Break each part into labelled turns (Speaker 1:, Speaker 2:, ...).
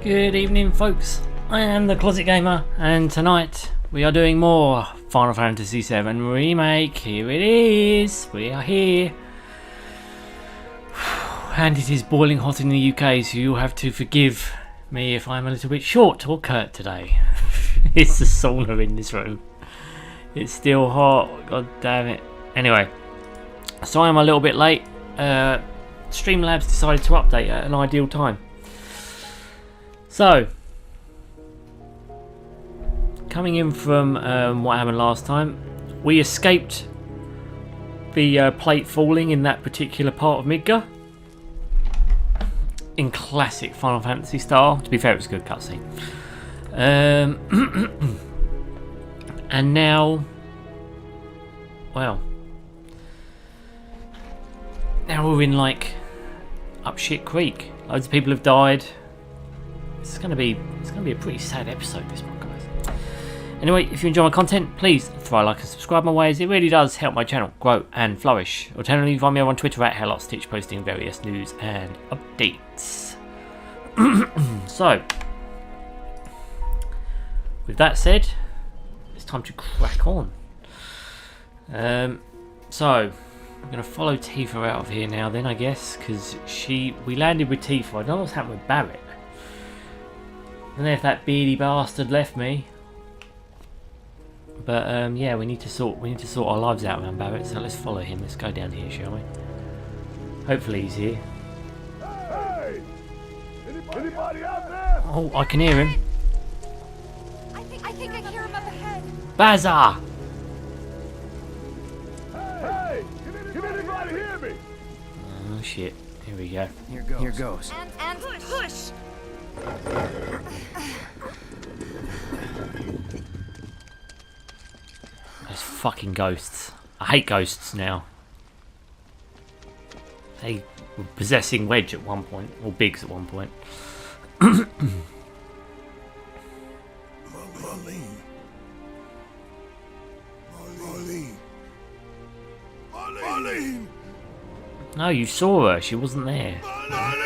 Speaker 1: Good evening, folks. I am the Closet Gamer, and tonight we are doing more Final Fantasy VII Remake. Here it is. We are here. And it is boiling hot in the UK, so you'll have to forgive me if I'm a little bit short or curt today. It's the sauna in this room. It's still hot. God damn it. Anyway, so I am a little bit late. Streamlabs decided to update at an ideal time. So, coming in from what happened last time, we escaped the plate falling in that particular part of Midgar in classic Final Fantasy style. To be fair, it was a good cutscene. And now, well, now we're in like up shit creek. Loads of people have died. It's gonna be a pretty sad episode, this one, guys. Anyway, if you enjoy my content, please throw a like and subscribe my way, as it really does help my channel grow and flourish. Alternatively, find me on Twitter at HellotStitch, posting various news and updates. So, with that said, it's time to crack on. So, I'm gonna follow Tifa out of here now, then, I guess, because we landed with Tifa. I don't know what's happened with Barrett. I don't know if that beardy bastard left me, but yeah, we need to sort our lives out around Barrett. So let's follow him. Let's go down here, shall we? Hopefully he's here.
Speaker 2: Hey! Anybody out there?
Speaker 1: Oh, I can hear him.
Speaker 3: I think I hear him up ahead.
Speaker 1: Baza!
Speaker 2: Hey! Can anybody hear me?
Speaker 1: Oh shit! Here we go.
Speaker 4: Here goes.
Speaker 3: And push.
Speaker 1: Those fucking ghosts. I hate ghosts now. They were possessing Wedge at one point, or Biggs at one point.
Speaker 2: Marlene!
Speaker 1: No, you saw her. She wasn't there.
Speaker 2: Marlene!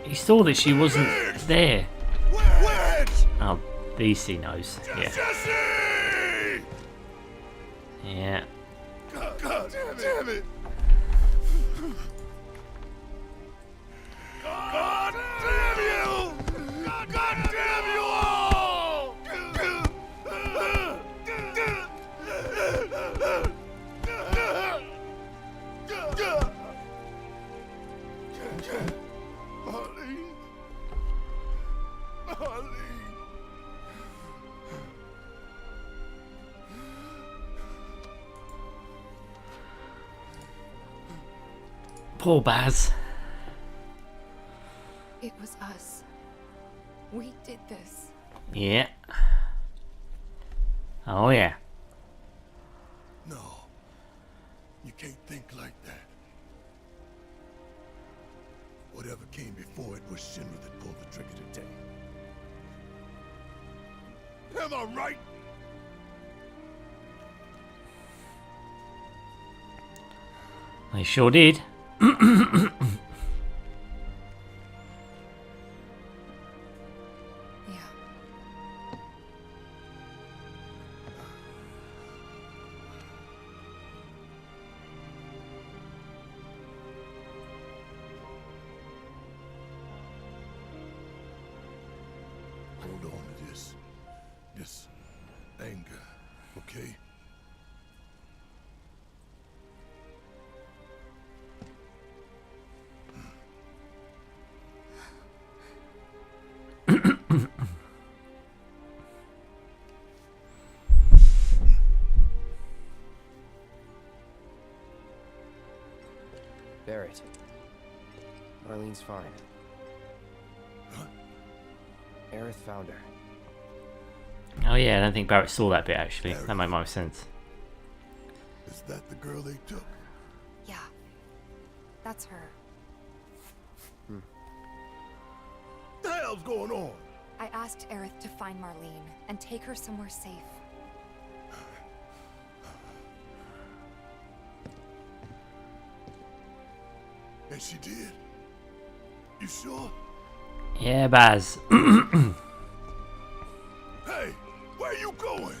Speaker 1: You saw that she wasn't there.
Speaker 2: Wedge!
Speaker 1: Oh, BC knows. Yeah.
Speaker 2: Jesse!
Speaker 1: Yeah.
Speaker 2: God damn it! God damn you! God damn you all! Marlene.
Speaker 1: Poor Baz.
Speaker 3: It was us. We did this.
Speaker 1: Yeah. Oh yeah.
Speaker 2: No, you can't think like that. Whatever came before it was SHINRA that pulled the trigger today. Am I right?
Speaker 1: They sure did.
Speaker 3: Yeah.
Speaker 2: Hold on to this anger, okay?
Speaker 4: Barrett. Marlene's fine.
Speaker 2: Huh?
Speaker 4: Aerith found her.
Speaker 1: Oh yeah, I don't think Barrett saw that bit actually. That made more sense.
Speaker 2: Is that the girl they took?
Speaker 3: Yeah. That's her.
Speaker 2: What the hell's going on?
Speaker 3: I asked Aerith to find Marlene and take her somewhere safe.
Speaker 2: And she did? You sure?
Speaker 1: Yeah, Baz.
Speaker 2: Hey, where you going?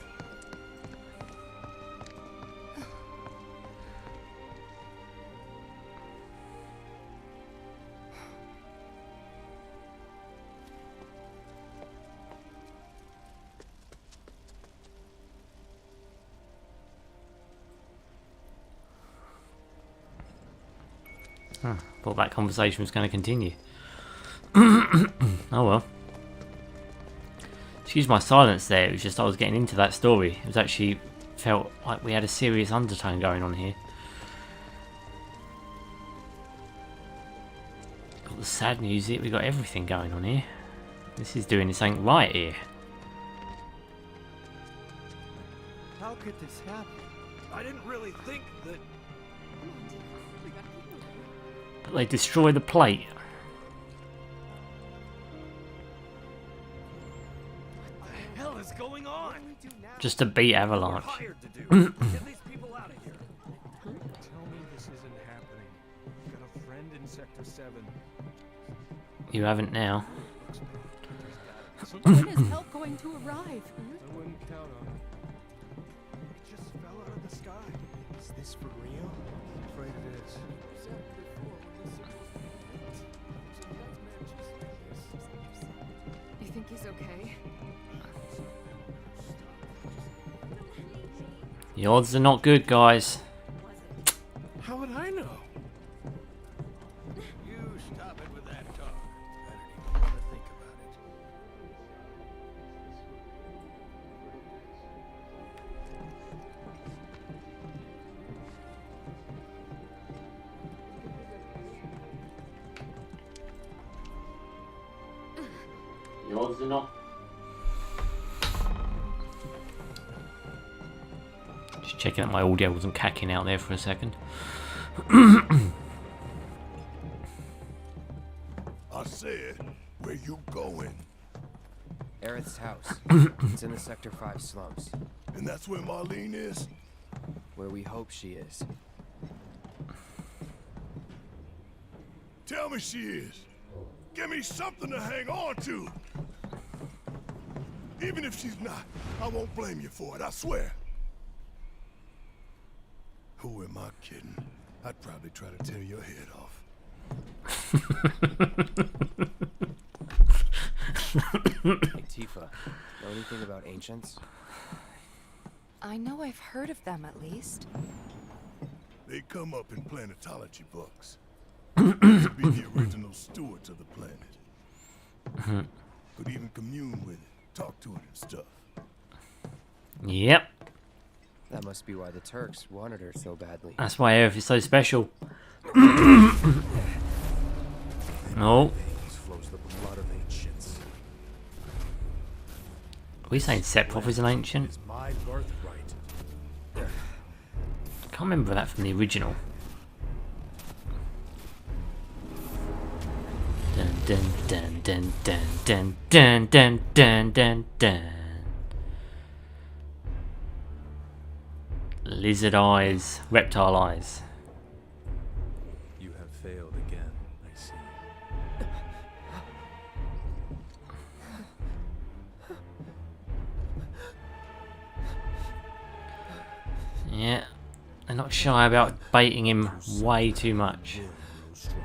Speaker 1: Thought that conversation was going to continue. Oh well. Excuse my silence there, it was just I was getting into that story. It was actually felt like we had a serious undertone going on here. Got the sad music, we got everything going on here. This is doing something right here.
Speaker 5: How could this happen? I didn't really think that...
Speaker 1: But they destroy the plate.
Speaker 5: What the hell is going on?
Speaker 1: Just to beat
Speaker 5: We're
Speaker 1: Avalanche.
Speaker 5: hired to do. Get these people out of here. Tell me this isn't happening. Got a friend in Sector 7.
Speaker 1: You haven't now.
Speaker 6: When is help going to arrive?
Speaker 5: I wouldn't count on it. It just fell out of the sky. Is this for real? I'm afraid it is.
Speaker 3: You think he's okay?
Speaker 1: The odds are not good, guys.
Speaker 5: How would I know?
Speaker 2: You stop it with that talk. I don't even want to think about it.
Speaker 1: The odds are not. Just checking that my audio wasn't cacking out there for a second.
Speaker 2: I said, where you going?
Speaker 4: Aerith's house. It's in the Sector 5 slums,
Speaker 2: And that's where Marlene is?
Speaker 4: where we hope she is.
Speaker 2: Tell me she is. Give me something to hang on to. Even if she's not, I won't blame you for it, I swear. Who am I kidding? I'd probably try to tear your head off.
Speaker 4: Hey, Tifa, know anything about ancients?
Speaker 3: I know I've heard of them at least.
Speaker 2: They come up in planetology books. To be the original stewards of the planet. Could even commune with it, talk to it and stuff.
Speaker 1: Yep,
Speaker 4: That must be why the Turks wanted her so badly.
Speaker 1: that's why Aerith is so special. Oh,
Speaker 5: Veins flows the blood of ancients.
Speaker 1: are we saying Sephiroth is an ancient?
Speaker 5: It's my birthright.
Speaker 1: I can't remember that from the original. Dun dun dun dun dun dun dun dun dun dun. Lizard eyes, reptile eyes.
Speaker 5: You have failed again, I see.
Speaker 1: Yeah, they're not shy about baiting him way too much.
Speaker 5: Will grow strong.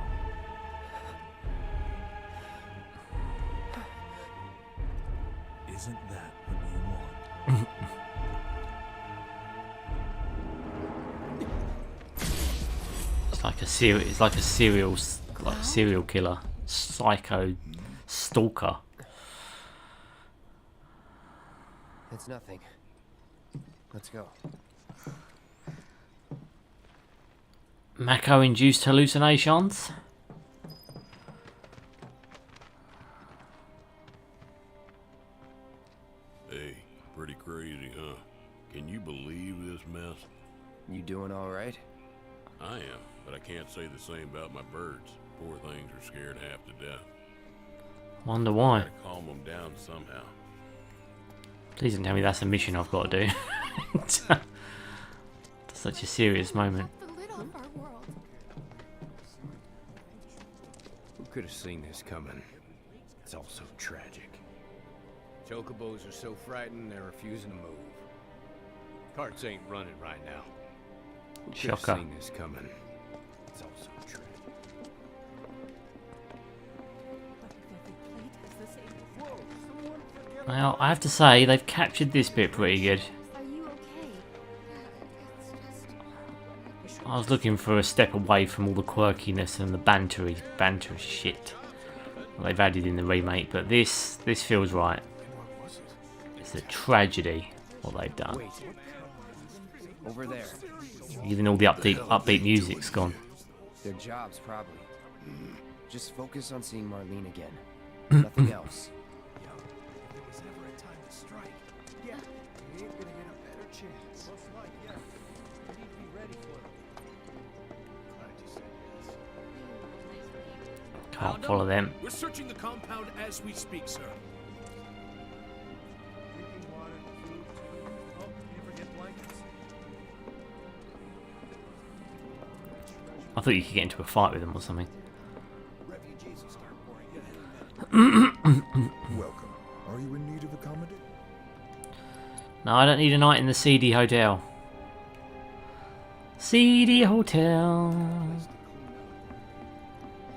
Speaker 5: Isn't that what you want?
Speaker 1: It's like a serial killer, psycho stalker.
Speaker 4: It's nothing. Let's go.
Speaker 1: Mako induced hallucinations.
Speaker 2: Hey, pretty crazy, huh? Can you believe this mess?
Speaker 4: You doing all right?
Speaker 2: I am, but I can't say the same about my birds. Poor things are scared half to death.
Speaker 1: Wonder why.
Speaker 2: Gotta calm them down somehow.
Speaker 1: Please don't tell me that's a mission I've got to do. That's such a serious moment.
Speaker 6: The lid off our world.
Speaker 5: Who could have seen this coming?
Speaker 7: It's all so tragic.
Speaker 5: Chocobos are so frightened they're refusing to move. Carts ain't running right now. Who could have
Speaker 1: Shocker.
Speaker 5: seen this coming?
Speaker 7: It's all so tragic.
Speaker 1: Now, I have to say, they've captured this bit pretty good.
Speaker 6: Are you okay? It's just...
Speaker 1: I was looking for a step away from all the quirkiness and the banter shit they've added in the remake, but this feels right. It's a tragedy what they've done.
Speaker 4: Wait. Over there.
Speaker 1: Even all the upbeat music's gone.
Speaker 4: Their jobs, probably. Just focus on seeing Marlene again. Nothing else.
Speaker 5: If there was ever a time to strike, yeah, we ain't gonna get a better chance. Most like, yeah. We need to be ready for it. Glad you said yes.
Speaker 1: Can't follow them.
Speaker 2: We're searching the compound as we speak, sir.
Speaker 5: Drinking water, food. Oh, can't forget blankets.
Speaker 1: I thought you could get into a fight with them or something.
Speaker 5: Refugees will start pouring in.
Speaker 2: Welcome. Are you in need of accommodation?
Speaker 1: No, I don't need a night in the seedy hotel. Seedy hotel.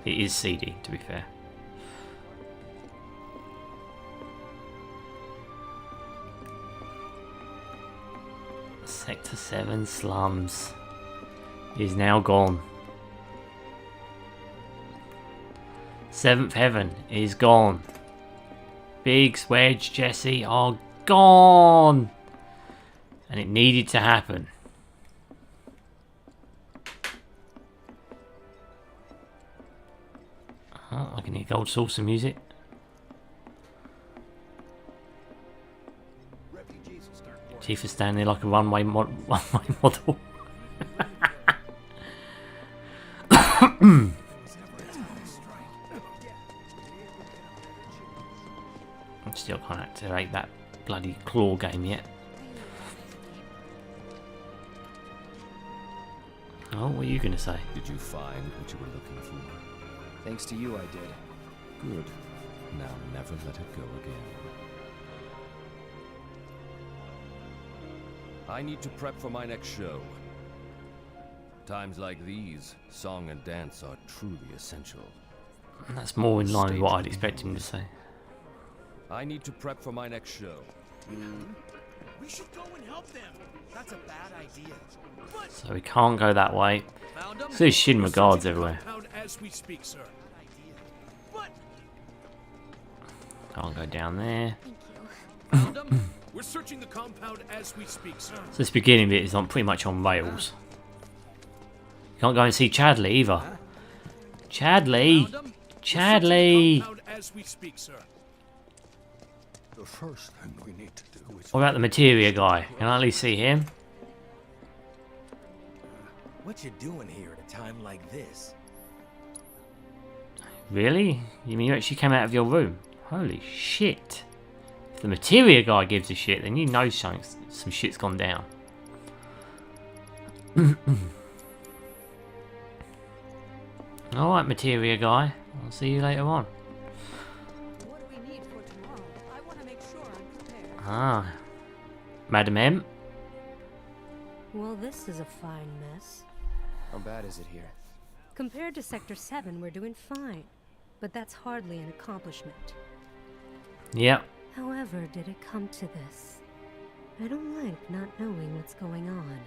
Speaker 1: It is seedy, to be fair. Sector 7 slums is now gone. Seventh Heaven is gone. Biggs, Wedge, Jesse are gone. And it needed to happen. Oh, I can hear gold saucer music.
Speaker 5: Refugees will start pouring.
Speaker 1: Tifa standing there like a runway model. I still can't activate that bloody claw game yet. Oh, what are you going to say?
Speaker 7: Did you find what you were looking for?
Speaker 4: Thanks to you, I did.
Speaker 7: Good. Now never let it go again. I need to prep for my next show. Times like these, song and dance are truly essential.
Speaker 1: That's more in line with what I'd expect him to say.
Speaker 7: I need to prep for my next show.
Speaker 5: We should go and help them. That's a bad idea. But
Speaker 1: So we can't go that way.
Speaker 5: found them.
Speaker 1: So there's SHINRA guards everywhere.
Speaker 2: Compound as we speak, sir.
Speaker 5: But
Speaker 1: Can't go down there.
Speaker 2: Found them. We're searching the compound as we speak, sir.
Speaker 1: So this beginning bit is on pretty much on rails. You can't go and see Chadley either. Chadley! Chadley!
Speaker 2: Compound as we speak, sir.
Speaker 5: the first thing we need to do is...
Speaker 1: What about the Materia guy? Can I at least see him?
Speaker 8: What you doing here at a time like this?
Speaker 1: Really? You mean you actually came out of your room? Holy shit. If the Materia guy gives a shit, then you know some shit's gone down. Alright, Materia guy. I'll see you later on.
Speaker 6: What do we need for tomorrow? I want to make sure I'm prepared.
Speaker 1: Ah. Madam M.
Speaker 9: Well, this is a fine mess.
Speaker 4: How bad is it here?
Speaker 9: Compared to Sector 7, we're doing fine. But that's hardly an accomplishment.
Speaker 1: Yep.
Speaker 9: However, did it come to this? I don't like not knowing what's going on.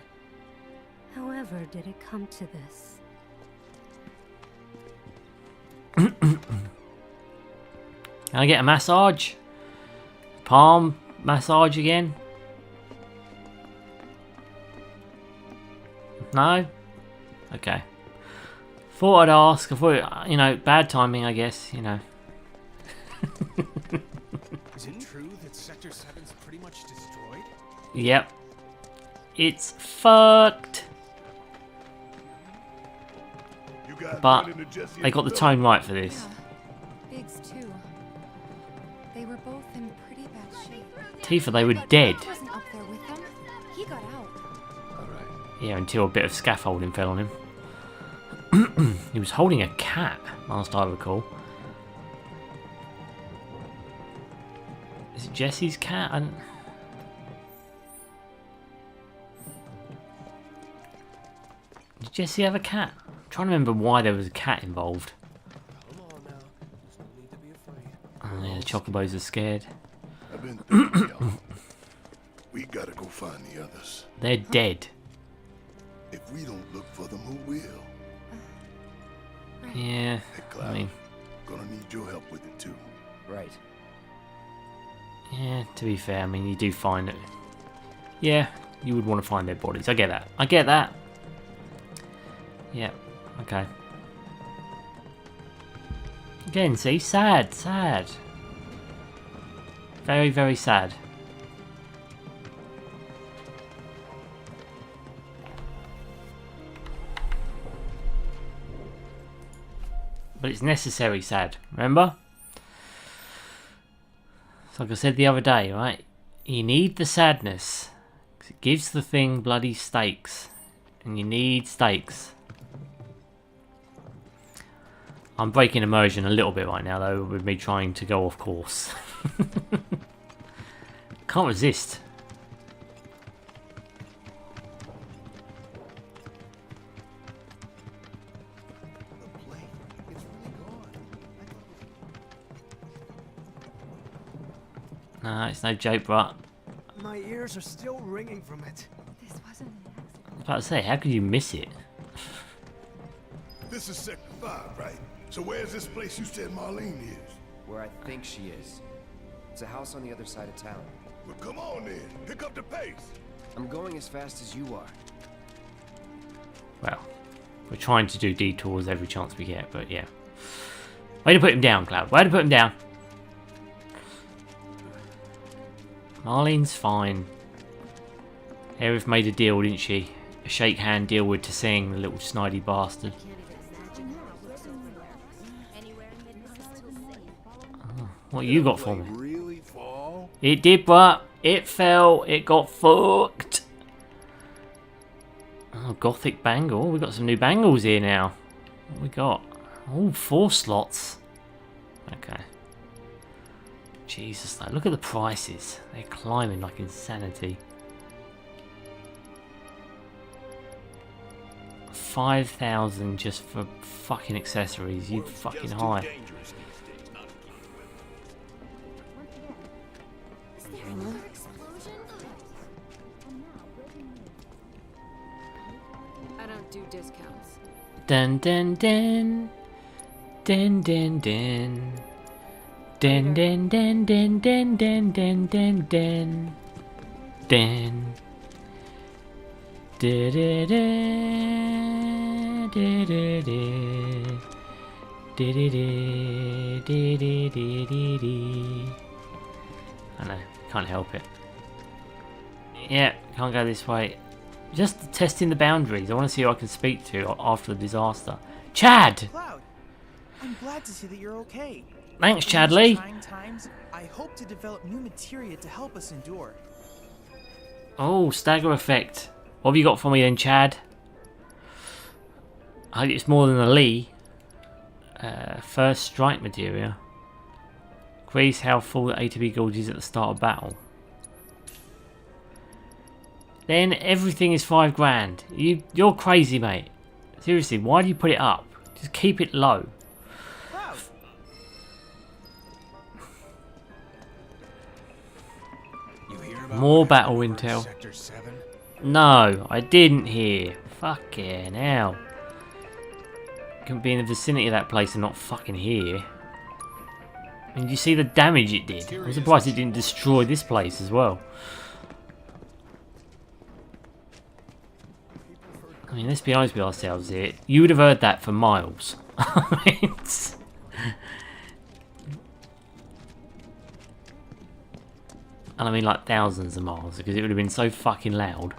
Speaker 9: However, did it come to this?
Speaker 1: Can I get a massage? Palm massage again? No? Okay. Thought I'd ask. I thought, you know, bad timing, I guess, you know.
Speaker 5: Is it true that Sector 7's pretty much destroyed?
Speaker 1: Yep. It's fucked.
Speaker 2: You guys
Speaker 1: But
Speaker 2: went into Jesse
Speaker 1: they got the
Speaker 2: and
Speaker 1: tone right for this.
Speaker 3: Yeah, Biggs too. They were both in pretty bad shape.
Speaker 1: Tifa, they were dead.
Speaker 3: He wasn't up there with them. He got out.
Speaker 7: Alright.
Speaker 1: Yeah, until a bit of scaffolding fell on him. He was holding a cat, last I recall. Jesse's cat? Did Jesse have a cat? I'm trying to remember why there was a cat involved.
Speaker 5: Come on now. There's no need to be afraid.
Speaker 1: Oh yeah, the chocobos are scared.
Speaker 2: I've been thinking, y'all. We gotta go find the others.
Speaker 1: They're dead.
Speaker 2: If we don't look for them, who will?
Speaker 1: Yeah,
Speaker 2: Hey, Cloud,
Speaker 1: I mean,
Speaker 2: gonna need your help with it too.
Speaker 4: Right.
Speaker 1: yeah, to be fair, I mean, you do find it. Yeah, you would want to find their bodies. I get that. I get that. Yeah, okay. Again, see? Sad, sad. Very, very sad. But it's necessary sad, remember? It's like I said the other day, right? You need the sadness. 'Cause it gives the thing bloody stakes. And you need stakes. I'm breaking immersion a little bit right now though, with me trying to go off course. Can't resist.
Speaker 5: The plate. It's really gone.
Speaker 1: Nah, it's no joke, but
Speaker 5: My ears are still ringing from it.
Speaker 3: This wasn't an accident.
Speaker 1: I was about to say, how could you miss it?
Speaker 2: This is Sector 5, right? So where's this place you said Marlene is?
Speaker 4: Where I think she is. It's a house on the other side of town.
Speaker 2: Well, come on then. Pick up the pace.
Speaker 4: I'm going as fast as you are.
Speaker 1: Well, we're trying to do detours every chance we get, but yeah. Way to put him down, Cloud. Way to put him down. Marlene's fine. Aerith made a deal, didn't she? A shake hand deal with Tseng, the little snidey bastard. Oh, what you got for me?
Speaker 2: Really fall?
Speaker 1: It did, but it fell. It got fucked. Oh, gothic bangle. We got some new bangles here now. What we got? Oh, 4 slots. Okay. Jesus, though. Look at the prices. They're climbing like insanity. 5,000 just for fucking accessories. You fucking high.
Speaker 6: I don't do discounts.
Speaker 1: Dun dun dun. Dun dun dun. Dun dun dun dun dun dun dun dun dun. Dun. Da da da da da da da da da da da. I know, can't help it. Yeah, can't go this way. Just testing the boundaries. I want to see who I can speak to after the disaster. Chad!
Speaker 5: Cloud, I'm glad to see that you're okay.
Speaker 1: Thanks,
Speaker 5: In
Speaker 1: Chad
Speaker 5: these
Speaker 1: Lee.
Speaker 5: trying times, I hope to develop new materia to help us endure.
Speaker 1: Oh, stagger effect. What have you got for me then, Chad? I hope it's more than a Lee. First strike materia. Increase how full the ATB gauge is at the start of battle. Then everything is 5 grand. You're crazy, mate. Seriously, why do you put it up? Just keep it low.
Speaker 5: Cloud,
Speaker 8: You hear about
Speaker 1: More
Speaker 8: what
Speaker 1: battle
Speaker 8: happened over in
Speaker 1: intel.
Speaker 8: Sector 7?
Speaker 1: No, I didn't hear. Fucking hell. Can be in the vicinity of that place and not fucking hear. And did you see the damage it did? I'm surprised it didn't destroy this place as well. I mean, let's be honest with ourselves here. You would have heard that for miles. I mean, and I mean like thousands of miles, because it would have been so fucking loud.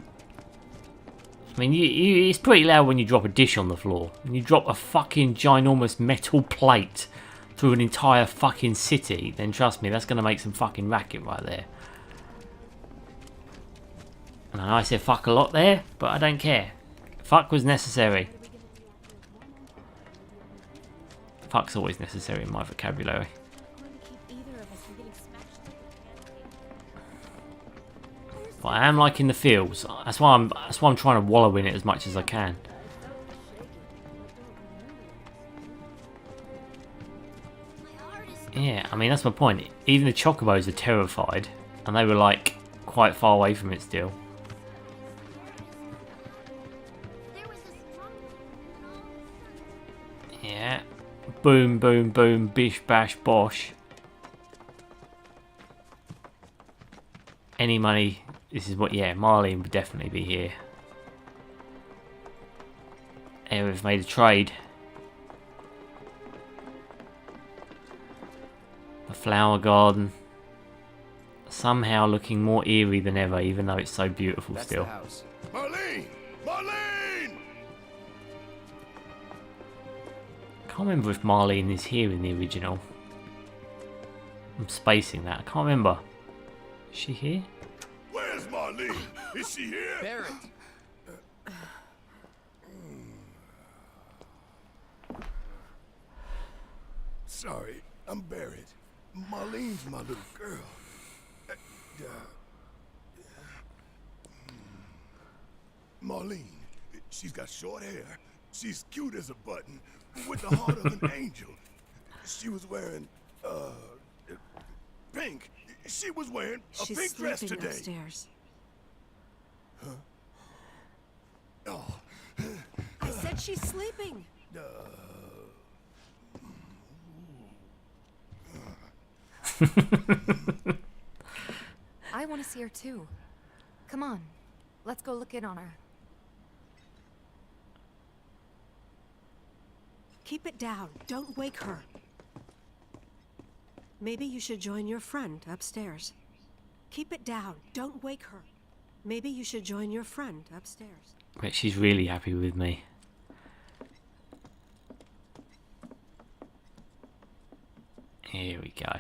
Speaker 1: I mean, it's pretty loud when you drop a dish on the floor. When you drop a fucking ginormous metal plate through an entire fucking city, then trust me, that's going to make some fucking racket right there. And I know I said fuck a lot there, but I don't care. Fuck was necessary. Fuck's always necessary in my vocabulary. But I am liking the feels. That's why I'm trying to wallow in it as much as I can. Yeah, I mean that's my point. Even the chocobos are terrified, and they were like quite far away from it still. Yeah. Boom, boom, boom, bish, bash, bosh. Any money, this is what, yeah, Marlene would definitely be here. And we've made a trade. The flower garden. Somehow looking more eerie than ever, even though it's so beautiful still.
Speaker 4: The house.
Speaker 2: Marlene! Marlene!
Speaker 1: I can't remember if Marlene is here in the original. I'm spacing that. I can't remember. Is she here?
Speaker 2: Where's Marlene? Is she here?
Speaker 4: Barrett!
Speaker 2: Sorry, I'm buried. Marlene's my little girl. Marlene, she's got short hair. She's cute as a button, with the heart of an angel. She was wearing, pink. She was wearing a pink dress today.
Speaker 6: Upstairs.
Speaker 2: Huh? Oh.
Speaker 6: I said she's sleeping.
Speaker 3: I want to see her too. Come on, let's go look in on her.
Speaker 6: Keep it down. Don't wake her. Maybe you should join your friend upstairs. Keep it down. Don't wake her. Maybe you should join your friend upstairs.
Speaker 1: But she's really happy with me. Here we go.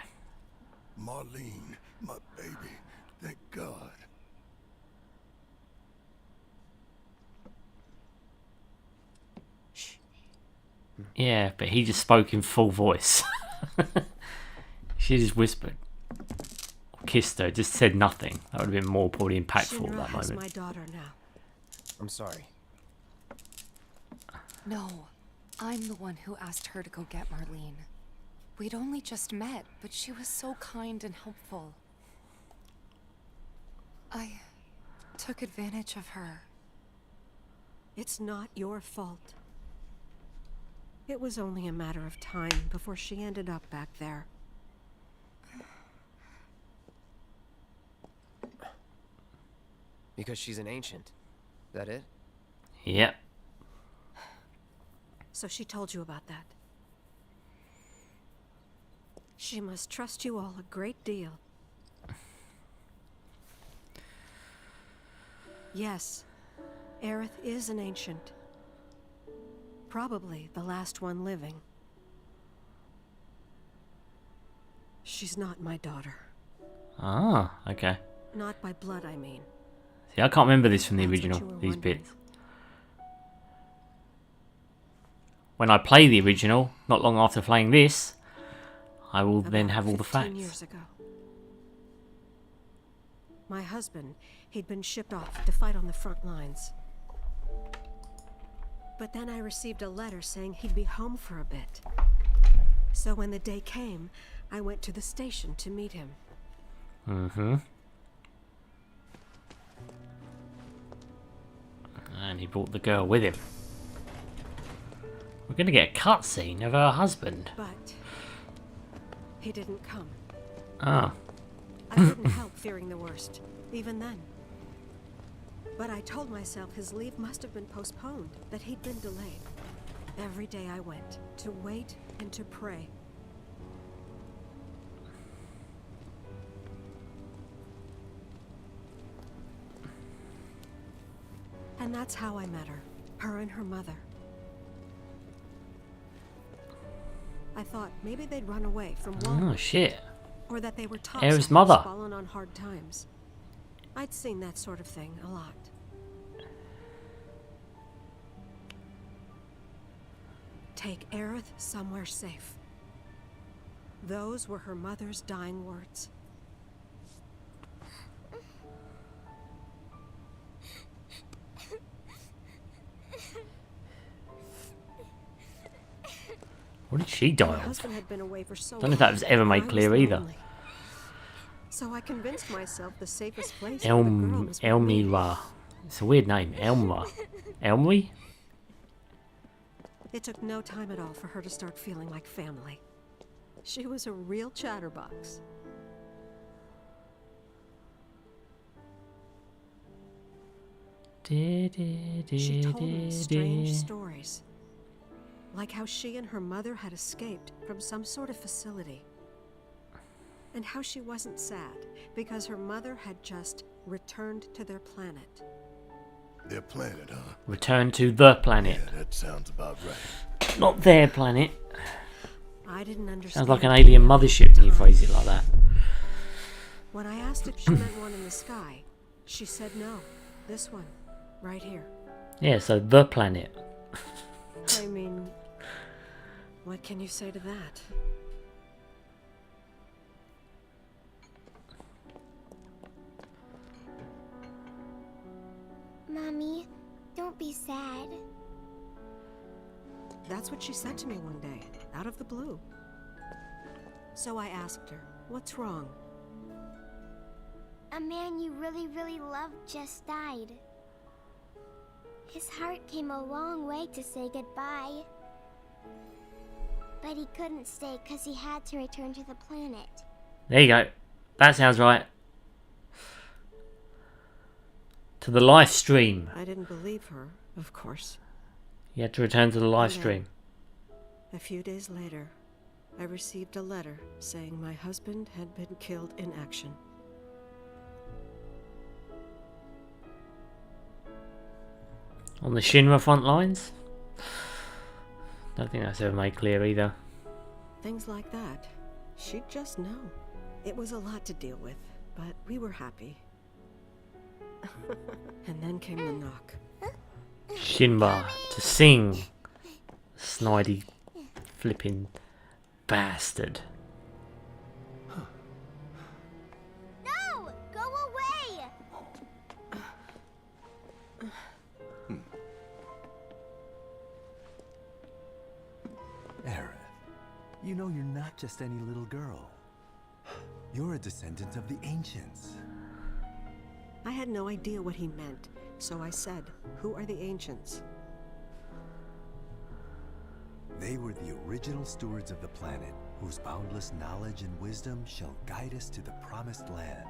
Speaker 2: Marlene, my baby. Thank God.
Speaker 1: Yeah, but he just spoke in full voice. She just whispered. Or kissed her, just said nothing. That would have been more probably impactful at
Speaker 6: SHINRA
Speaker 1: that
Speaker 6: has
Speaker 1: moment.
Speaker 6: my daughter now.
Speaker 4: I'm sorry.
Speaker 3: No, I'm the one who asked her to go get Marlene. We'd only just met, but she was so kind and helpful. I took advantage of her.
Speaker 6: It's not your fault. It was only a matter of time before she ended up back there.
Speaker 4: Because she's an ancient. That it?
Speaker 1: Yep.
Speaker 6: So she told you about that. She must trust you all a great deal. Yes, Aerith is an ancient. Probably the last one living. She's not my daughter.
Speaker 1: Ah, okay.
Speaker 6: Not by blood, I mean.
Speaker 1: See, I can't remember this from the
Speaker 6: That's what
Speaker 1: original,
Speaker 6: you were
Speaker 1: these
Speaker 6: wondering.
Speaker 1: bits. When I play the original, not long after playing this, I will then
Speaker 6: About
Speaker 1: have all the
Speaker 6: 15 years
Speaker 1: facts.
Speaker 6: ago. My husband, he'd been shipped off to fight on the front lines. But then I received a letter saying he'd be home for a bit. So when the day came, I went to the station to meet him.
Speaker 1: Mm-hmm. And he brought the girl with him. We're going to get a cutscene of her husband.
Speaker 6: But he didn't come.
Speaker 1: Ah.
Speaker 6: I couldn't help fearing the worst, even then. But I told myself his leave must have been postponed, that he'd been delayed. Every day I went, to wait and to pray. And that's how I met her and her mother. I thought maybe they'd run away from war,
Speaker 1: Oh, shit.
Speaker 6: or that they were
Speaker 1: Aerith's
Speaker 6: topsiders
Speaker 1: mother.
Speaker 6: fallen on hard times. I'd seen that sort of thing a lot. Take Aerith somewhere safe. Those were her mother's dying words.
Speaker 1: What did she die
Speaker 6: My
Speaker 1: of?
Speaker 6: husband had been away for so
Speaker 1: Don't know if that was ever
Speaker 6: long,
Speaker 1: made
Speaker 6: I was
Speaker 1: clear either.
Speaker 6: lonely. So I convinced myself the safest place for the girl was with me.
Speaker 1: Elmira. It's a weird name. Elmira. Elmi?
Speaker 6: It took no time at all for her to start feeling like family. She was a real chatterbox. She told me strange stories. Like how she and her mother had escaped from some sort of facility. And how she wasn't sad because her mother had just returned to their planet.
Speaker 2: Their planet, huh?
Speaker 1: Return to the planet.
Speaker 2: Yeah, that sounds about right.
Speaker 1: Not their planet.
Speaker 6: I didn't understand.
Speaker 1: Sounds like an alien mothership when you phrase it like that.
Speaker 6: When I asked if she meant one in the sky, she said no. This one, right here.
Speaker 1: Yeah, so the planet.
Speaker 6: I mean, what can you say to that?
Speaker 10: Mommy, don't be sad.
Speaker 6: That's what she said to me one day, out of the blue. So I asked her, what's wrong?
Speaker 10: A man you really, really loved just died. His heart came a long way to say goodbye. But he couldn't stay because he had to return to the planet.
Speaker 1: There you go. That sounds right. To the live stream.
Speaker 6: I didn't believe her, of course.
Speaker 1: You had to return to the live
Speaker 6: And then,
Speaker 1: stream.
Speaker 6: a few days later, I received a letter saying my husband had been killed in action.
Speaker 1: On the SHINRA front lines? Don't think that's ever made clear either.
Speaker 6: Things like that. She'd just know. It was a lot to deal with, but we were happy. And then came the knock.
Speaker 1: Shinra to sing. Snidey flipping bastard.
Speaker 10: No! Go away!
Speaker 8: Aerith, you know you're not just any little girl. You're a descendant of the ancients.
Speaker 6: I had no idea what he meant, so I said, "Who are the ancients?"
Speaker 8: They were the original stewards of the planet, whose boundless knowledge and wisdom shall guide us to the promised land.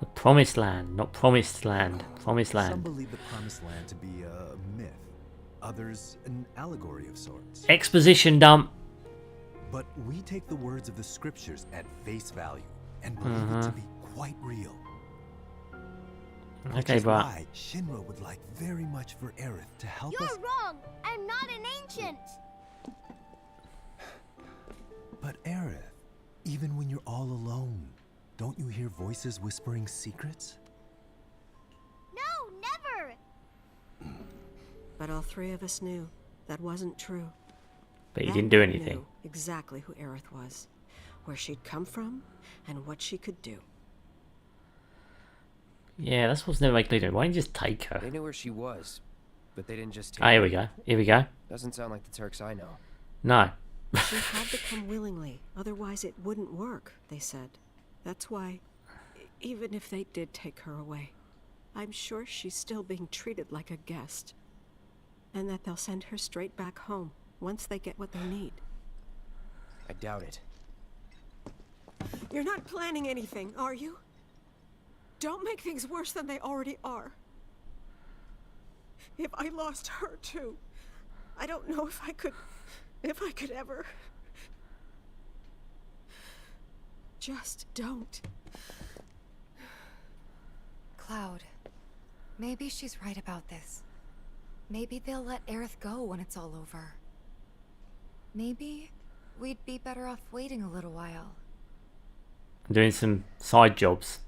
Speaker 1: The promised land, not promised land. Promised
Speaker 8: Some
Speaker 1: land.
Speaker 8: believe the promised land to be a myth, others an allegory of sorts.
Speaker 1: Exposition dump.
Speaker 8: But we take the words of the scriptures at face value and believe it to be quite real. Which
Speaker 1: Okay,
Speaker 8: is
Speaker 1: but
Speaker 8: why Shinra would like very much for Aerith to help
Speaker 10: You're
Speaker 8: us.
Speaker 10: wrong! I'm not an ancient!
Speaker 8: But Aerith, even when you're all alone, don't you hear voices whispering secrets?
Speaker 10: No, never!
Speaker 6: But all three of us knew that wasn't true.
Speaker 1: he
Speaker 6: That
Speaker 1: didn't do
Speaker 6: man
Speaker 1: anything.
Speaker 6: knew exactly who Aerith was, where she'd come from, and what she could do.
Speaker 1: Yeah, that's what's never made clear. Why didn't you just take her?
Speaker 4: They knew where she was, but they didn't just take
Speaker 1: Ah, here
Speaker 4: her.
Speaker 1: we go. Here we go.
Speaker 4: Doesn't sound like the Turks I know.
Speaker 1: No.
Speaker 6: She had to come willingly, otherwise it wouldn't work, they said. That's why, even if they did take her away, I'm sure she's still being treated like a guest. And that they'll send her straight back home once they get what they need.
Speaker 4: I doubt it.
Speaker 6: You're not planning anything, are you? Don't make things worse than they already are. If I lost her too, I don't know if I could ever. Just don't.
Speaker 3: Cloud, maybe she's right about this. Maybe they'll let Aerith go when it's all over. Maybe we'd be better off waiting a little while.
Speaker 1: Doing some side jobs.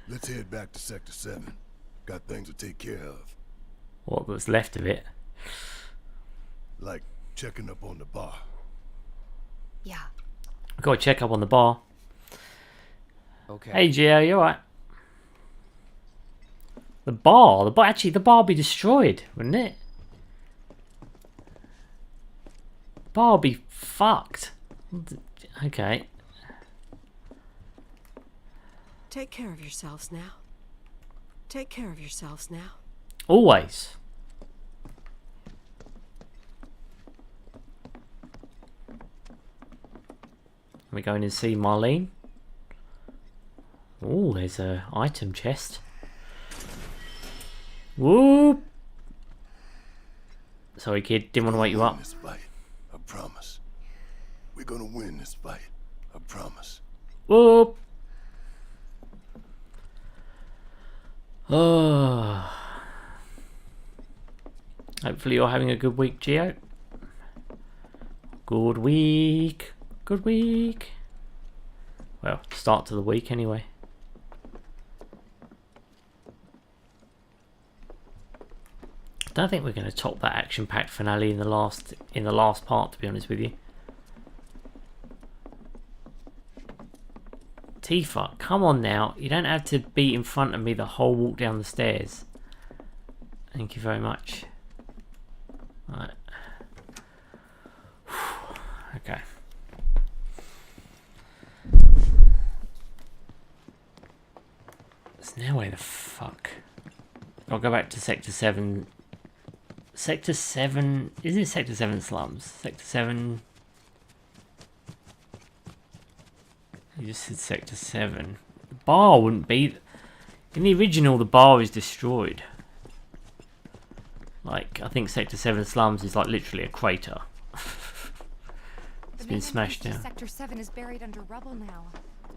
Speaker 2: Let's head back to Sector 7. Got things to take care of.
Speaker 1: What was left of it.
Speaker 2: Like checking up on the bar.
Speaker 3: Yeah.
Speaker 1: I've got to check up on the bar.
Speaker 4: Okay.
Speaker 1: Hey, Gio, you alright? The bar, actually, the bar would be destroyed, wouldn't it? Bar will be fucked. Okay.
Speaker 6: Take care of yourselves now. Take care of yourselves now.
Speaker 1: Always. We're going to see Marlene. Oh, there's a item chest. Whoop! Sorry, kid. Didn't want to wake you up.
Speaker 2: This fight, I promise. We're gonna win this fight. I promise.
Speaker 1: Whoop! Oh. Hopefully you're having a good week, Gio. Good week. Good week. Well, start to the week anyway. I don't think we're going to top that action-packed finale in the last part, to be honest with you. Tifa, come on now. You don't have to be in front of me the whole walk down the stairs. Thank you very much. Right. Okay. So now where the fuck? I'll go back to Sector 7. Sector 7... Is it Sector 7 slums? Sector 7... You just said Sector 7. The bar wouldn't be... In the original, the bar is destroyed. Like, I think Sector 7 slums is like literally a crater. It's been smashed down.
Speaker 3: Sector 7 is buried under rubble now.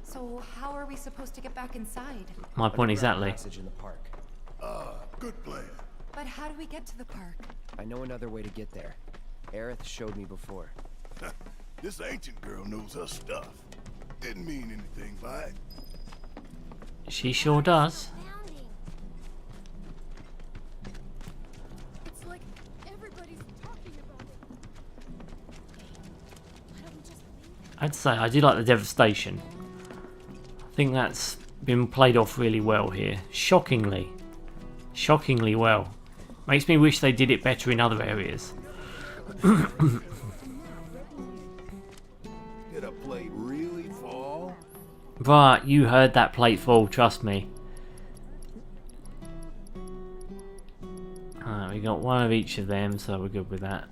Speaker 3: So how are we supposed to get back inside?
Speaker 1: My point exactly.
Speaker 4: Passage in the park.
Speaker 2: Good plan.
Speaker 3: But how do we get to the park?
Speaker 4: I know another way to get there. Aerith showed me before.
Speaker 2: This ancient girl knows her stuff. Didn't mean anything by it.
Speaker 1: She sure does.
Speaker 10: It's like everybody's talking about it. Why don't we just leave?
Speaker 1: I'd say I do like the devastation. I think that's been played off really well here. Shockingly. Shockingly well. Makes me wish they did it better in other areas.
Speaker 2: Did a plate really fall?
Speaker 1: But you heard that plate fall, trust me. Alright, we got one of each of them, so we're good with that.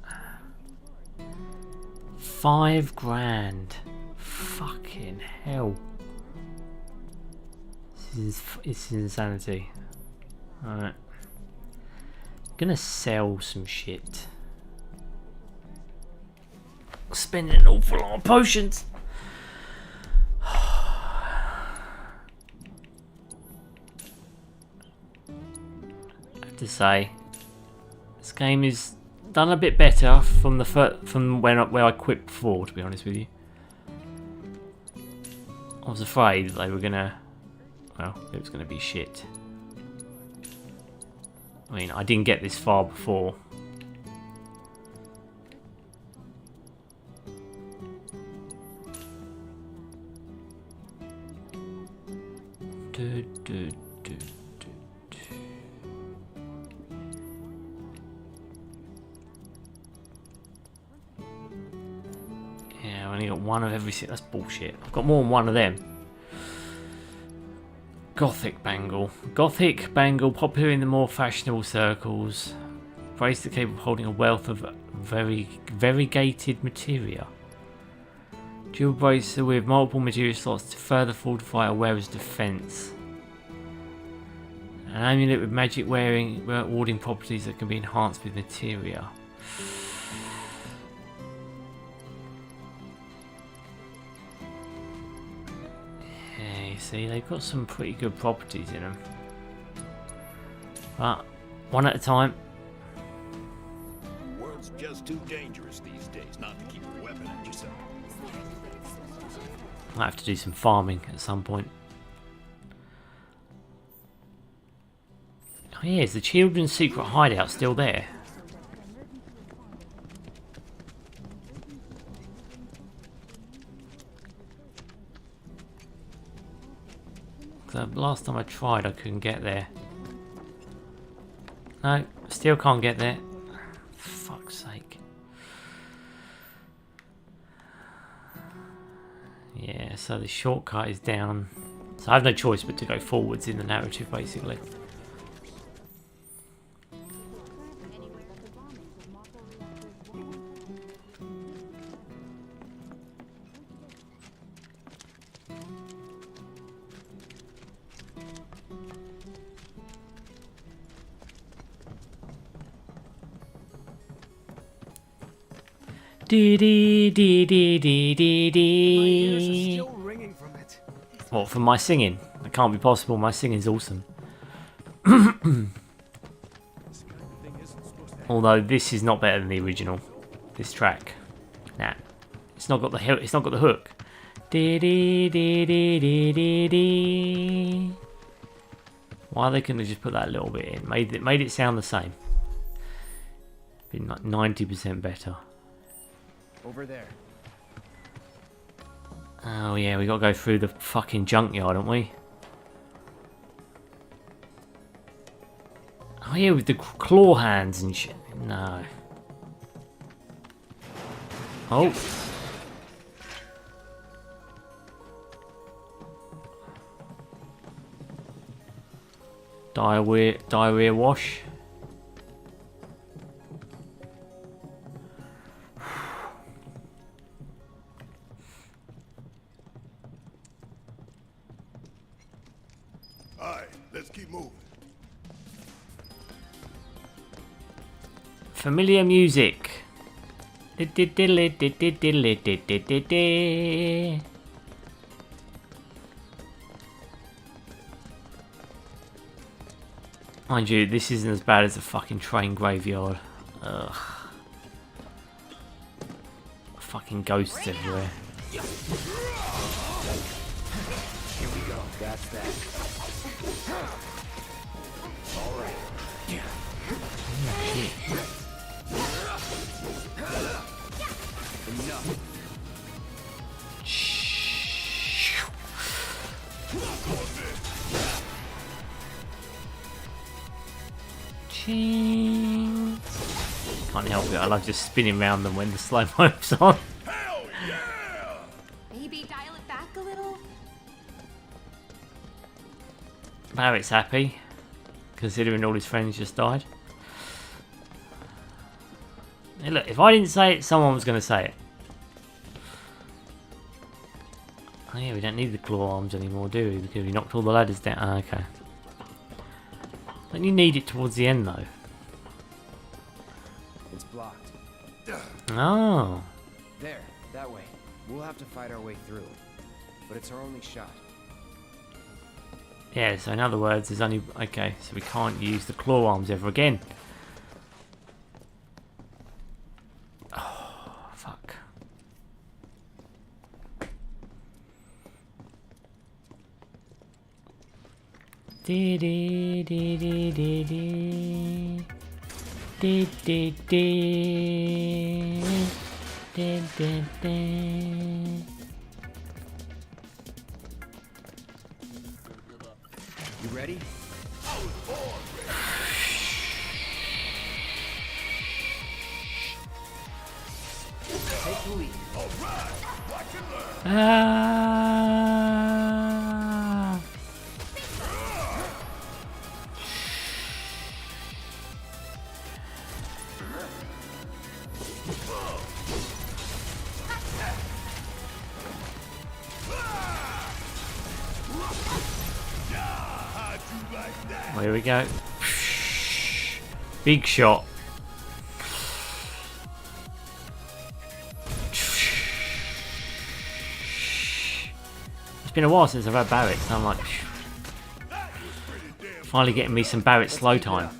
Speaker 1: 5 grand. Fucking hell. This is insanity. Alright. Gonna sell some shit. Spending an awful lot of potions. I have to say, this game is done a bit better from the where I quit before. To be honest with you, I was afraid they were gonna. Well, it was gonna be shit. I mean, I didn't get this far before. Yeah, I only got one of every. That's bullshit. I've got more than one of them. Gothic bangle. Gothic bangle, popular in the more fashionable circles. Bracelet capable of holding a wealth of variegated materia. Dual bracelet with multiple materia slots to further fortify a wearer's defense. An amulet with magic warding properties that can be enhanced with materia. See, they've got some pretty good properties in them. But one at a time.
Speaker 11: The world's just too dangerous these days not to keep a weapon at yourself.
Speaker 1: Might have to do some farming at some point. Oh yeah, is the children's secret hideout still there? Last time I tried, I couldn't get there. No, still can't get there. For fuck's sake. Yeah, so the shortcut is down. So I have no choice but to go forwards in the narrative, basically. Dee dee dee dee dee dee dee.
Speaker 5: Still ringing from it.
Speaker 1: What, from my singing? That can't be possible. My singing's awesome. Although this is not better than the original. This track, nah, it's not got the hook. Dee dee dee dee dee dee dee. Why they couldn't have just put that little bit in? Made it sound the same. Been like 90% better.
Speaker 4: Over there.
Speaker 1: Oh yeah, we gotta go through the fucking junkyard, don't we? Oh yeah, with the claw hands and shit. No. Oh. Diarrhea wash.
Speaker 2: Alright, let's keep moving.
Speaker 1: Familiar music. Mind you, this isn't as bad as a fucking train graveyard. Ugh. Fucking ghosts everywhere.
Speaker 4: Here we go. That's that. All right.
Speaker 1: Yeah.
Speaker 4: Enough.
Speaker 1: Ching. Can't help it. I love just spinning around them when the slow mo's on.
Speaker 2: Hell yeah!
Speaker 3: Maybe dial it back a little?
Speaker 1: Barrett's happy, considering all his friends just died. Hey, look, if I didn't say it, someone was going to say it. Oh yeah, we don't need the claw arms anymore, do we? Because we knocked all the ladders down. Ah, okay. Don't you need it towards the end, though?
Speaker 4: It's blocked.
Speaker 1: Oh.
Speaker 4: There, that way. We'll have to fight our way through. But it's our only shot.
Speaker 1: Yeah, so in other words, there's only... Okay, so we can't use the claw arms ever again. Oh, fuck. Dee dee dee dee dee dee. Dee dee dee. Dee dee dee.
Speaker 4: You ready? Take the lead.
Speaker 2: Alright, watch and learn.
Speaker 1: Ah. Well, here we go. Big shot. It's been a while since I've had Barrett, so I'm like, finally getting me some Barrett slow time.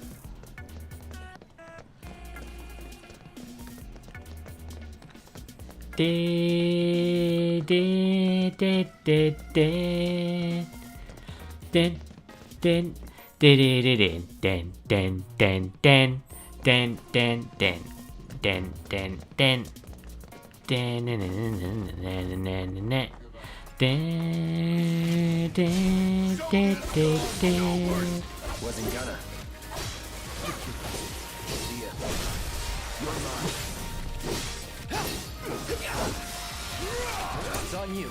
Speaker 1: Dee dee dee dee dee. Din din din din din din din din din din din din din din
Speaker 4: Wasn't gonna. See ya. You're mine. It's on you.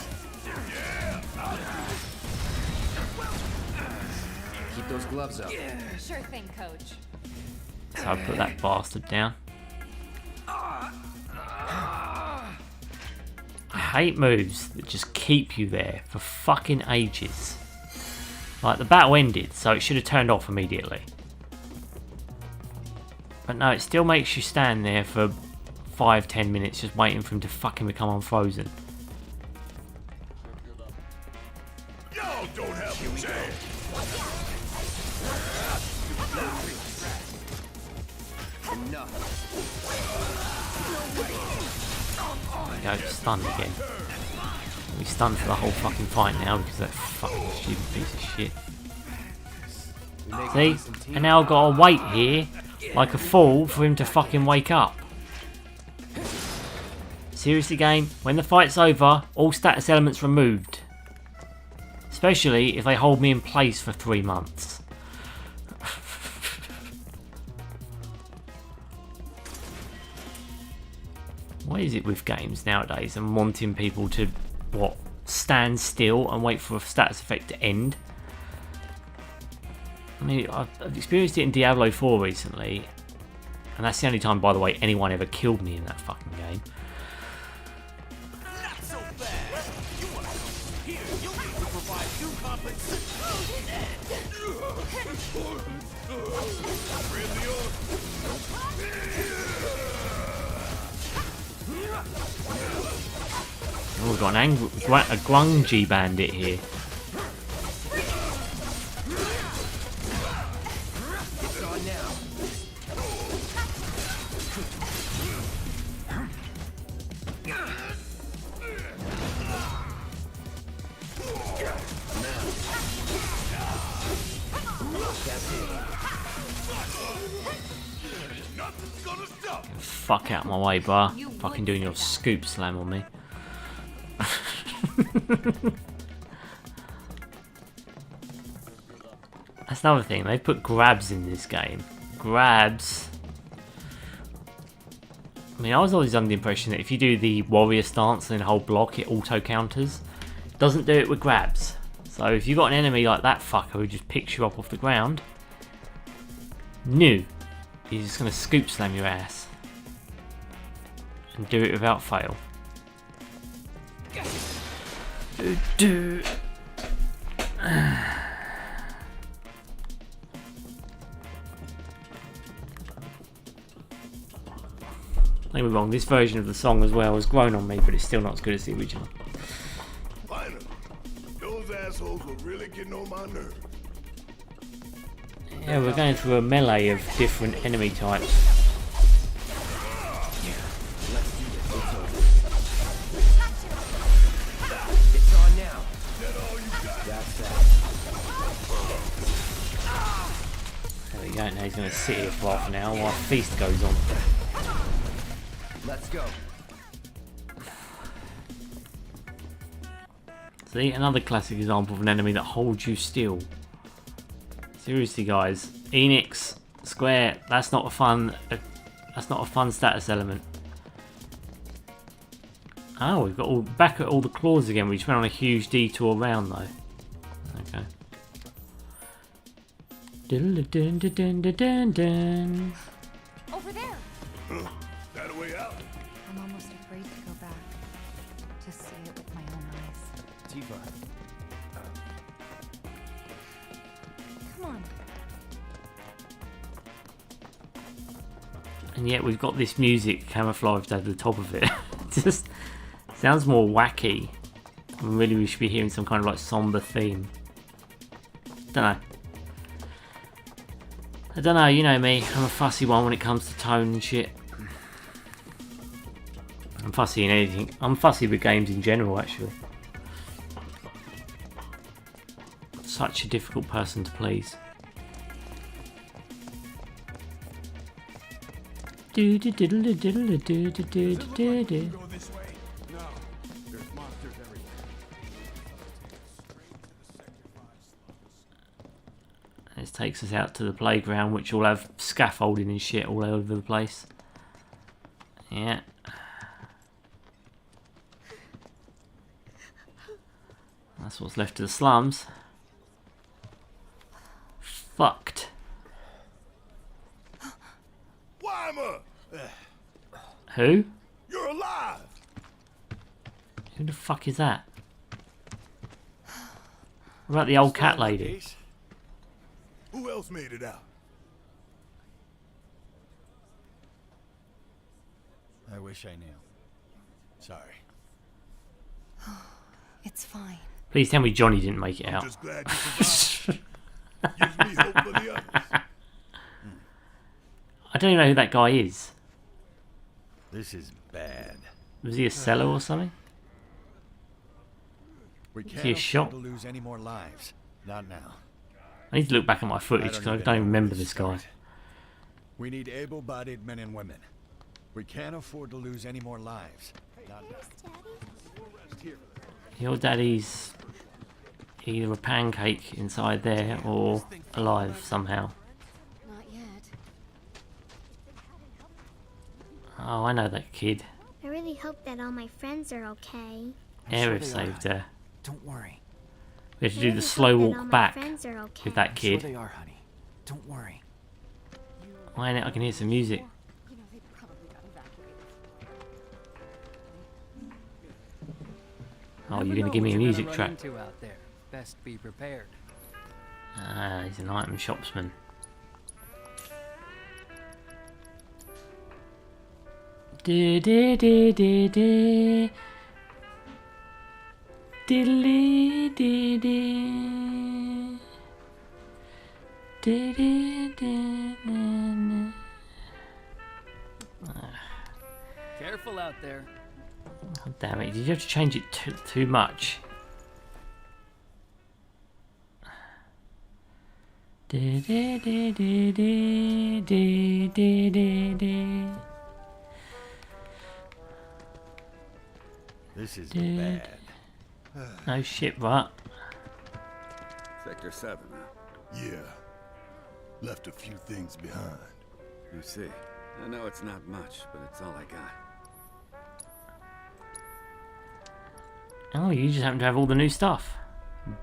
Speaker 4: those gloves up.
Speaker 3: Sure thing, Coach.
Speaker 1: So I put that bastard down. I hate moves that just keep you there for fucking ages. Like, the battle ended, so it should have turned off immediately. But no, it still makes you stand there for 5-10 minutes just waiting for him to fucking become unfrozen.
Speaker 2: Y'all don't have a chance.
Speaker 1: There we go, stunned again. We're stunned for the whole fucking fight now because that fucking stupid piece of shit. See? And now I've got to wait here like a fool for him to fucking wake up. Seriously, game, when the fight's over, all status elements removed. Especially if they hold me in place for 3 months. What is it with games nowadays and wanting people to, what, stand still and wait for a status effect to end? I mean, I've experienced it in Diablo 4 recently, and that's the only time, by the way, anyone ever killed me in that fucking game.
Speaker 5: Not so fast. You want to come here? You'll need to provide due
Speaker 1: Oh, we've got a grungy bandit here.
Speaker 4: It's on now.
Speaker 2: Nothing's gonna stop.
Speaker 1: Fuck out my way, bar. Fucking doing your scoop slam on me. That's another thing, they've put grabs in this game. Grabs. I mean, I was always under the impression that if you do the warrior stance and then hold block, it auto counters. It doesn't do it with grabs. So if you've got an enemy like that fucker who just picks you up off the ground, he's just going to scoop slam your ass. And do it without fail. Don't get me wrong, this version of the song as well has grown on me, but it's still not as good as the original.
Speaker 2: Finally, those assholes were really getting on my nerves.
Speaker 1: Yeah, we're going through a melee of different enemy types.
Speaker 4: It's on now.
Speaker 1: There we go, now he's going to sit here for half an hour while a feast goes on.
Speaker 4: Let's go.
Speaker 1: See, another classic example of an enemy that holds you still. Seriously, guys, Enix, Square, that's not a fun status element. Oh, we've got back at all the claws again. We just went on a huge detour round though. Okay.
Speaker 3: Over there.
Speaker 2: That a way out?
Speaker 3: I'm almost afraid to go back. To see it with my own eyes.
Speaker 4: Tifa.
Speaker 3: Come on.
Speaker 1: And yet we've got this music camouflaged over the top of it. It just sounds more wacky. And really we should be hearing some kind of like somber theme. Don't know. I don't know, you know me, I'm a fussy one when it comes to tone and shit. I'm fussy in anything. I'm fussy with games in general, actually. Such a difficult person to please. Do do do do do do do do do do do.
Speaker 5: Go this way? No. There's monsters everywhere.
Speaker 1: This takes us out to the playground, which will have scaffolding and shit all over the place. Yeah. That's what's left of the slums. fucked.
Speaker 2: Weimer!
Speaker 1: Who?
Speaker 2: You're alive!
Speaker 1: Who the fuck is that? What about the old cat
Speaker 2: Still in one
Speaker 1: lady?
Speaker 2: piece? Who else made it out?
Speaker 5: I wish I knew. Sorry.
Speaker 3: It's fine.
Speaker 1: Please tell me Johnny didn't make it
Speaker 2: I'm
Speaker 1: out.
Speaker 2: just glad you survived. Gives me hope for the others.
Speaker 1: I don't even know who that guy is.
Speaker 5: This is bad.
Speaker 1: Was he a seller or something?
Speaker 5: We
Speaker 1: Is
Speaker 5: can't
Speaker 1: he a
Speaker 5: afford
Speaker 1: shot?
Speaker 5: to lose any more lives. Not now.
Speaker 1: I need to look back at my footage because I don't even remember this guy.
Speaker 5: We need able-bodied men and women. We can't afford to lose any more lives. Not now.
Speaker 1: Your daddy's either a pancake inside there or alive somehow.
Speaker 3: Not yet.
Speaker 1: Oh, I know that kid.
Speaker 10: I really hope that all my friends are okay.
Speaker 1: Aerith saved her.
Speaker 12: Don't worry.
Speaker 1: We had to
Speaker 10: I
Speaker 1: do
Speaker 10: really
Speaker 1: the slow
Speaker 10: hope that all
Speaker 1: walk
Speaker 10: my
Speaker 1: back
Speaker 10: friends are okay.
Speaker 1: with that
Speaker 12: I'm sure
Speaker 1: kid.
Speaker 12: they are, honey. Don't worry.
Speaker 1: Why not? I can hear some music.
Speaker 3: You know, they probably got evacuated.
Speaker 1: Oh, you're going to give me a music track.
Speaker 13: Out there. Best be prepared.
Speaker 1: Ah, he's an item shopsman. Do do do do do. Diddly dee dee. Dee dee dee dee.
Speaker 13: Careful out there.
Speaker 1: Oh, damn it, did you have to change it too much? Dee dee dee dee dee dee dee dee dee.
Speaker 5: This is
Speaker 1: Dude.
Speaker 5: bad.
Speaker 1: No shit, right?
Speaker 11: Sector 7, huh?
Speaker 2: Yeah. Left a few things behind.
Speaker 11: You see. I know it's not much, but it's all I got.
Speaker 1: Oh, you just happen to have all the new stuff.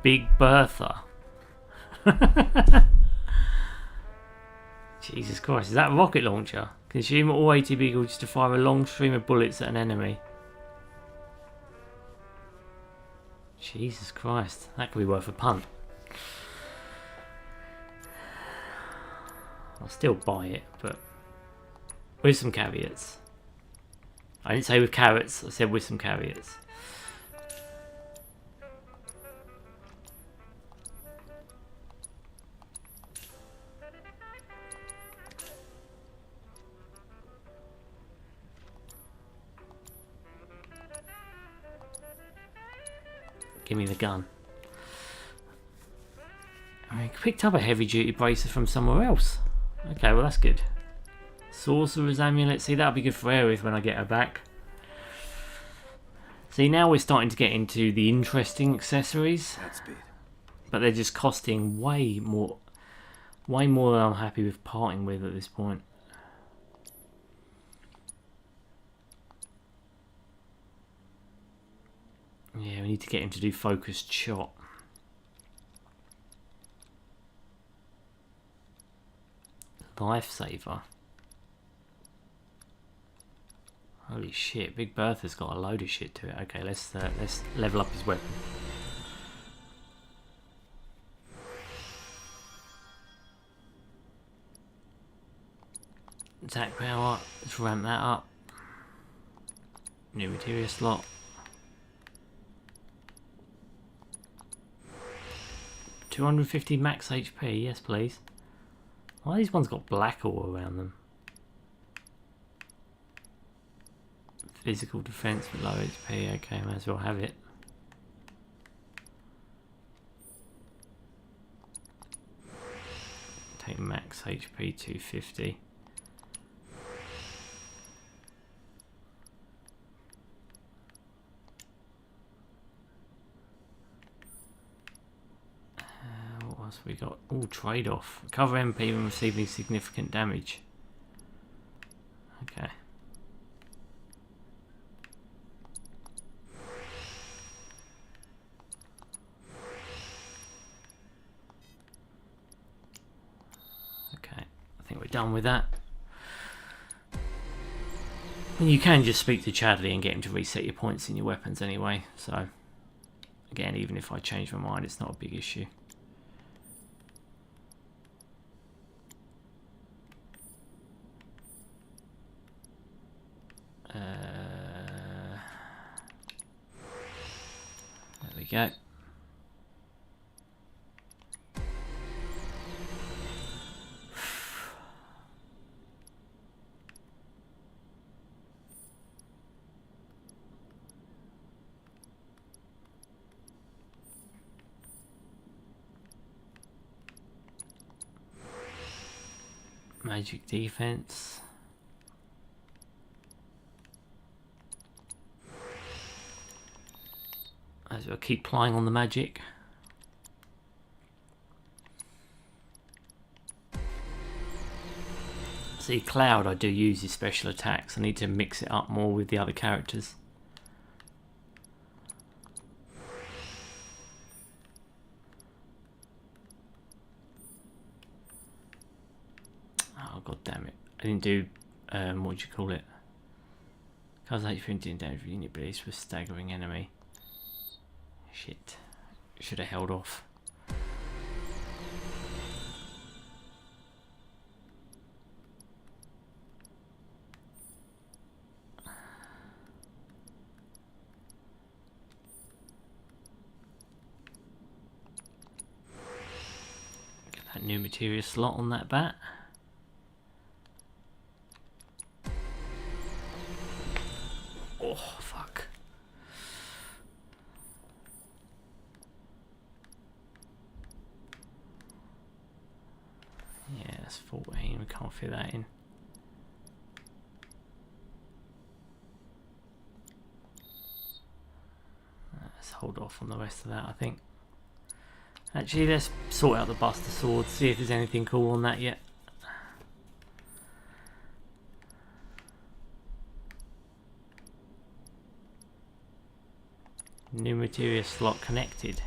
Speaker 1: Big Bertha. Jesus Christ, is that a rocket launcher? Consume all ATB equals to fire a long stream of bullets at an enemy. Jesus Christ, that could be worth a punt. I'll still buy it, but with some caveats. I didn't say with carrots, I said with some caveats. Give me the gun. I picked up a heavy duty bracer from somewhere else. Okay, well that's good. Sorcerer's amulet. See, that'll be good for Aerith when I get her back. See, now we're starting to get into the interesting accessories. But they're just costing way more than I'm happy with parting with at this point. Yeah, we need to get him to do focused shot. Lifesaver. Holy shit, Big Bertha's got a load of shit to it. Okay, let's level up his weapon. Attack power, let's ramp that up. New materia slot. $250 max HP, yes please. Why these ones got black all around them? Physical defense with low HP, okay, might as well have it. Take max HP 250. What else we got? All trade-off. Recover MP when receiving significant damage. Okay. done with that. And you can just speak to Chadley and get him to reset your points in your weapons anyway. So, again, even if I change my mind, it's not a big issue. There we go. Magic defense. As we'll keep plying on the magic. See, Cloud I do use his special attacks. I need to mix it up more with the other characters. Oh, god damn it. I didn't do, what do you call it? Cause like doing damage with unit abilities for staggering enemy. Shit. Should have held off. Get that new materia slot on that bat. Oh, fuck. Yeah, that's 14. We can't fit that in. Let's hold off on the rest of that, I think. Actually, let's sort out the Buster Sword, see if there's anything cool on that yet. New materia slot connected.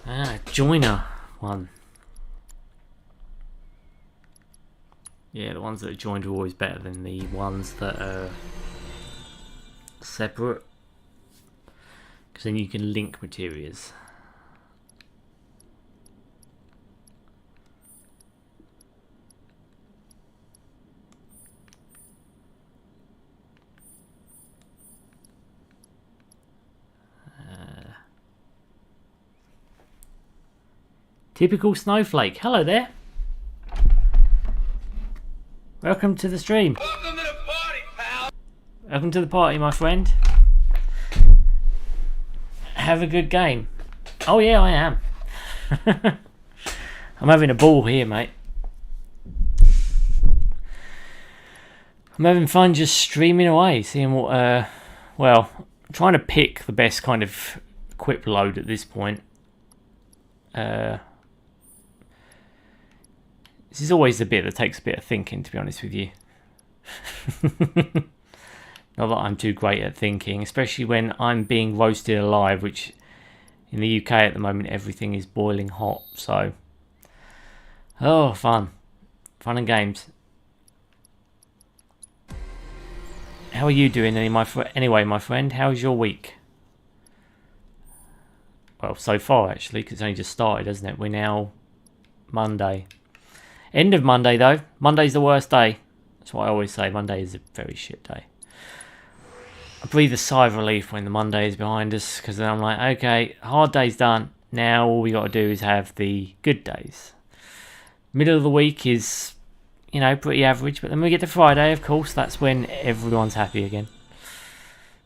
Speaker 1: Ah, joiner one. Yeah, the ones that are joined are always better than the ones that are separate. Because then you can link materias. Typical snowflake. Hello there. Welcome to the stream. Welcome to the party, pal. Welcome to the party, my friend. Have a good game. Oh yeah, I am. I'm having a ball here, mate. I'm having fun just streaming away, seeing what, well, I'm trying to pick the best kind of equip load at this point. This is always the bit that takes a bit of thinking, to be honest with you. Not that I'm too great at thinking, especially when I'm being roasted alive, which in the UK at the moment everything is boiling hot, so... Oh, fun. Fun and games. How are you doing anyway, my friend? How's your week? Well, so far actually, because it's only just started, hasn't it? We're now Monday. End of Monday though. Monday's the worst day. That's what I always say. Monday is a very shit day. I breathe a sigh of relief when the Monday is behind us, because then I'm like, okay, hard day's done. Now all we got to do is have the good days. Middle of the week is, you know, pretty average, but then we get to Friday, of course. That's when everyone's happy again.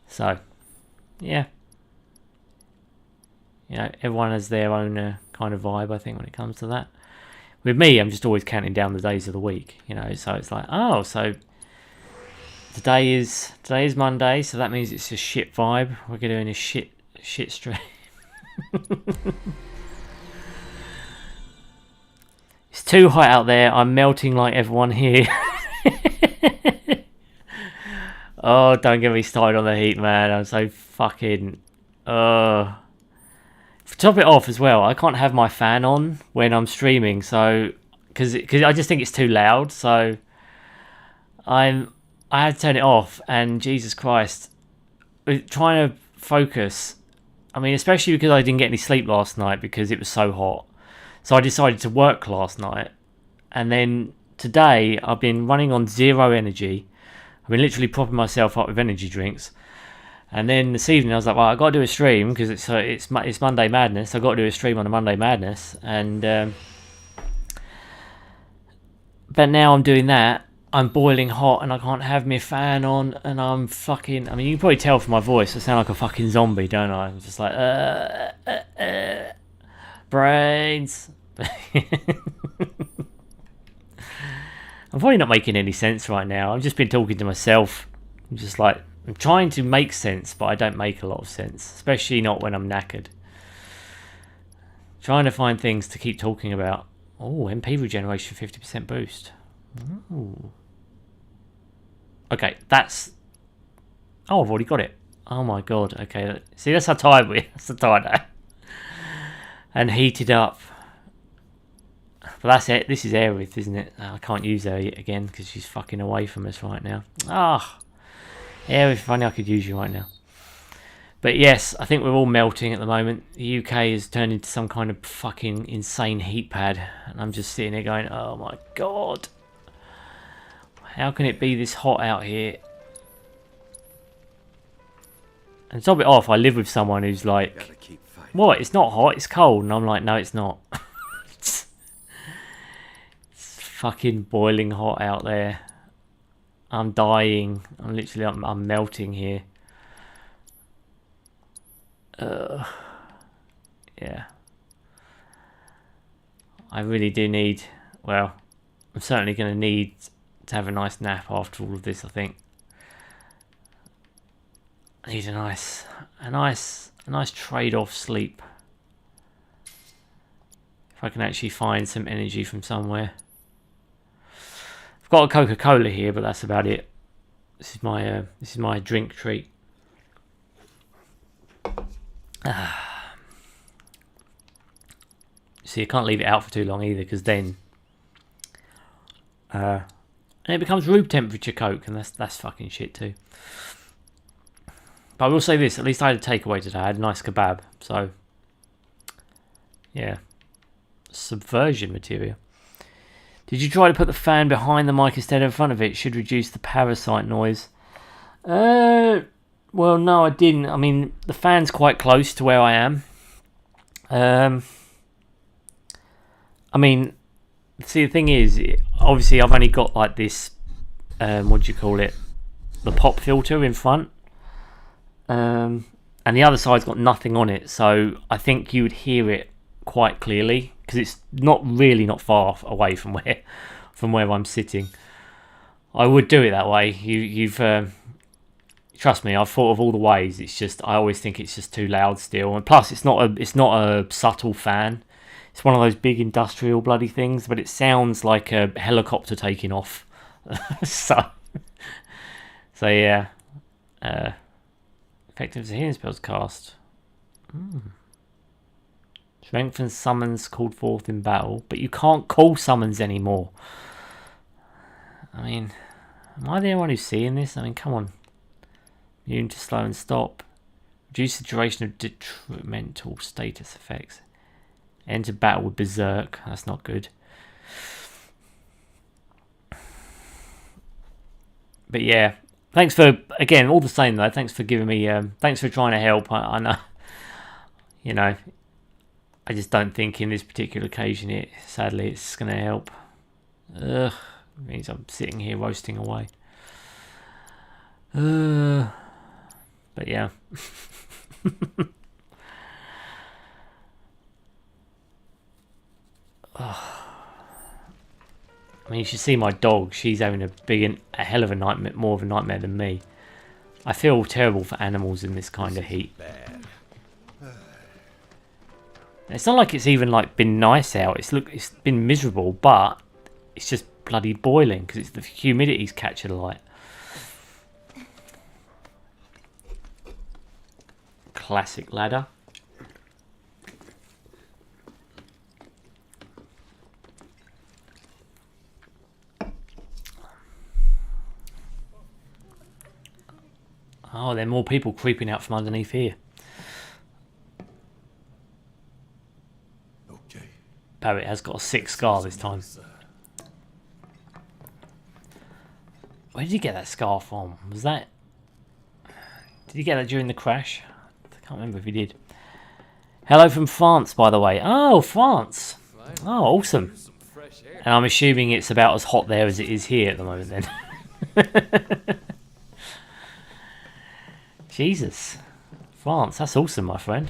Speaker 1: So, yeah. You know, everyone has their own kind of vibe, I think, when it comes to that. With me, I'm just always counting down the days of the week, you know, so it's like, oh, so today is Monday, so that means it's a shit vibe. We're doing a shit stream. It's too hot out there. I'm melting like everyone here. Oh, don't get me started on the heat, man. I'm so fucking... top it off as well, I can't have my fan on when I'm streaming, so because I just think it's too loud. So I had to turn it off, and Jesus Christ, trying to focus. I mean, especially because I didn't get any sleep last night because it was so hot. So I decided to work last night, and then today I've been running on 0 energy. I've been literally propping myself up with energy drinks. And then this evening I was like, well, I've got to do a stream because it's Monday Madness. I've got to do a stream on a Monday Madness. And but now I'm doing that. I'm boiling hot and I can't have my fan on, and I'm fucking... I mean, you can probably tell from my voice I sound like a fucking zombie, don't I? I'm just like, brains. I'm probably not making any sense right now. I've just been talking to myself. I'm just like, I'm trying to make sense, but I don't make a lot of sense, especially not when I'm knackered. Trying to find things to keep talking about. Oh, MP regeneration 50% boost. Ooh. Okay, that's... Oh, I've already got it. Oh my god. Okay, see, that's how tired we are. That's how tired I am. And heated up. But that's it. This is Aerith, isn't it? I can't use her again because she's fucking away from us right now. Ah, Aerith, if only I could use you right now. But yes, I think we're all melting at the moment. The UK has turned into some kind of fucking insane heat pad. And I'm just sitting there going, oh my god. How can it be this hot out here? And to top it off, I live with someone who's like, what? It's not hot, it's cold. And I'm like, no, it's not. It's fucking boiling hot out there. I'm dying. I'm literally, I'm melting here. Yeah. I really do need, well, I'm certainly going to need to have a nice nap after all of this, I think. I need a nice trade-off sleep. If I can actually find some energy from somewhere. I've got a Coca-Cola here, but that's about it. This is my drink treat. See, I can't leave it out for too long either, because then and it becomes room temperature Coke, and that's fucking shit too. But I will say this, at least I had a takeaway today. I had a nice kebab, so yeah. Subversion material. Did you try to put the fan behind the mic instead of in front of it? Should reduce the parasite noise. Well, no, I didn't. I mean, the fan's quite close to where I am. I mean, see, the thing is, obviously I've only got like this, what do you call it? The pop filter in front. And the other side's got nothing on it, so I think you would hear it quite clearly, because it's not far away from where I'm sitting. I would do it that way. You've trust me, I've thought of all the ways. It's just, I always think it's just too loud still, and plus it's not a subtle fan. It's one of those big industrial bloody things, but it sounds like a helicopter taking off. so yeah. Effective as a healing spells cast. Strengthen summons called forth in battle, but you can't call summons anymore. I mean, am I the only one who's seeing this? I mean, come on. Immune to slow and stop. Reduce the duration of detrimental status effects. Enter battle with berserk. That's not good. But yeah, thanks for, again, all the same though, thanks for giving me, thanks for trying to help. I know, you know, I just don't think in this particular occasion sadly it's going to help. Ugh, it means I'm sitting here roasting away. But yeah. I mean, you should see my dog. She's having a hell of a nightmare, more of a nightmare than me. I feel terrible for animals in this kind of heat. It's not like it's even like been nice out. It's been miserable, but it's just bloody boiling because it's the humidity's catching the light. Classic ladder. Oh, there are more people creeping out from underneath here.
Speaker 2: Okay.
Speaker 1: Barrett has got a sick scar this time. Where did you get that scar from? Was that... Did you get that during the crash? I can't remember if you did. Hello from France, by the way. Oh, France. Oh, awesome. And I'm assuming it's about as hot there as it is here at the moment then. Jesus. France, that's awesome, my friend.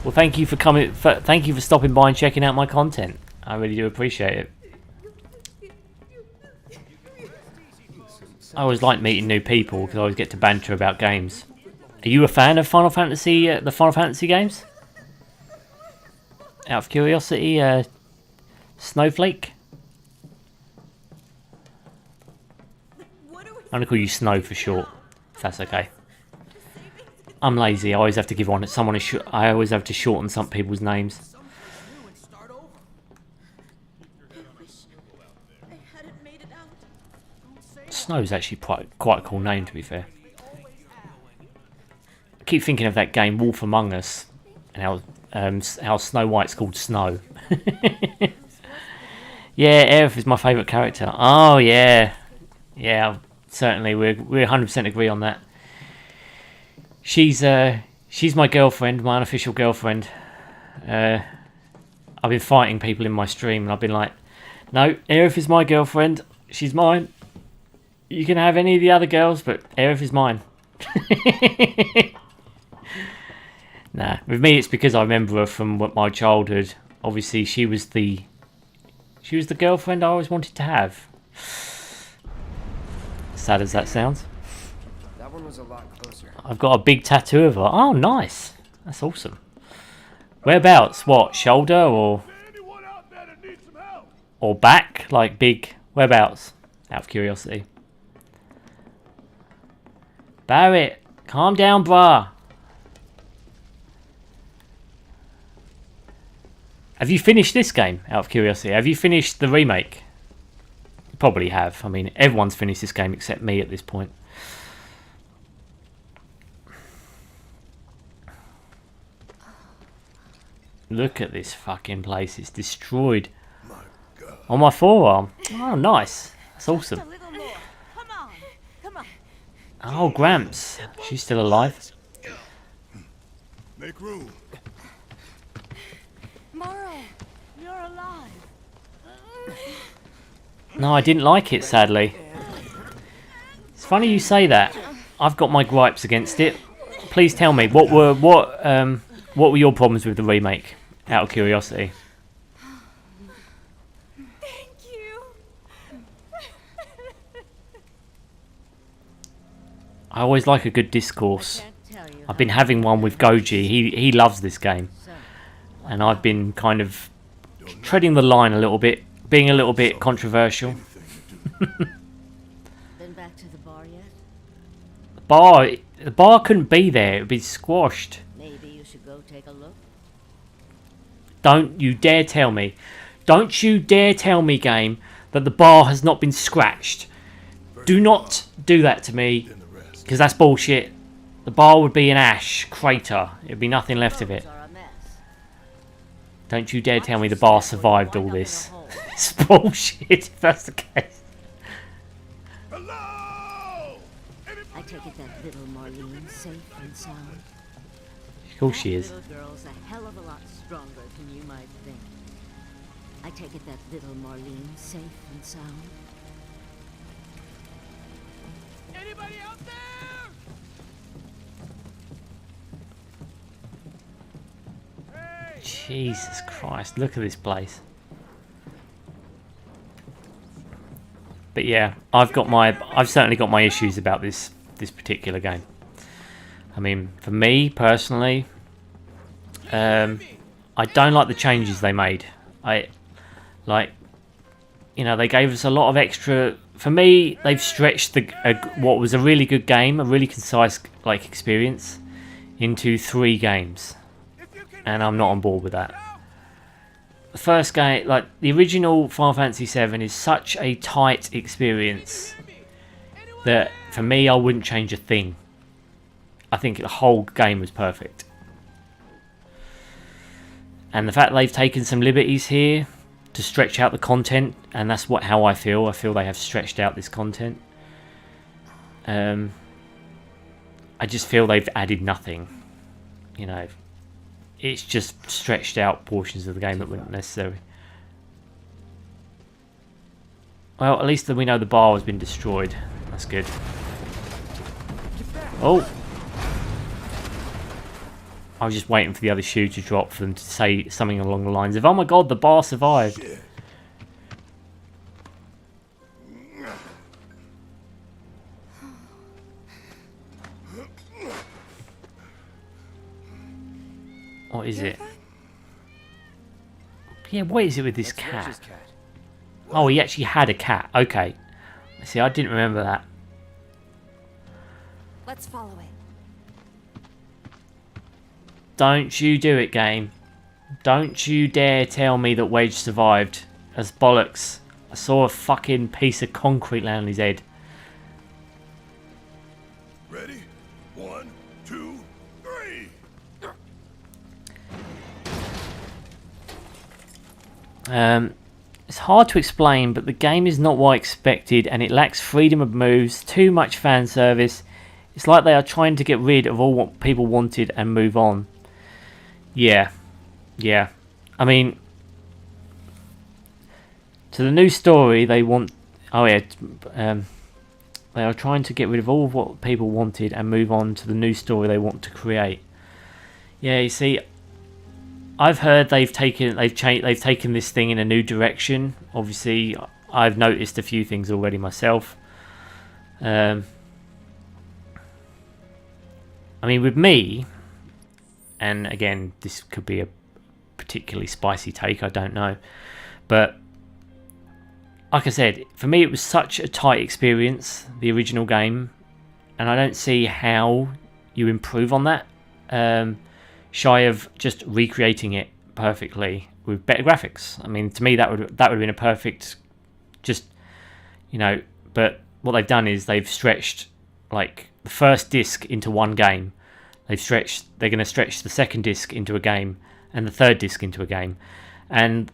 Speaker 1: Well, thank you for coming. Thank you for stopping by and checking out my content. I really do appreciate it. I always like meeting new people because I always get to banter about games. Are you a fan of Final Fantasy, the Final Fantasy games? Out of curiosity, Snowflake? I'm going to call you Snow for short, if that's okay. I'm lazy, I always have to give on someone I always have to shorten some people's names. Snow's actually quite a cool name, to be fair. I keep thinking of that game Wolf Among Us and how Snow White's called Snow. Yeah, Aerith is my favourite character. Oh yeah, yeah, certainly we 100% agree on that. She's my girlfriend, my unofficial girlfriend. I've been fighting people in my stream, and I've been like, no, Aerith is my girlfriend. She's mine. You can have any of the other girls, but Aerith is mine. Nah, with me it's because I remember her from my childhood. Obviously, she was the girlfriend I always wanted to have. Sad as that sounds.
Speaker 4: That one was a lot closer.
Speaker 1: I've got a big tattoo of her. Oh, nice. That's awesome. Whereabouts? What? Shoulder or back? Like big. Whereabouts? Out of curiosity. Barrett, calm down, brah. Have you finished this game, out of curiosity? Have you finished the remake? You probably have. I mean, everyone's finished this game except me at this point. Look at this fucking place. It's destroyed. On my forearm. Oh, nice. That's awesome. Oh, Gramps. She's still alive.
Speaker 2: Make room.
Speaker 10: Morrow, you're alive.
Speaker 1: No, I didn't like it, sadly. It's funny you say that. I've got my gripes against it. Please tell me, what were your problems with the remake? Out of curiosity.
Speaker 10: Thank you.
Speaker 1: I always like a good discourse. I've been having one with Goji. He loves this game. And I've been kind of treading the line a little bit, being a little bit controversial.
Speaker 14: Been back to the bar yet?
Speaker 1: The bar couldn't be there. It would be squashed.
Speaker 14: Maybe you should go take a look.
Speaker 1: Don't you dare tell me. Don't you dare tell me, game, that the bar has not been scratched. Do not do that to me, because that's bullshit. The bar would be an ash crater. There'd be nothing left of it. Don't you dare tell me the bar survived all this. It's bullshit if that's the case.
Speaker 14: I take it that little Marlene's safe and sound.
Speaker 1: Of course she is.
Speaker 14: That little girl's a hell of a lot stronger than you might think. I take it that little Marlene's safe and sound.
Speaker 5: Anybody out there?
Speaker 1: Jesus Christ, look at this place. But yeah, I've certainly got my issues about this particular game. I mean, for me personally, I don't like the changes they made. They gave us a lot of extra. For me, they've stretched what was a really good game, a really concise experience, into 3 games. And I'm not on board with that. The first game, the original Final Fantasy VII, is such a tight experience that for me I wouldn't change a thing. I think the whole game was perfect. And the fact that they've taken some liberties here to stretch out the content, and that's how I feel. I feel they have stretched out this content. I just feel they've added nothing. You know, it's just stretched out portions of the game that weren't necessary. Well, at least we know the bar has been destroyed. That's good. Oh! I was just waiting for the other shoe to drop for them to say something along the lines of, "Oh my god, the bar survived."
Speaker 2: Shit.
Speaker 1: What is it? Yeah, what is it with this cat? Oh, he actually had a cat. Okay. See, I didn't remember that.
Speaker 3: Let's follow it.
Speaker 1: Don't you do it, game. Don't you dare tell me that Wedge survived. That's bollocks. I saw a fucking piece of concrete land on his head.
Speaker 2: Ready? 1, 2, 3.
Speaker 1: It's hard to explain, but the game is not what I expected, and it lacks freedom of moves, too much fan service. It's like they are trying to get rid of all what people wanted and move on. Yeah. I mean, to the new story they want... Oh yeah, they are trying to get rid of all of what people wanted and move on to the new story they want to create. Yeah, you see, I've heard they've taken this thing in a new direction. Obviously, I've noticed a few things already myself. I mean, with me, and again, this could be a particularly spicy take, I don't know, but like I said, for me it was such a tight experience, the original game, and I don't see how you improve on that, shy of just recreating it perfectly with better graphics. I mean, to me that would have been a perfect, just, you know, but what they've done is they've stretched like the first disc into one game. They're going to stretch the second disc into a game and the third disc into a game. And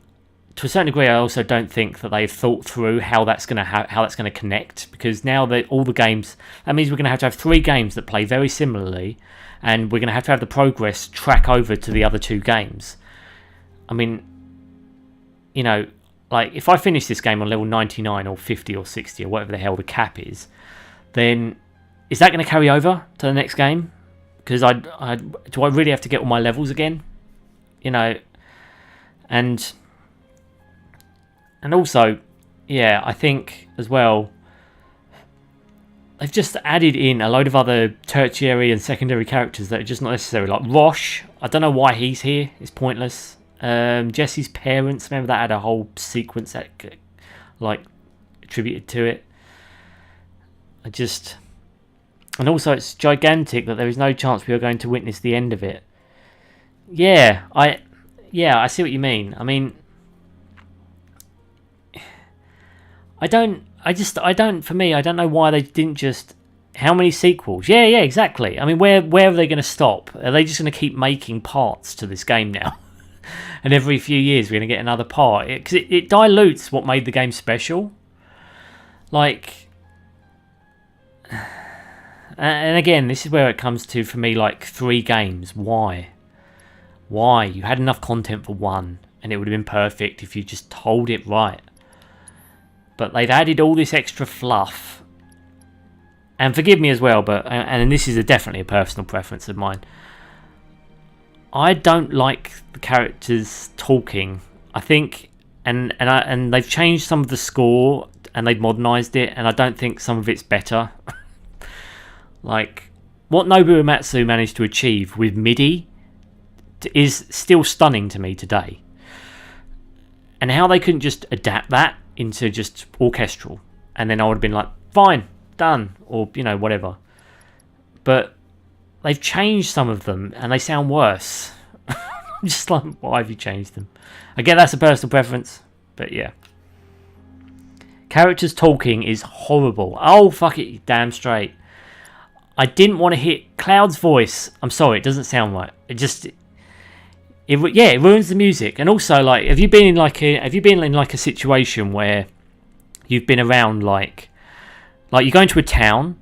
Speaker 1: to a certain degree, I also don't think that they've thought through how that's going to connect, because now that all the games, that means we're going to have 3 games that play very similarly, and we're going to have the progress track over to the other 2 games. I mean, you know, like if I finish this game on level 99 or 50 or 60 or whatever the hell the cap is, then is that going to carry over to the next game? Because do I really have to get all my levels again? You know, and also, yeah, I think as well, they've just added in a load of other tertiary and secondary characters that are just not necessary. Like Rosh, I don't know why he's here. It's pointless. Jesse's parents, remember that had a whole sequence that like attributed to it. And also it's gigantic that there is no chance we are going to witness the end of it. Yeah, I see what you mean. I mean, I don't know why they didn't just... How many sequels? Yeah, exactly. I mean, where are they going to stop? Are they just going to keep making parts to this game now? And every few years we're going to get another part? Because it dilutes what made the game special. Like... And again, this is where it comes to, for me, like 3 games. Why? You had enough content for 1, and it would have been perfect if you just told it right. But they've added all this extra fluff. And forgive me as well, but and this is definitely a personal preference of mine. I don't like the characters talking. I think, and they've changed some of the score and they've modernised it, and I don't think some of it's better. Like, what Nobuo Uematsu managed to achieve with MIDI is still stunning to me today. And how they couldn't just adapt that into just orchestral, and then I would have been like, fine, done, or, you know, whatever. But they've changed some of them, and they sound worse. I'm just like, why have you changed them? Again, that's a personal preference, but yeah. Characters talking is horrible. Oh, fuck it, damn straight. I didn't want to hear Cloud's voice. I'm sorry, it doesn't sound right. It ruins the music. And also, like, have you been in like a situation where you've been around like you go into a town,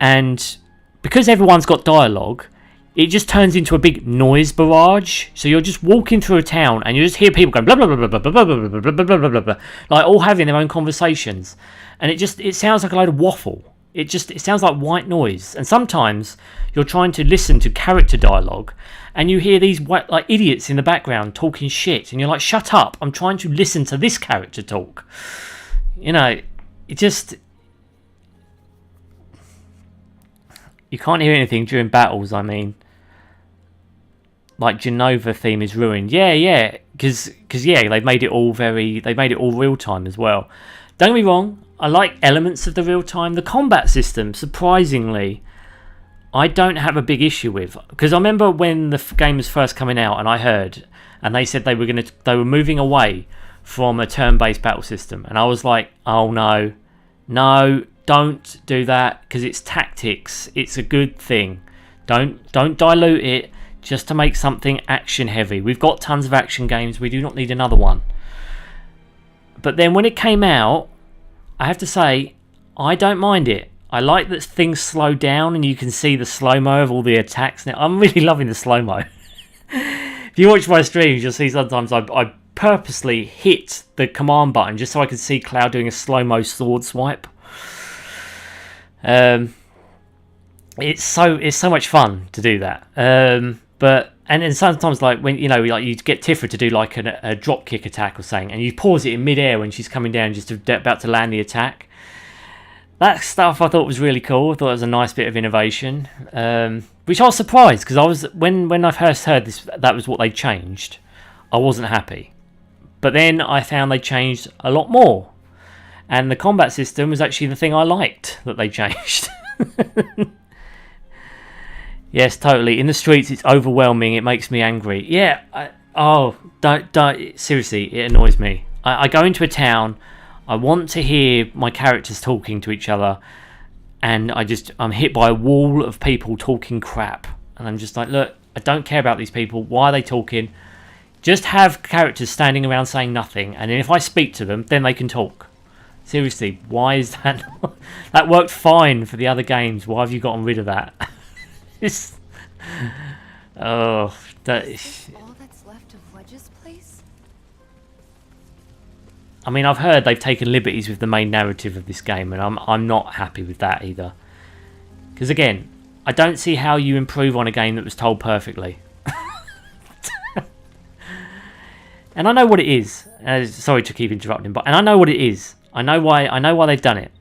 Speaker 1: and because everyone's got dialogue, it just turns into a big noise barrage. So you're just walking through a town and you just hear people going blah blah blah blah blah blah blah blah blah blah blah blah blah, like all having their own conversations, and it sounds like a load of waffle. It sounds like white noise. And sometimes you're trying to listen to character dialogue, and you hear these like idiots in the background talking shit, and you're like, shut up! I'm trying to listen to this character talk. You know, it just. You can't hear anything during battles, I mean. Like, Genova theme is ruined. Yeah, because they've made it all real time as well. Don't get me wrong, I like elements of the real time. The combat system, surprisingly, I don't have a big issue with. Because I remember when the game was first coming out, and I heard, and they said they were moving away from a turn-based battle system, and I was like, oh no, don't do that, because it's tactics. It's a good thing. Don't dilute it just to make something action heavy. We've got tons of action games. We do not need another one. But then when it came out, I have to say, I don't mind it. I like that things slow down and you can see the slow-mo of all the attacks. Now, I'm really loving the slow-mo. If you watch my streams, you'll see sometimes I purposely hit the command button just so I can see Cloud doing a slow-mo sword swipe. It's so much fun to do that. And then sometimes, like, when like you get Tifa to do like a drop kick attack or something, and you pause it in midair when she's coming down just about to land the attack. That stuff I thought was really cool. I thought it was a nice bit of innovation, which I was surprised, because when I first heard that was what they changed, I wasn't happy. But then I found they changed a lot more, and the combat system was actually the thing I liked that they changed. Yes, totally. In the streets, it's overwhelming. It makes me angry. Yeah. Don't. Seriously, it annoys me. I go into a town. I want to hear my characters talking to each other, and I'm hit by a wall of people talking crap, and I'm just like, look, I don't care about these people. Why are they talking? Just have characters standing around saying nothing, and then if I speak to them, then they can talk. Seriously, why is that? That worked fine for the other games. Why have you gotten rid of that? All that's
Speaker 3: left of Wedge's place?
Speaker 1: I mean, I've heard they've taken liberties with the main narrative of this game, and I'm not happy with that either. Because again, I don't see how you improve on a game that was told perfectly. And I know what it is. Sorry to keep interrupting, and I know what it is. I know why they've done it.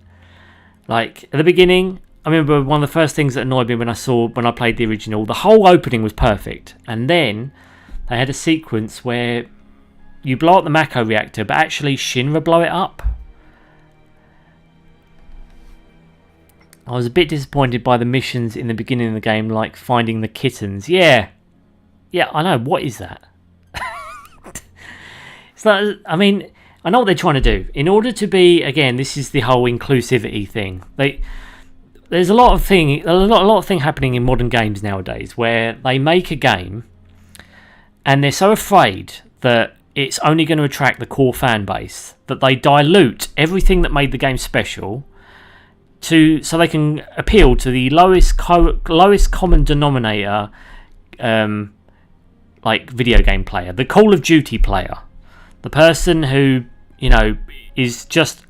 Speaker 1: Like, at the beginning, I remember one of the first things that annoyed me when I played the original, the whole opening was perfect, and then they had a sequence where you blow up the Mako reactor, but actually SHINRA blow it up. I was a bit disappointed by the missions in the beginning of the game, like finding the kittens. Yeah, I know. What is that? It's like, I mean, I know what they're trying to do. In order to be, again, this is the whole inclusivity thing. There's a lot of thing happening in modern games nowadays where they make a game and they're so afraid that it's only going to attract the core fan base that they dilute everything that made the game special so they can appeal to the lowest common denominator, like video game player, the Call of Duty player, the person who is just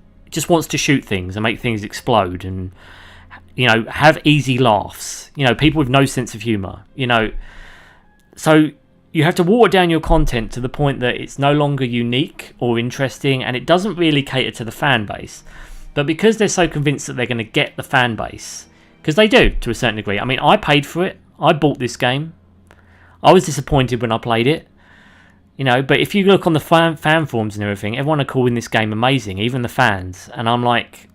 Speaker 1: wants to shoot things and make things explode and have easy laughs. People with no sense of humour. So you have to water down your content to the point that it's no longer unique or interesting, and it doesn't really cater to the fan base. But because they're so convinced that they're going to get the fan base, because they do to a certain degree. I mean, I paid for it. I bought this game. I was disappointed when I played it. But if you look on the fan forums and everything, everyone are calling this game amazing, even the fans. And I'm like,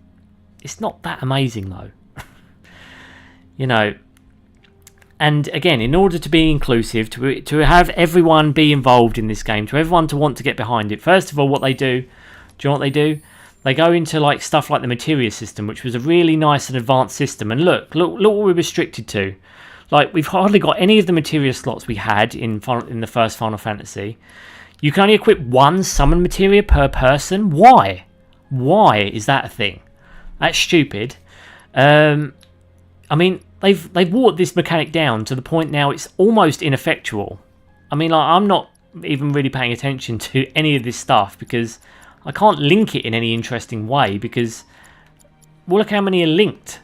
Speaker 1: it's not that amazing though. And again, in order to be inclusive, to have everyone be involved in this game, to everyone to want to get behind it, first of all, what they do you know what they do? they go into like stuff like the Materia system, which was a really nice and advanced system. And look what we're restricted to. Like, we've hardly got any of the Materia slots we had in the first Final Fantasy. You can only equip one summon Materia per person. Why? Why is that a thing? That's stupid. I mean, they've watered this mechanic down to the point now it's almost ineffectual. I mean, like, I'm not even really paying attention to any of this stuff because I can't link it in any interesting way because, well, look how many are linked.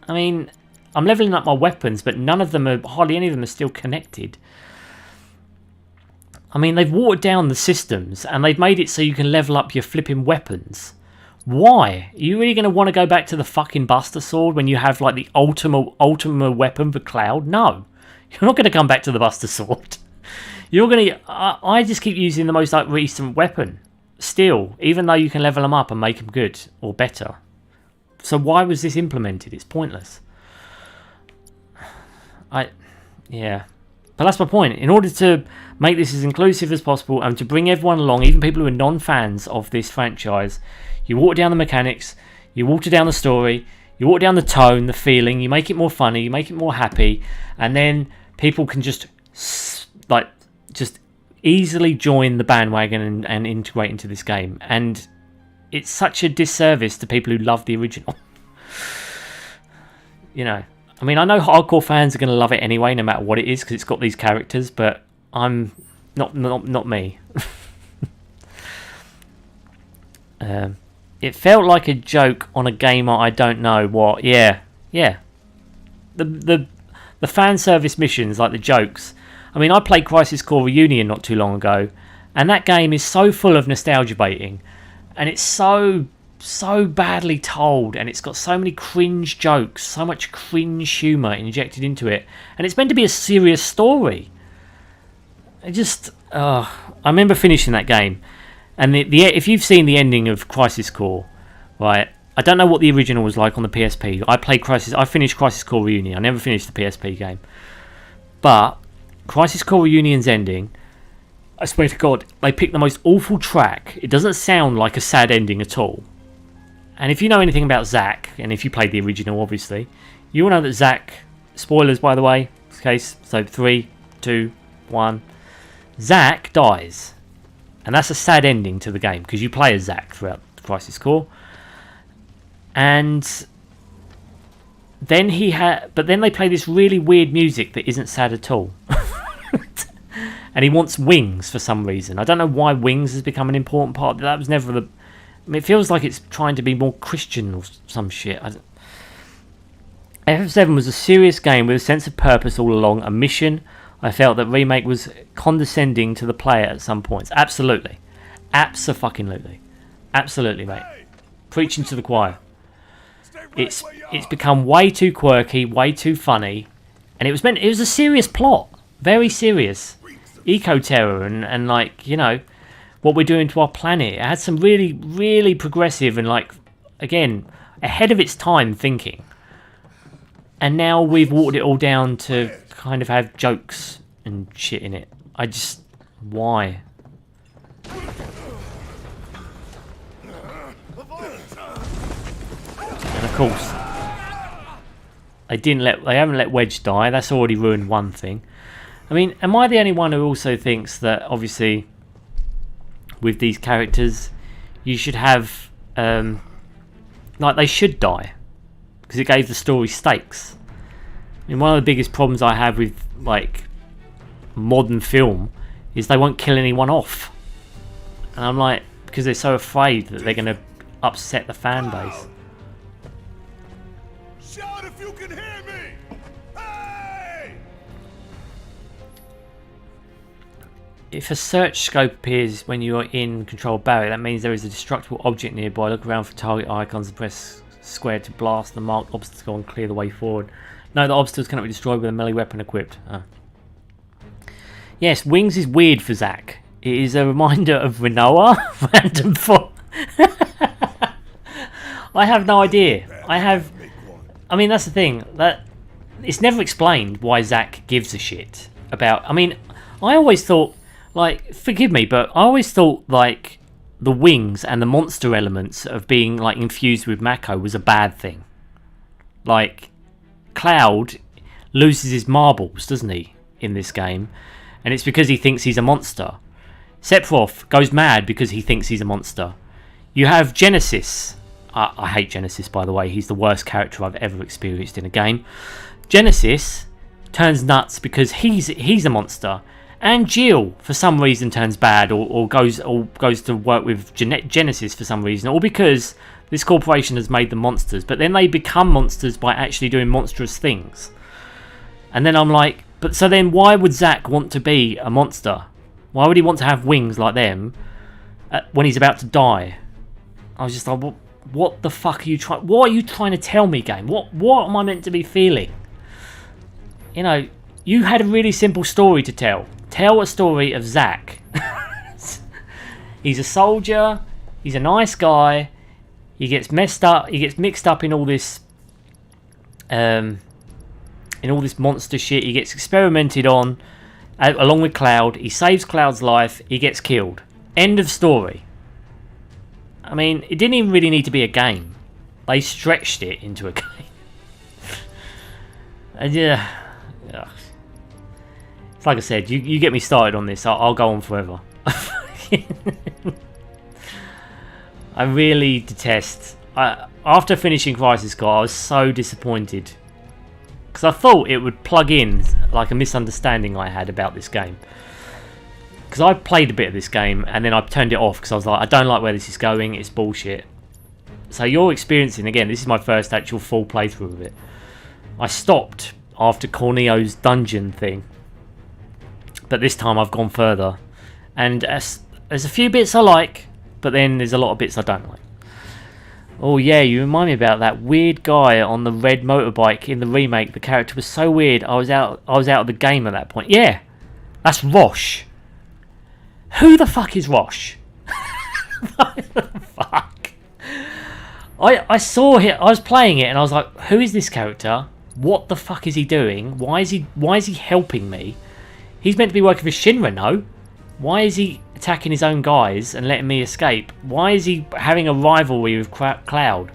Speaker 1: I mean, I'm leveling up my weapons, but hardly any of them are still connected. I mean, they've watered down the systems and they've made it so you can level up your flipping weapons. Why? Are you really going to want to go back to the fucking Buster Sword when you have like the ultimate weapon for Cloud? No. You're not going to come back to the Buster Sword. You're going to... I just keep using the most like recent weapon. Still, even though you can level them up and make them good or better. So why was this implemented? It's pointless. Yeah. But that's my point. In order to make this as inclusive as possible and to bring everyone along, even people who are non-fans of this franchise, you water down the mechanics, you water down the story, you water down the tone, the feeling, you make it more funny, you make it more happy, and then people can just easily join the bandwagon and integrate into this game. And it's such a disservice to people who love the original. You know, I mean, I know hardcore fans are going to love it anyway, no matter what it is, because it's got these characters, but I'm not me. It felt like a joke on a gamer I don't know what. Yeah. The fan service missions, like the jokes. I mean, I played Crisis Core Reunion not too long ago, and that game is so full of nostalgia baiting, and it's so badly told, and it's got so many cringe jokes, so much cringe humour injected into it, and it's meant to be a serious story. I remember finishing that game, and if you've seen the ending of Crisis Core, right? I don't know what the original was like on the PSP. I finished Crisis Core Reunion. I never finished the PSP game, but Crisis Core Reunion's ending, I swear to God, they picked the most awful track. It doesn't sound like a sad ending at all. And if you know anything about Zack, and if you played the original, obviously, you will know that Zack, spoilers by the way, in this case, so 3, 2, 1, Zack dies. And that's a sad ending to the game, because you play as Zack throughout Crisis Core. And then then they play this really weird music that isn't sad at all. And he wants wings for some reason. I don't know why wings has become an important part. That was never the... I mean, it feels like it's trying to be more Christian or some shit. FF7 was a serious game with a sense of purpose all along, a mission. I felt that Remake was condescending to the player at some points. Absolutely. Abso-fucking-lutely. Absolutely, mate. Preaching to the choir. It's become way too quirky, way too funny, and it was a serious plot. Very serious. Eco-terror and like, you know, what we're doing to our planet. It had some really, really progressive and, like, again, ahead of its time thinking. And now we've watered it all down to kind of have jokes and shit in it. Why? And of course, they haven't let Wedge die. That's already ruined one thing. I mean, am I the only one who also thinks that, obviously, with these characters, you should have, like, they should die, because it gave the story stakes. I mean, one of the biggest problems I have with, like, modern film is they won't kill anyone off. And I'm like, because they're so afraid that they're going to upset the fan base.
Speaker 2: Shout if you can hear me! Hey!
Speaker 1: If a search scope appears when you are in controlled barrier, that means there is a destructible object nearby. Look around for target icons and press square to blast the marked obstacle and clear the way forward. No, the obstacles cannot be destroyed with a melee weapon equipped. Oh. Yes, wings is weird for Zack. It is a reminder of Renoa. Random for... I have no idea. I mean, that's the thing. That it's never explained why Zack gives a shit about... I mean, I always thought, like, forgive me, but I always thought, like, the wings and the monster elements of being like infused with Mako was a bad thing. Like, Cloud loses his marbles, doesn't he, in this game? And it's because he thinks he's a monster. Sephiroth goes mad because he thinks he's a monster. You have Genesis. I hate Genesis, by the way. He's the worst character I've ever experienced in a game. Genesis turns nuts because he's a monster. And Jill, for some reason, turns bad or goes to work with Genesis for some reason. All because this corporation has made them monsters. But then they become monsters by actually doing monstrous things. And then I'm like, but so then why would Zack want to be a monster? Why would he want to have wings like them when he's about to die? I was just like, what the fuck are you trying? What are you trying to tell me, game? What am I meant to be feeling? You know, you had a really simple story to tell. Tell a story of Zack. He's a soldier. He's a nice guy. He gets messed up. He gets mixed up in all this, monster shit. He gets experimented on, along with Cloud. He saves Cloud's life. He gets killed. End of story. I mean, it didn't even really need to be a game. They stretched it into a game. And yeah. It's like I said, you get me started on this, I'll go on forever. I really detest... after finishing Crisis Core, I was so disappointed. Because I thought it would plug in like a misunderstanding I had about this game. Because I played a bit of this game and then I turned it off because I was like, I don't like where this is going, it's bullshit. So you're experiencing, again, this is my first actual full playthrough of it. I stopped after Corneo's dungeon thing. But this time I've gone further. And there's a few bits I like, but then there's a lot of bits I don't like. Oh yeah, you remind me about that weird guy on the red motorbike in the remake. The character was so weird, I was out of the game at that point. Yeah, that's Rosh. Who the fuck is Rosh? What the fuck? I saw him, I was playing it and I was like, who is this character? What the fuck is he doing? Why is he helping me? He's meant to be working for Shinra, no? Why is he attacking his own guys and letting me escape? Why is he having a rivalry with Cloud?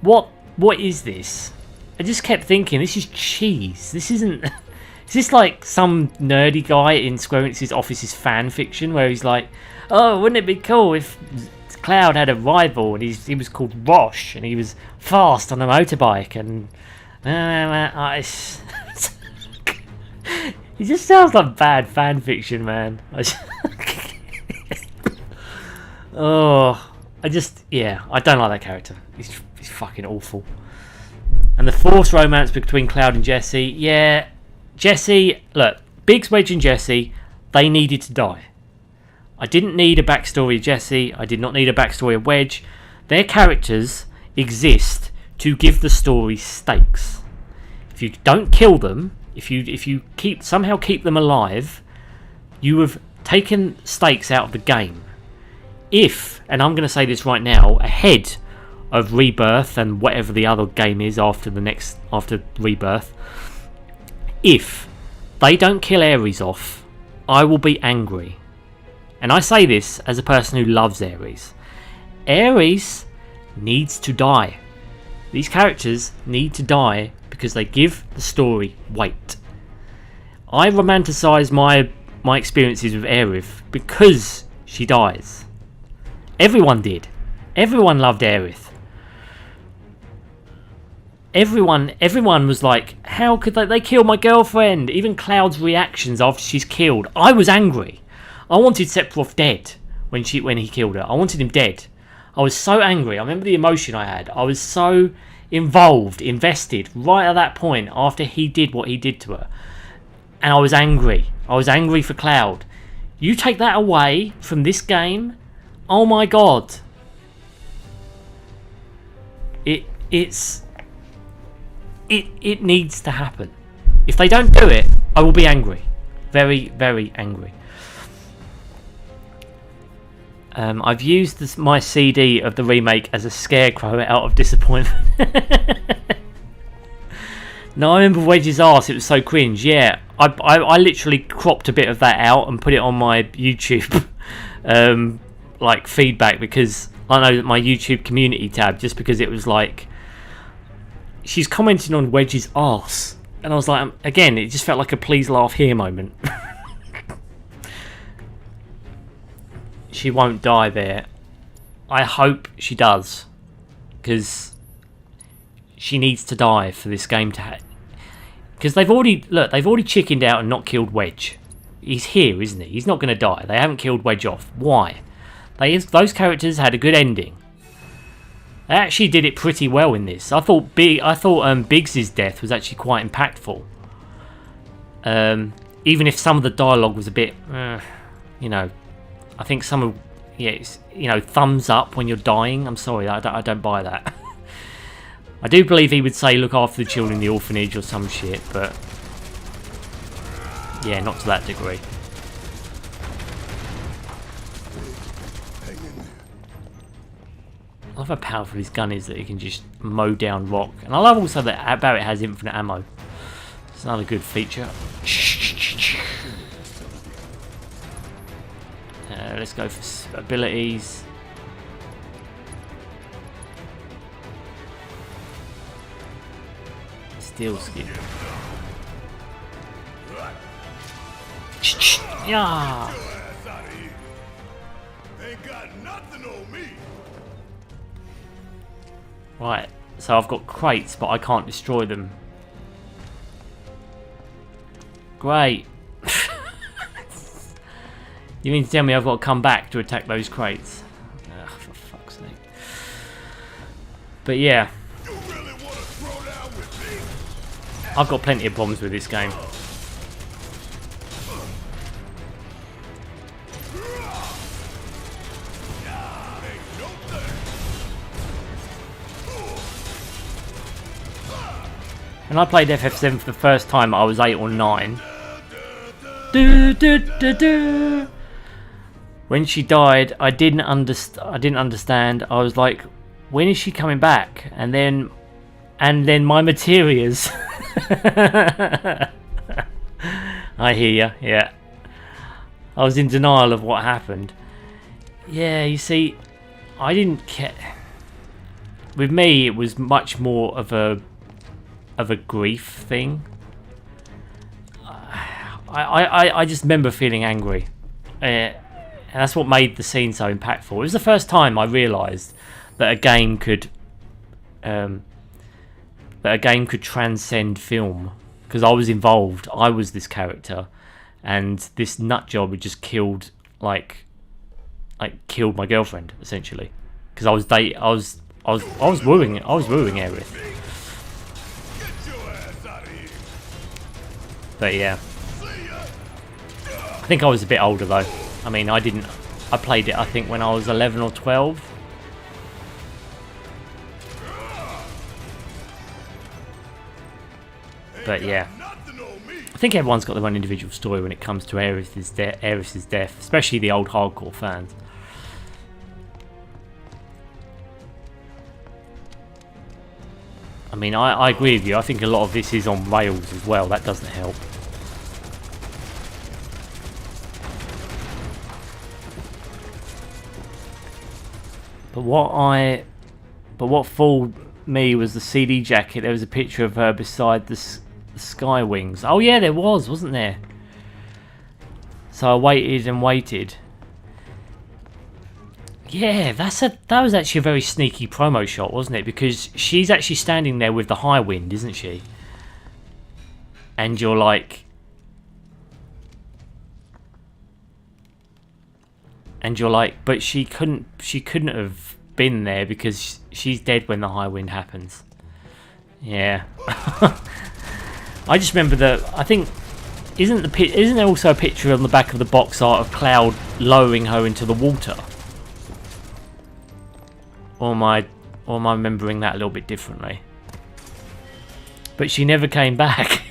Speaker 1: What is this? I just kept thinking, this is cheese. This isn't... Is this like some nerdy guy in Square Enix's office's fan fiction where he's like, oh, wouldn't it be cool if Cloud had a rival and he was called Rosh and he was fast on a motorbike and... He just sounds like bad fan fiction, man. I don't like that character. He's fucking awful. And the forced romance between Cloud and Jessie, yeah, Jessie, look, Biggs, Wedge and Jessie, they needed to die. I didn't need a backstory of Jessie. I did not need a backstory of Wedge. Their characters exist to give the story stakes. If you don't kill them, if you somehow keep them alive, you have taken stakes out of the game. If, and I'm going to say this right now, ahead of Rebirth and whatever the other game is after Rebirth, if they don't kill Ares off, I will be angry. And I say this as a person who loves Ares. Ares needs to die. These characters need to die because they give the story weight. I romanticise my experiences with Aerith because she dies. Everyone did. Everyone loved Aerith. Everyone was like, how could they kill my girlfriend? Even Cloud's reactions after she's killed. I was angry. I wanted Sephiroth dead when he killed her. I wanted him dead. I was so angry. I remember the emotion I had. I was so invested right at that point after he did what he did to her. And I was angry. I was angry for Cloud. You take that away from this game, oh my god. It needs to happen. If they don't do it, I will be angry. Very, very angry. I've used my CD of the remake as a scarecrow out of disappointment. No, I remember Wedge's arse, it was so cringe. Yeah, I literally cropped a bit of that out and put it on my YouTube like feedback because I know that my YouTube community tab, just because it was like she's commenting on Wedge's arse, and I was like, again, it just felt like a please laugh here moment. She won't die there. I hope she does, because she needs to die for this game to because they've already chickened out and not killed Wedge. He's here, isn't he? He's not going to die. They haven't killed Wedge off. Why? Those characters had a good ending. They actually did it pretty well in this. I thought Biggs's death was actually quite impactful. Even if some of the dialogue was a bit, you know, I think some of, yeah, it's, you know, thumbs up when you're dying. I'm sorry, I don't buy that. I do believe he would say look after the children in the orphanage or some shit, but yeah, not to that degree. I love how powerful his gun is, that he can just mow down rock. And I love also that Barrett has infinite ammo. It's another good feature. Let's go for abilities. Steel skin. Yeah. Right, so I've got crates, but I can't destroy them. Great. You mean to tell me I've got to come back to attack those crates? Ugh, for fuck's sake. But yeah. I've got plenty of problems with this game. When I played FF7 for the first time, I was 8 or 9. When she died, I didn't understand. I was like, when is she coming back? And then my Materias. I hear ya, yeah. I was in denial of what happened. Yeah, you see, I didn't care. With me, it was much more of a grief thing. I just remember feeling angry, and that's what made the scene so impactful. It was the first time I realised that a game could transcend film, because I was involved. I was this character, and this nut job had just killed killed my girlfriend essentially, because I was wooing Aerith. But yeah, I think I was a bit older though. I mean, I played it I think when I was 11 or 12. But yeah, I think everyone's got their own individual story when it comes to Aerith's death, especially the old hardcore fans. I mean, I agree with you. I think a lot of this is on rails as well. That doesn't help. But what fooled me was the CD jacket. There was a picture of her beside the Sky Wings. Oh yeah, there was, wasn't there? So I waited and waited. Yeah, that was actually a very sneaky promo shot, wasn't it? Because she's actually standing there with the high wind, isn't she? And you're like, but she couldn't have been there because she's dead when the high wind happens. Yeah. I just remember that. I think isn't there also a picture on the back of the box art of Cloud lowering her into the water? Or am I remembering that a little bit differently? But she never came back.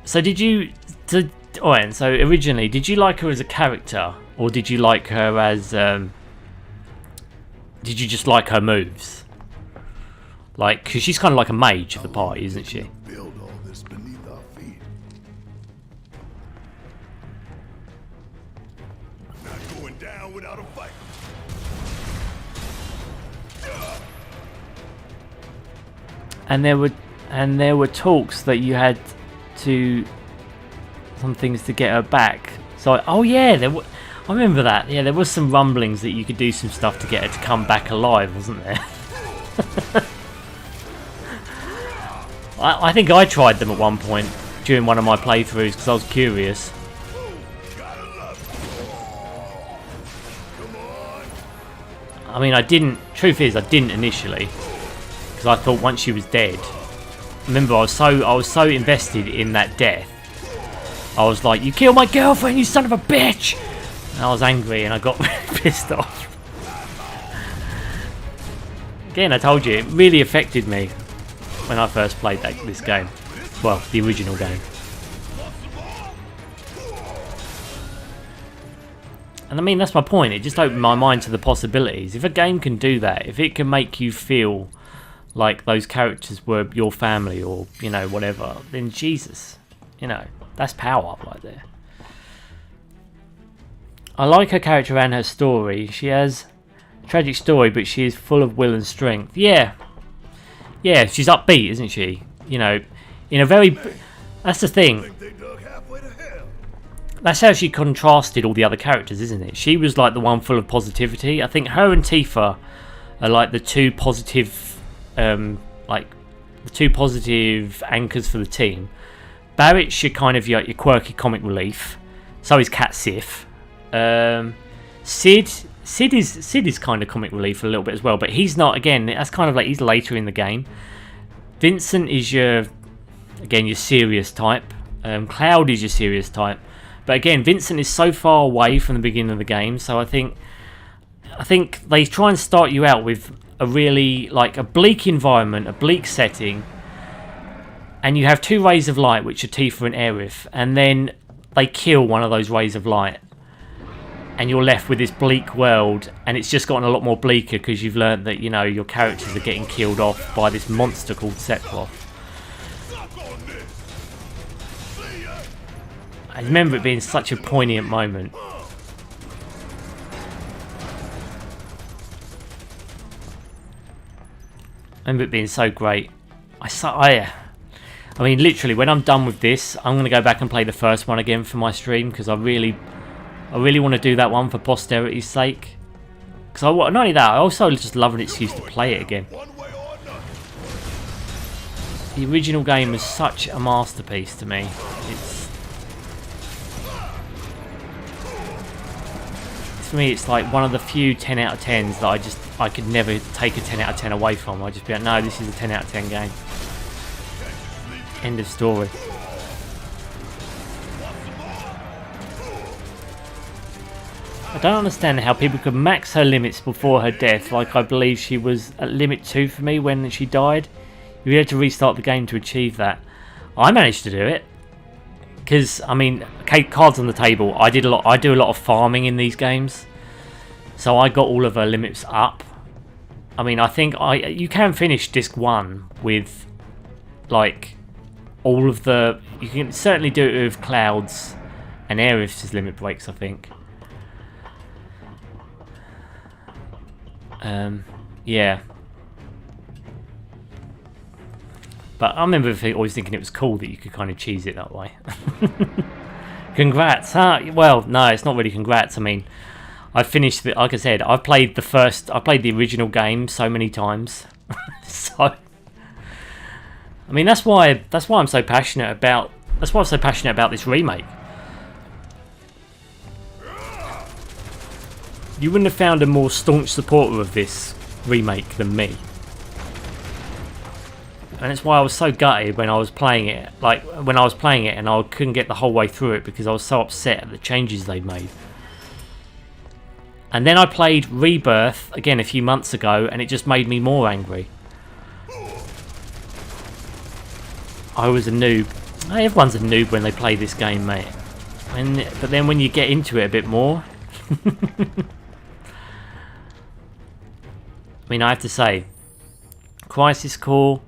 Speaker 1: So alright, so originally, did you like her as a character, or did you like her as did you just like her moves? Like, because she's kind of like a mage of the party, isn't she?
Speaker 2: Build all this beneath our feet. down without a fight.
Speaker 1: And there were talks that you had to some things to get her back. So oh yeah, I remember that. Yeah, there was some rumblings that you could do some stuff to get her to come back alive, wasn't there? I think I tried them at one point during one of my playthroughs because I was curious. I mean, I didn't. Truth is, I didn't initially because I thought once she was dead. Remember, I was so invested in that death. I was like, "You killed my girlfriend, you son of a bitch!" And I was angry and I got pissed off. Again, I told you, it really affected me when I first played this game. Well, the original game. And I mean, that's my point. It just opened my mind to the possibilities. If a game can do that, if it can make you feel like those characters were your family or, you know, whatever, then Jesus, you know, that's power right there. I like her character and her story. She has a tragic story, but she is full of will and strength. Yeah, she's upbeat, isn't she? You know, in a very... That's the thing. That's how she contrasted all the other characters, isn't it? She was like the one full of positivity. I think her and Tifa are like the two positive, anchors for the team. Barrett's your kind of your quirky comic relief. So is Cat Sif. Sid is kind of comic relief a little bit as well, but he's not. Again, that's kind of like he's later in the game. Vincent is your serious type. Cloud is your serious type. But again, Vincent is so far away from the beginning of the game, so I think they try and start you out with a really like a bleak environment, a bleak setting, and you have two rays of light, which are Tifa and Aerith, and then they kill one of those rays of light, and you're left with this bleak world, and it's just gotten a lot more bleaker because you've learned that, you know, your characters are getting killed off by this monster called Sephiroth. I remember it being such a poignant moment. I remember it being so great. I mean, literally, when I'm done with this, I'm going to go back and play the first one again for my stream because I really want to do that one for posterity's sake. Because not only that, I also just love an excuse to play it again. The original game is such a masterpiece to me. For me, it's like one of the few 10 out of 10s that I could never take a 10 out of 10 away from. I'd just be like, no, this is a 10 out of 10 game. End of story. I don't understand how people could max her limits before her death, like I believe she was at limit 2 for me when she died. You had to restart the game to achieve that. I managed to do it. Because, I mean, okay, cards on the table, I do a lot of farming in these games. So I got all of her limits up. I mean, I think you can finish disc 1 with, like, all of the... You can certainly do it with Cloud's and Aerith's limit breaks, I think. Yeah. But I remember always thinking it was cool that you could kind of cheese it that way. Congrats, huh? Well, no, it's not really congrats. I mean, I finished, like I said, I played the original game so many times. So, I mean, that's why I'm so passionate about this remake. You wouldn't have found a more staunch supporter of this remake than me. And that's why I was so gutted when I was playing it. Like, when I was playing it and I couldn't get the whole way through it because I was so upset at the changes they'd made. And then I played Rebirth again a few months ago and it just made me more angry. I was a noob. Everyone's a noob when they play this game, mate. But then when you get into it a bit more... I mean, I have to say, Crisis Core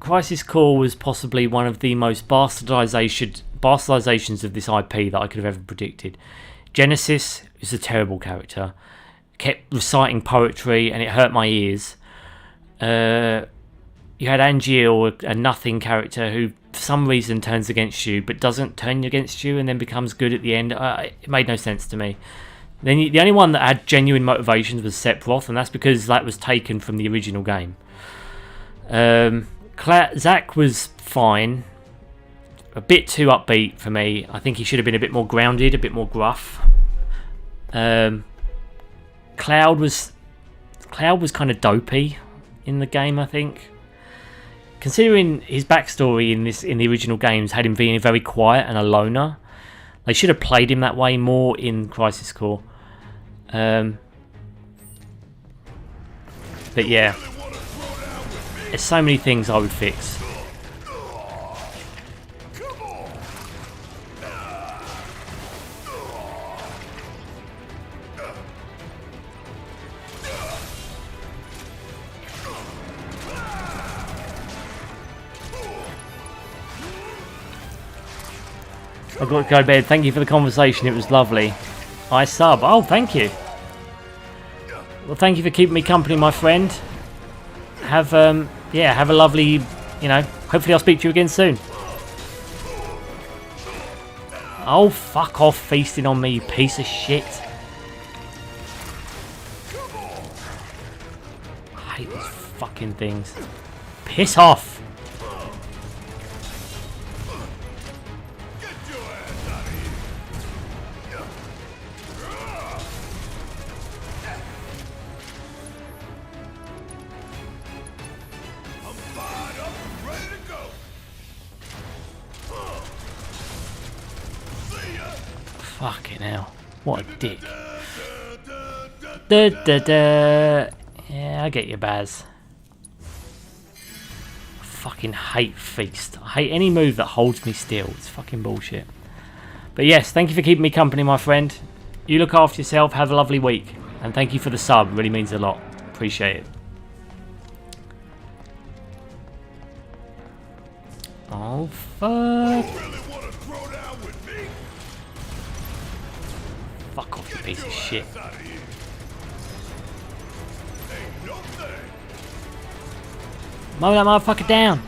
Speaker 1: was possibly one of the most bastardizations of this IP that I could have ever predicted. Genesis is a terrible character. Kept reciting poetry and it hurt my ears. You had Angeal, a nothing character who for some reason turns against you but doesn't turn against you and then becomes good at the end. It made no sense to me. Then the only one that had genuine motivations was Sephiroth, and that's because that was taken from the original game. Zack was fine. A bit too upbeat for me. I think he should have been a bit more grounded, a bit more gruff. Cloud was kind of dopey in the game, I think. Considering his backstory in the original games had him being very quiet and a loner, they should have played him that way more in Crisis Core. But yeah, there's so many things I would fix. I've got to go to bed. Thank you for the conversation. It was lovely. I sub. Oh, thank you. Well, thank you for keeping me company, my friend. Have a lovely, hopefully I'll speak to you again soon. Oh, fuck off feasting on me, you piece of shit. I hate these fucking things. Piss off. Fucking hell. What a dick. Yeah, I get you, Baz. I fucking hate Feast. I hate any move that holds me still. It's fucking bullshit. But yes, thank you for keeping me company, my friend. You look after yourself. Have a lovely week. And thank you for the sub. It really means a lot. Appreciate it. Oh, fuck. Fuck off, you piece of shit. Mow that motherfucker down.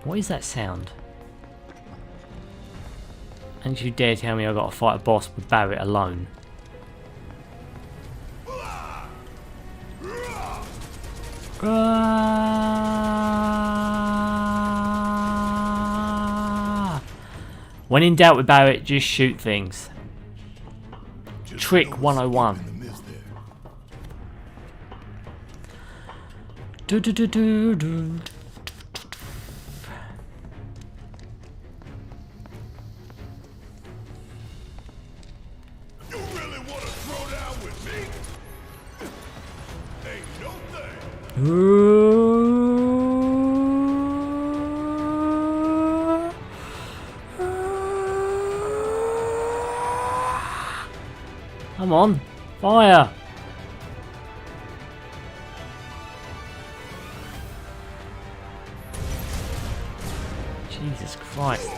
Speaker 1: What is that sound? Don't you dare tell me I've got to fight a boss with Barret alone. When in doubt with Barret, just shoot things. Trick 101. Do do do do do. Come on, fire! Jesus Christ.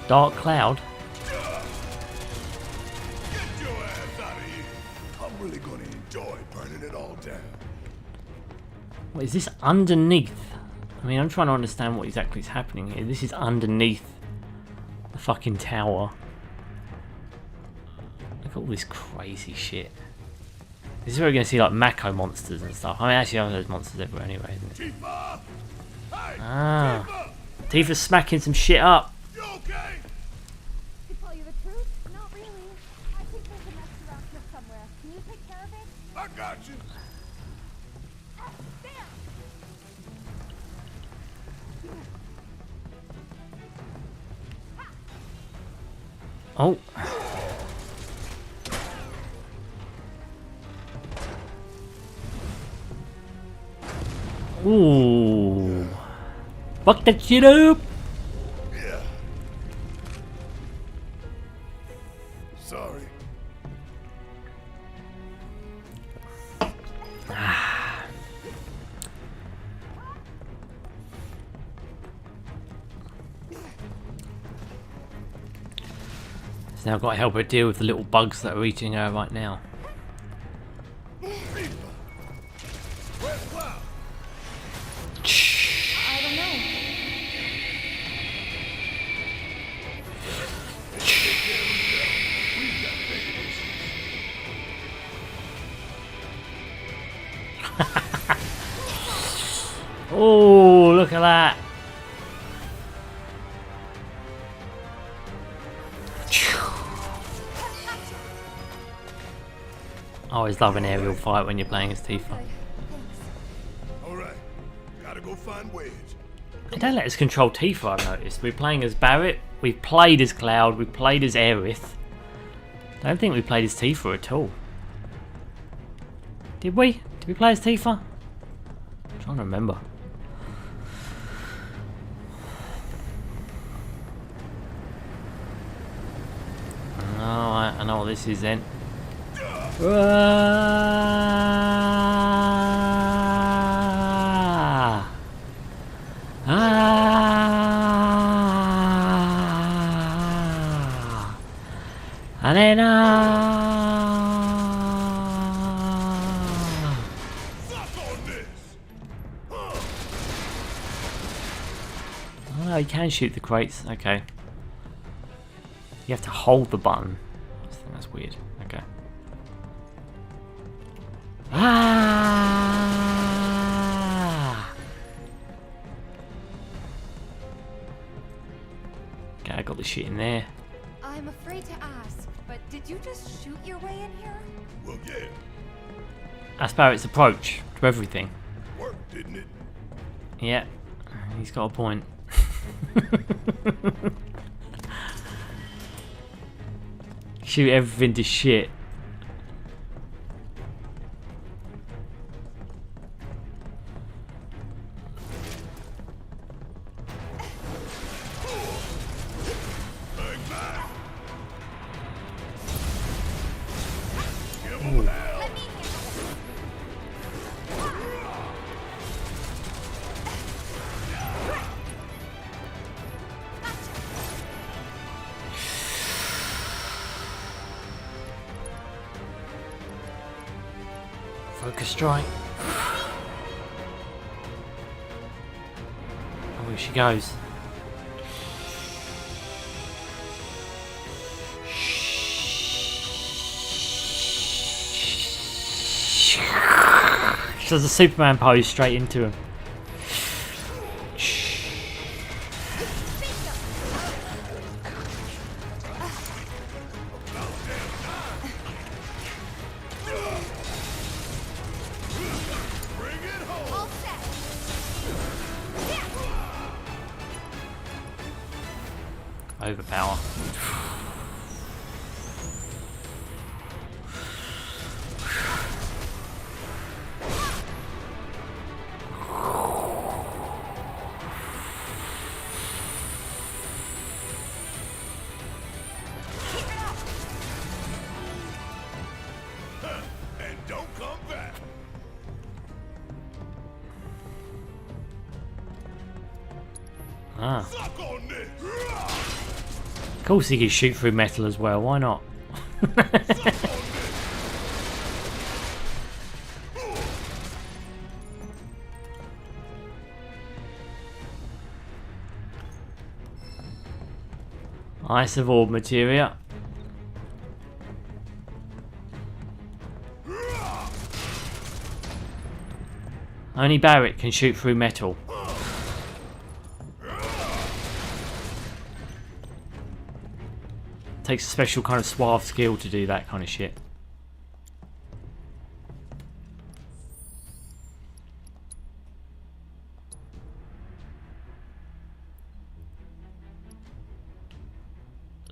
Speaker 1: Dark Cloud?
Speaker 2: I'm really gonna enjoy burning it all down.
Speaker 1: What is this underneath? I mean, I'm trying to understand what exactly is happening here. This is underneath the fucking tower. Look at all this crazy shit. This is where we're going to see like mako monsters and stuff. I mean, actually, I know those monsters everywhere anyway, isn't it?
Speaker 2: Tifa! Hey,
Speaker 1: Ah, Tifa's smacking some shit up.
Speaker 2: you okay?
Speaker 15: To tell you the truth, not really. I think there's a nest around here somewhere. Can you take care of it?
Speaker 2: I got you.
Speaker 15: There!
Speaker 1: Oh. Ooh. Fuck that shit up!
Speaker 2: Yeah. Sorry.
Speaker 1: So now I've got to help her deal with the little bugs that are eating her right now.
Speaker 15: I don't know.
Speaker 1: Oh, look at that! I always love an aerial fight when you're playing as Tifa.
Speaker 2: Alright. Gotta go find Wedge.
Speaker 1: They don't let us control Tifa, I've noticed. We're playing as Barret, we've played as Cloud, we've played as Aerith. I don't think we played as Tifa at all. Did we? Did we play as Tifa? I'm trying to remember. Oh, I know what this is then. And then oh, you can shoot the crates. Okay. You have to hold the button. I think that's weird. Okay. Okay, I got the shit in there.
Speaker 3: I'm afraid to ask, but did you just shoot your way in here?
Speaker 2: Well, yeah.
Speaker 1: That's Barrett's approach to everything.
Speaker 2: Worked, didn't it?
Speaker 1: Yeah, he's got a point. Shoot everything to shit. Focus strike. Oh, here she goes. She does a Superman pose straight into him. Overpower.
Speaker 2: And don't come back.
Speaker 1: Ah. Of course he can shoot through metal as well, why not? Ice of orb materia. Only Barret can shoot through metal. Takes a special kind of suave skill to do that kind of shit.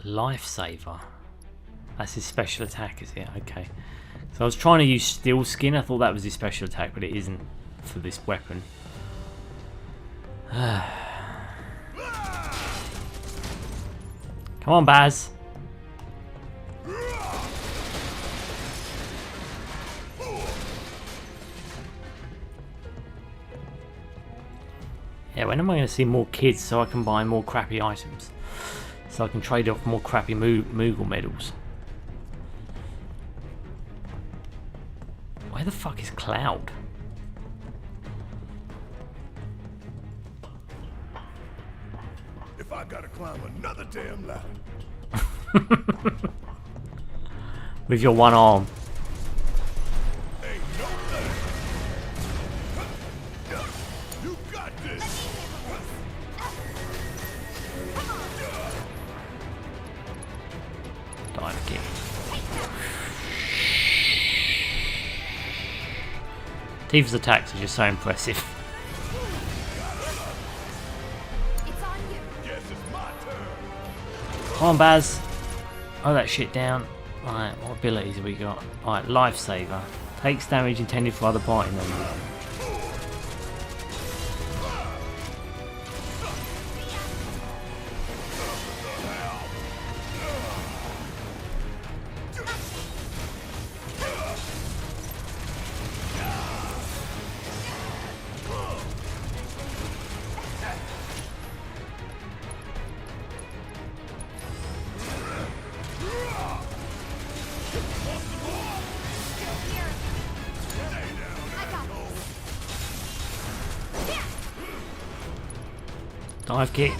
Speaker 1: Lifesaver. That's his special attack, is it? Okay. So I was trying to use Steel Skin. I thought that was his special attack, but it isn't for this weapon. Come on, Baz. Yeah, when am I going to see more kids so I can buy more crappy items? So I can trade off more crappy Moogle medals. Where the fuck is Cloud?
Speaker 2: If I gotta climb another damn ladder.
Speaker 1: With your one arm.
Speaker 2: Ain't no thing. You got this.
Speaker 1: Dive kick. Tifa's attacks are just so impressive. Come on, Baz. Oh, that shit down. Right, what abilities have we got? Right, Lifesaver. Takes damage intended for other party members. Dive kick.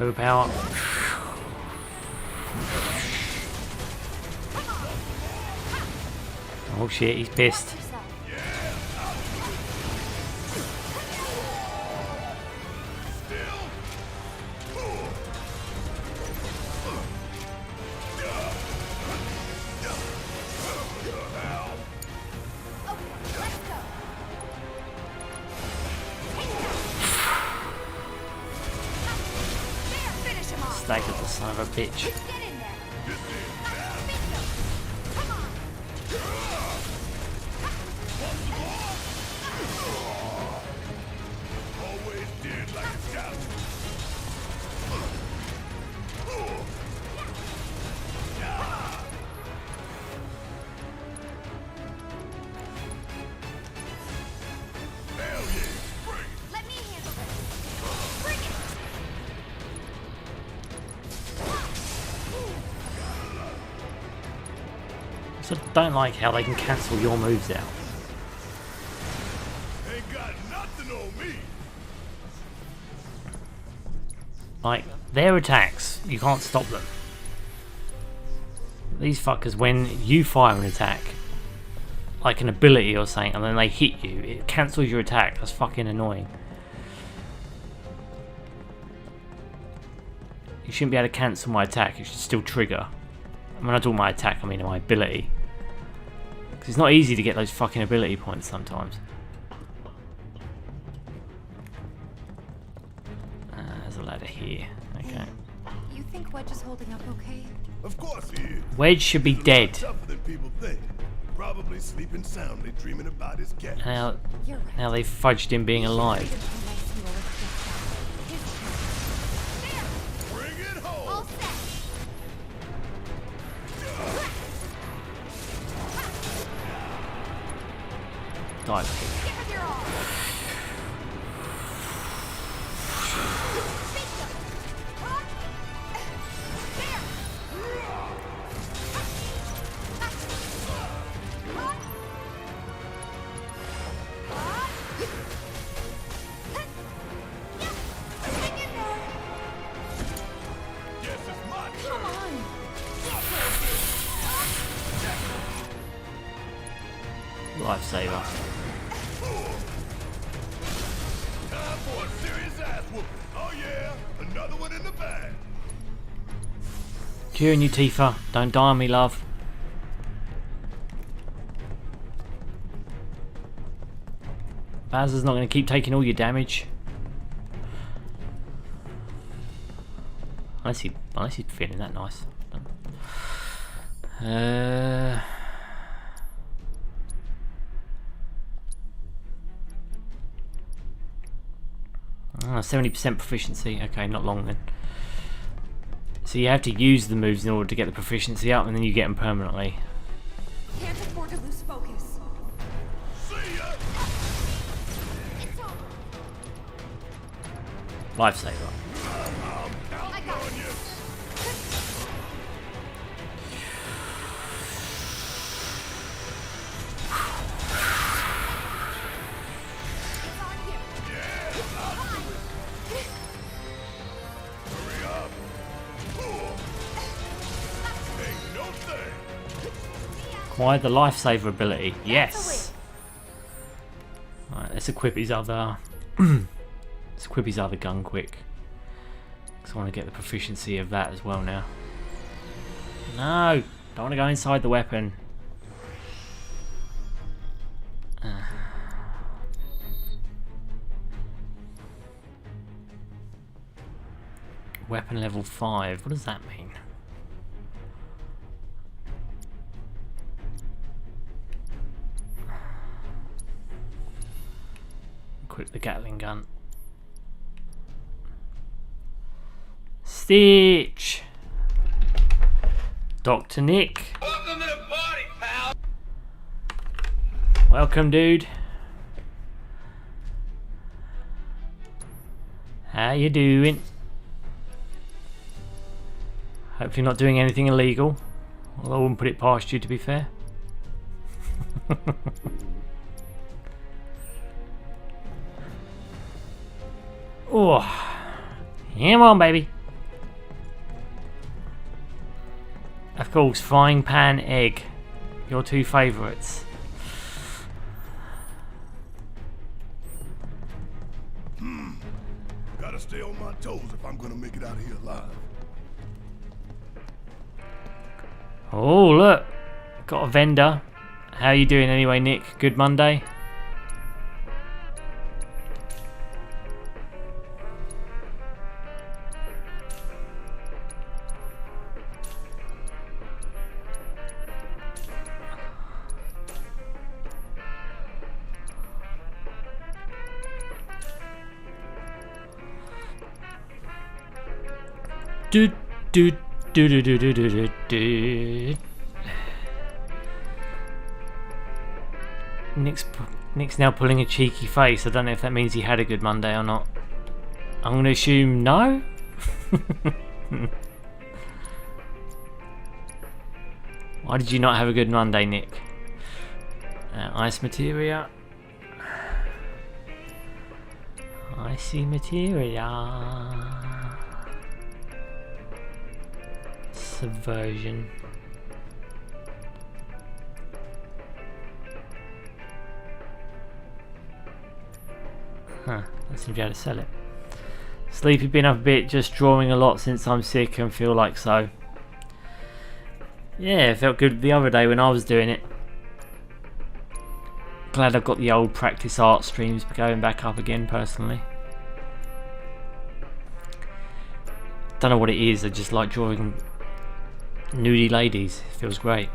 Speaker 1: Overpower. Oh shit, he's pissed. Staggered the son of a bitch.
Speaker 2: Always did like a scout. Hell yeah.
Speaker 15: Let me handle this. Bring it.
Speaker 1: So I don't like how they can cancel your moves out.
Speaker 2: Ain't got nothing on me.
Speaker 1: Like, their attacks, you can't stop them. These fuckers, when you fire an attack, like an ability or something, and then they hit you, it cancels your attack. That's fucking annoying. You shouldn't be able to cancel my attack, it should still trigger. When I talk my attack, I mean my ability. Because it's not easy to get those fucking ability points sometimes. There's a ladder here. Okay.
Speaker 3: You think Wedge is holding up okay?
Speaker 2: Of course he is.
Speaker 1: Wedge should be dead.
Speaker 2: Tougher than people think. Probably sleeping soundly, dreaming about his cat.
Speaker 1: Now they fudged him being alive.
Speaker 2: Bring it home.
Speaker 15: All set.
Speaker 1: Dive.
Speaker 15: Give it your all.
Speaker 1: Lifesaver.
Speaker 2: Time for a serious ass whooping. Oh yeah, another one in the bag.
Speaker 1: Curing you, Tifa. Don't die on me, love. Baz is not going to keep taking all your damage. Unless he's feeling that nice. 70% proficiency. Okay, not long then. So you have to use the moves in order to get the proficiency up, and then you get them permanently.
Speaker 3: Can't afford to lose focus.
Speaker 1: Lifesaver.
Speaker 3: I got it.
Speaker 1: Acquire the lifesaver ability. Yes. Right, let's equip his other. Let's equip his other gun quick. Because I want to get the proficiency of that as well now. No, don't want to go inside the weapon. Weapon level 5. What does that mean? Equip the Gatling gun. Stitch! Dr. Nick.
Speaker 11: Welcome to the party, pal!
Speaker 1: Welcome, dude. How you doing? Hopefully not doing anything illegal. Although I wouldn't put it past you, to be fair. Oh, come on, baby. Of course, frying pan egg. Your two favourites.
Speaker 2: Gotta stay on my toes if I'm gonna make it out of here alive.
Speaker 1: Oh, look. Got a vendor. How you doing anyway, Nick? Good Monday? Do do do do do do do do. Nick's now pulling a cheeky face. I don't know if that means he had a good Monday or not. I'm going to assume no. Why did you not have a good Monday, Nick? Ice materia. Icy materia. Subversion. Huh, let's see if you had to sell it. Sleepy, been up a bit, just drawing a lot since I'm sick and feel like so. Yeah, it felt good the other day when I was doing it. Glad I've got the old practice art streams going back up again personally. Don't know what it is, I just like drawing nudie ladies. It feels great.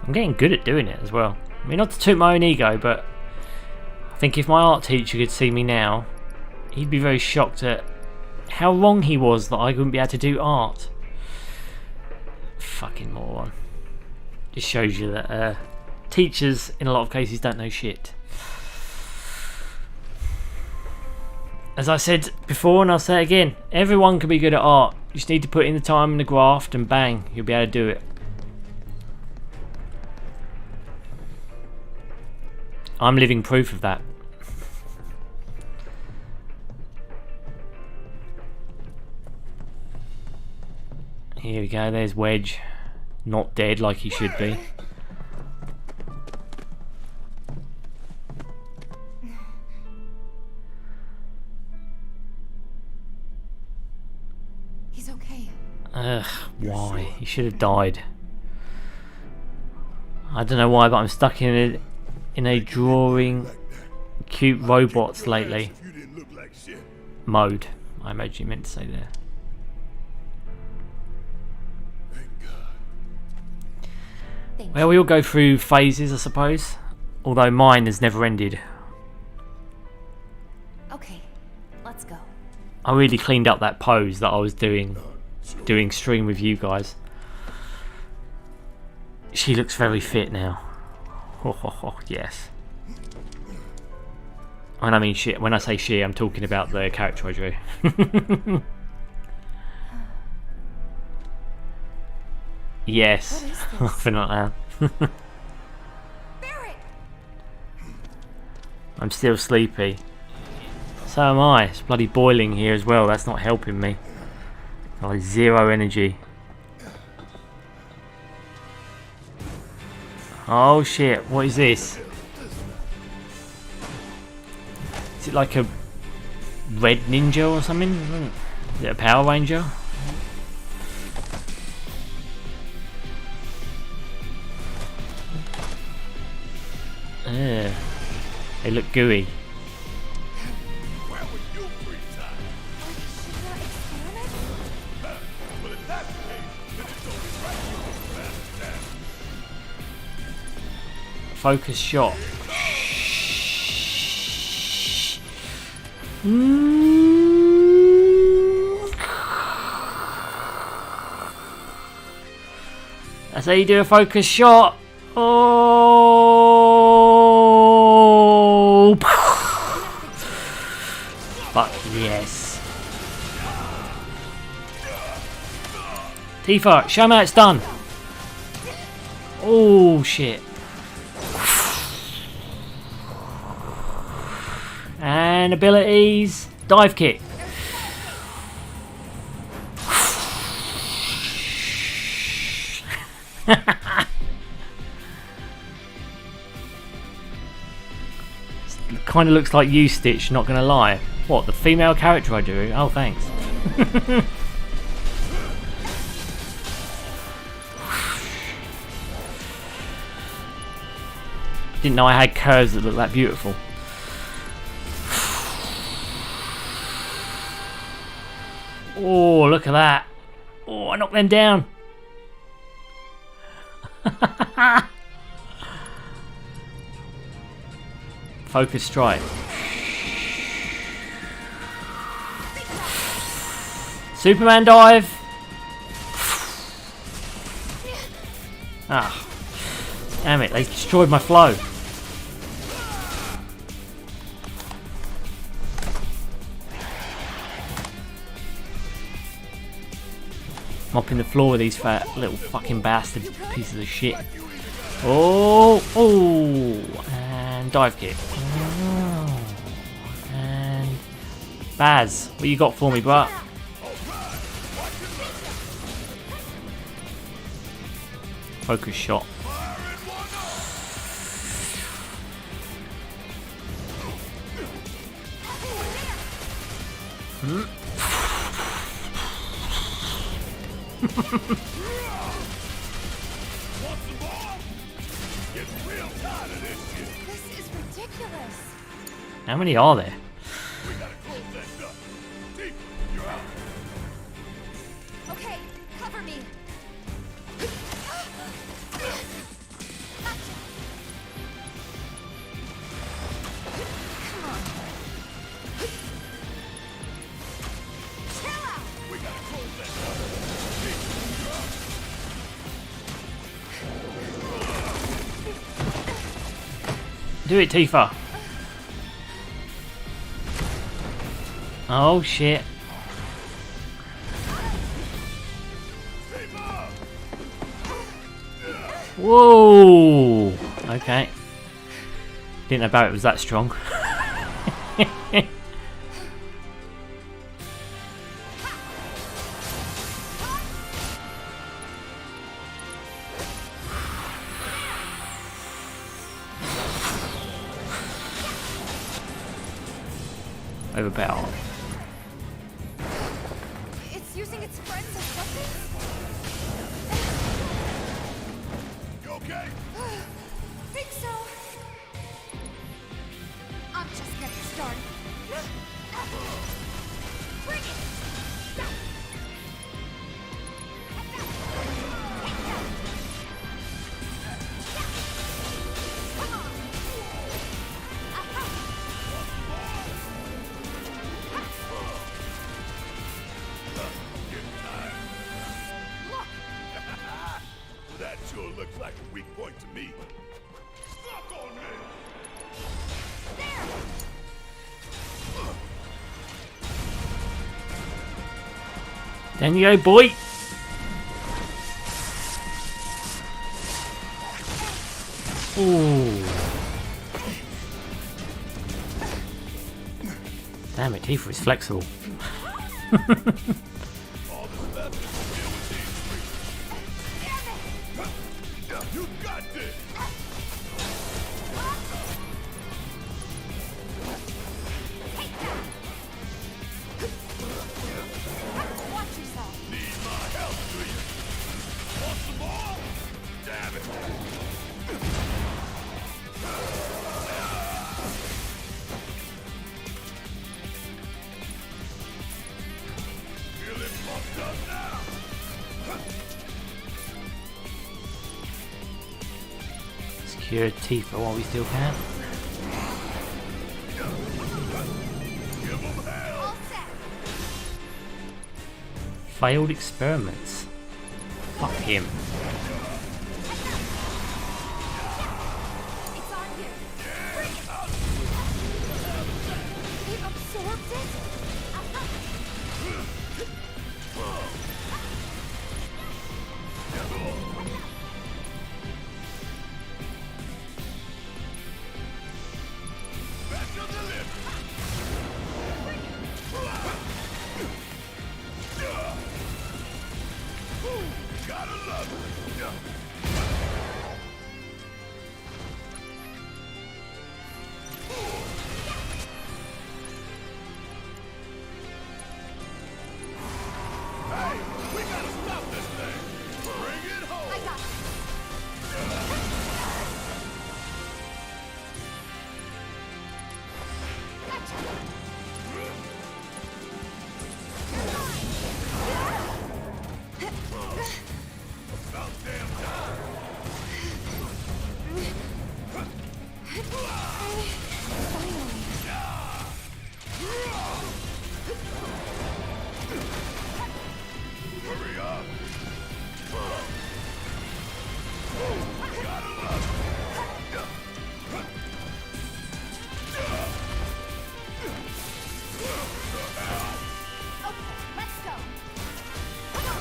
Speaker 1: I'm getting good at doing it as well. I mean, not to toot my own ego, but I think if my art teacher could see me now, he'd be very shocked at how wrong he was that I wouldn't be able to do art. Fucking moron. Just shows you that teachers, in a lot of cases, don't know shit. As I said before, and I'll say it again, everyone can be good at art. You just need to put in the time and the graft, and bang, you'll be able to do it. I'm living proof of that. Here we go, there's Wedge. Not dead like he should be.
Speaker 3: He's okay.
Speaker 1: Ugh, why? He should have died. I don't know why, but I'm stuck in a drawing cute robots lately mode. I imagine you meant to say there. Well, we all go through phases, I suppose. Although mine has never ended.
Speaker 3: Okay, let's go.
Speaker 1: I really cleaned up that pose that I was doing stream with you guys. She looks very fit now. Oh, yes. When I mean she, when I say she, I'm talking about the character I drew. Yes. Nothing like that. I'm still sleepy. So am I. It's bloody boiling here as well. That's not helping me. Got like 0 energy. Oh shit, what is this? Is it like a red ninja or something? Is it a Power Ranger? Yeah. They look gooey. Focus shot. That's how you do a focus shot. Oh! Fuck yes. Tifa, show me how it's done. Oh shit. And abilities, dive kick. Kind of looks like you, Stitch, not gonna lie. What, the female character I do? Oh, thanks. Didn't know I had curves that look that beautiful. Oh, look at that. Oh, I knocked them down. Focus strike. Superman dive. Ah. Damn it, they destroyed my flow. Mopping the floor with these fat little fucking bastard pieces of shit. Oh, oh, and dive kick. Oh, and Baz, what you got for me, bruh? Focus shot.
Speaker 3: This is ridiculous.
Speaker 1: How many are there?
Speaker 3: Okay, cover me. Come on. Chill out. We gotta close that door.
Speaker 1: Do it, Tifa. Oh shit. Whoa. Okay. Didn't know Barrett was that strong. Overpowered.
Speaker 3: It's using its friends as weapons?
Speaker 2: You okay?
Speaker 3: Think so. I'm just getting started. Bring it! Come on!
Speaker 2: weak point to me. Suck on me!
Speaker 1: Down you go, boy. Ooh. Damn it, Tifa is flexible.
Speaker 2: You got this!
Speaker 15: Watch yourself.
Speaker 2: Need my help, do you? Want some more? Damn it! Feeling pumped up now!
Speaker 1: Secure Tifa while we still can.
Speaker 15: All set.
Speaker 1: Failed experiments. Fuck him.
Speaker 15: It's on you. Bring it. They've absorbed it?
Speaker 2: Gotta love it. Hey, we gotta stop this thing. Bring it home.
Speaker 15: I got it. Gotcha.
Speaker 2: About damn time. Hurry up. Gotta love
Speaker 15: Okay, let's go. Come on,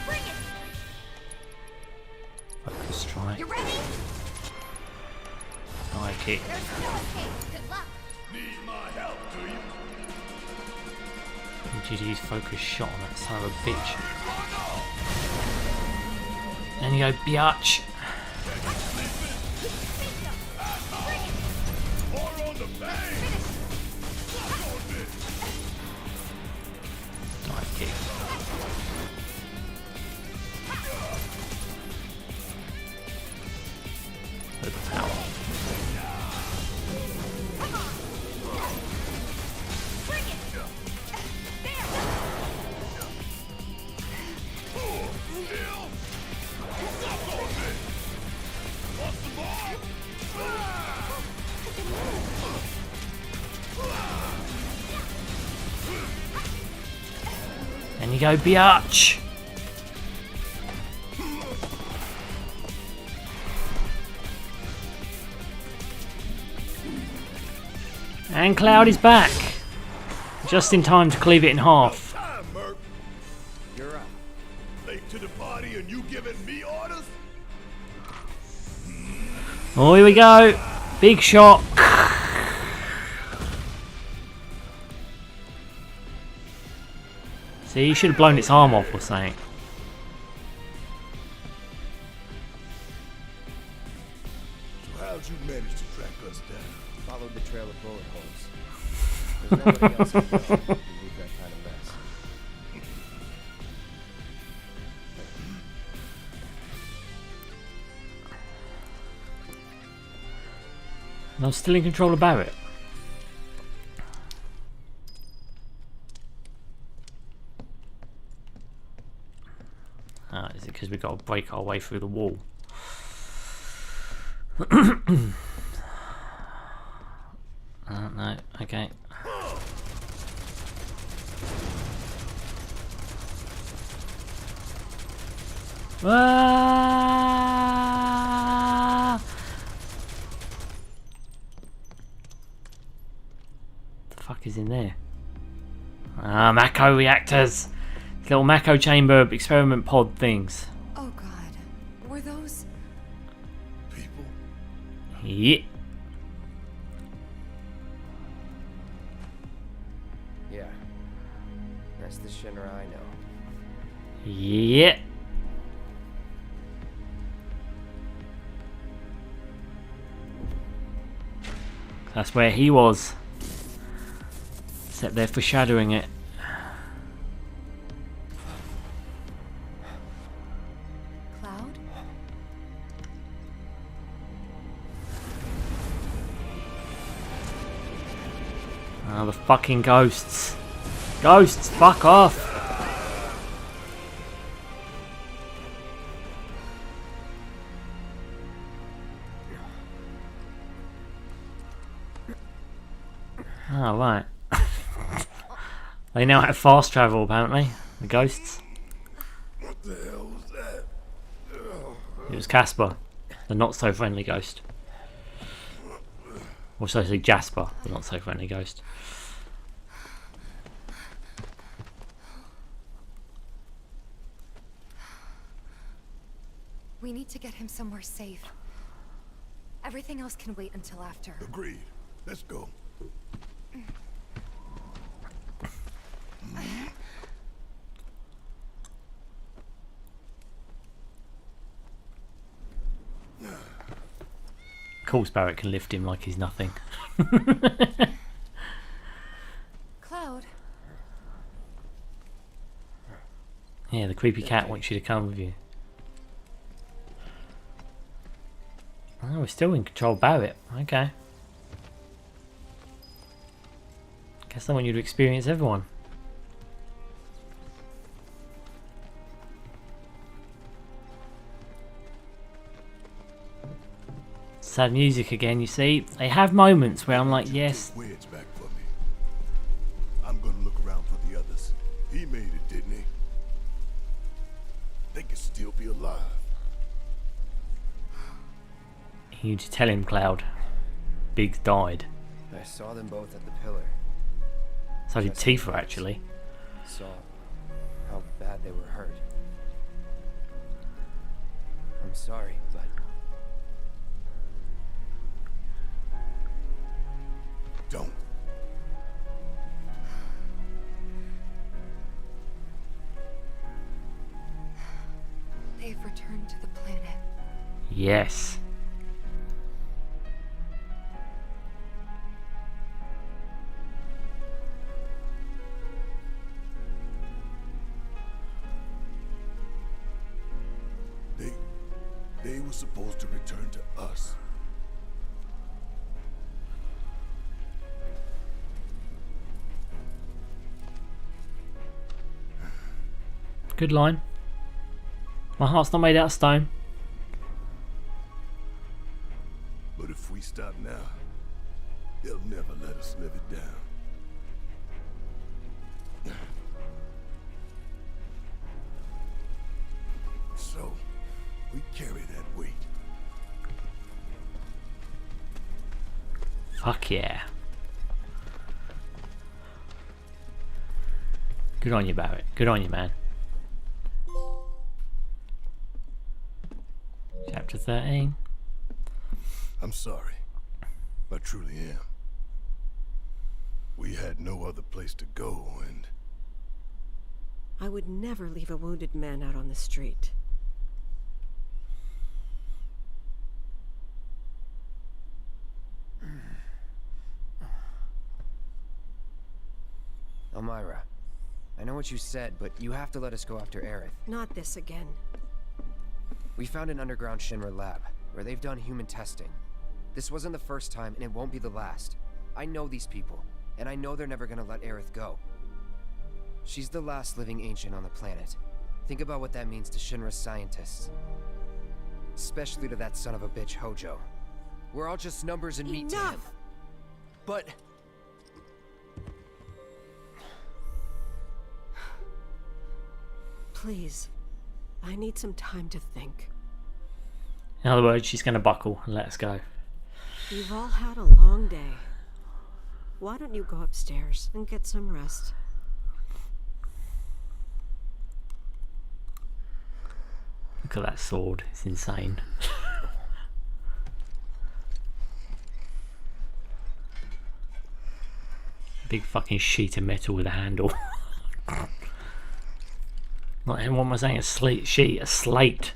Speaker 15: bring it.
Speaker 1: Focus strike.
Speaker 15: You ready?
Speaker 1: High kick.
Speaker 15: There's no escape. Good luck.
Speaker 2: Need my help, do you?
Speaker 1: Did use focus shot on that son of a bitch. Then you go, biatch.
Speaker 2: Or on the bang. Suck on this.
Speaker 1: Dive kick. Overpower.
Speaker 15: Bring it. There.
Speaker 2: Still. Suck on this. Want some more?
Speaker 1: Then you go, biatch. And Cloud is back. Just in time to cleave it in half.
Speaker 2: Time, Merc.
Speaker 4: You're up.
Speaker 2: Late to the party and you giving me orders?
Speaker 1: Oh, here we go. Big shot. See, you should have blown its arm off or something.
Speaker 2: So how'd you manage to track us down?
Speaker 4: Followed the trail of bullet holes. There's nobody else who can leave that kind of mess.
Speaker 1: And I'm still in control of Barrett. Ah, is it because we've got to break our way through the wall? No, okay. Ah! The fuck is in there? Ah, mako reactors. Little mako chamber experiment pod things.
Speaker 3: Oh god. Were those...
Speaker 2: People?
Speaker 1: Yeah.
Speaker 4: Yeah. That's the Shinra I know.
Speaker 1: Yeah. That's where he was. Except they're foreshadowing it.
Speaker 3: Cloud?
Speaker 1: Ah, the fucking ghosts. Ghosts, fuck off. Oh, right. They now have fast travel, apparently. The ghosts.
Speaker 2: What the hell was that?
Speaker 1: It was Casper, the not-so-friendly ghost. Or so I say Jasper, the not-so-friendly ghost.
Speaker 3: We need to get him somewhere safe. Everything else can wait until after.
Speaker 2: Agreed. Let's go.
Speaker 1: Of course Barrett can lift him like he's nothing.
Speaker 3: Cloud?
Speaker 1: Yeah, the creepy cat wants you to come with you. Oh, we're still in control of Barrett. Okay. Guess I want you to experience everyone. Sad music again, you see. They have moments where I'm like, yes.
Speaker 2: Wedge back for me. I'm gonna look around for the others. He made it, didn't he? They could still be alive.
Speaker 1: You need to tell him, Cloud. Biggs died.
Speaker 4: I saw them both at the pillar.
Speaker 1: So did Tifa, actually.
Speaker 4: Saw how bad they were hurt. I'm sorry, but
Speaker 2: don't.
Speaker 3: They've returned to the planet.
Speaker 1: Yes.
Speaker 2: They were supposed to return to us.
Speaker 1: Good line. My heart's not made out of stone.
Speaker 2: But if we stop now, they'll never let us live it down. So, we carry that weight.
Speaker 1: Fuck yeah. Good on you, Barrett. Good on you, man. Chapter 13.
Speaker 2: I'm sorry. I truly am. We had no other place to go, and
Speaker 6: I would never leave a wounded man out on the street.
Speaker 4: Elmira, I know what you said, but you have to let us go after Aerith.
Speaker 6: Not this again.
Speaker 4: We found an underground Shinra lab, where they've done human testing. This wasn't the first time, and it won't be the last. I know these people, and I know they're never gonna let Aerith go. She's the last living ancient on the planet. Think about what that means to Shinra's scientists. Especially to that son of a bitch, Hojo. We're all just numbers and meat to him. But...
Speaker 6: Please. I need some time to think.
Speaker 1: In other words, she's going to buckle and let us go.
Speaker 6: You've all had a long day. Why don't you go upstairs and get some rest?
Speaker 1: Look at that sword, it's insane. Big fucking sheet of metal with a handle. What am I saying? A slate sheet, a slate.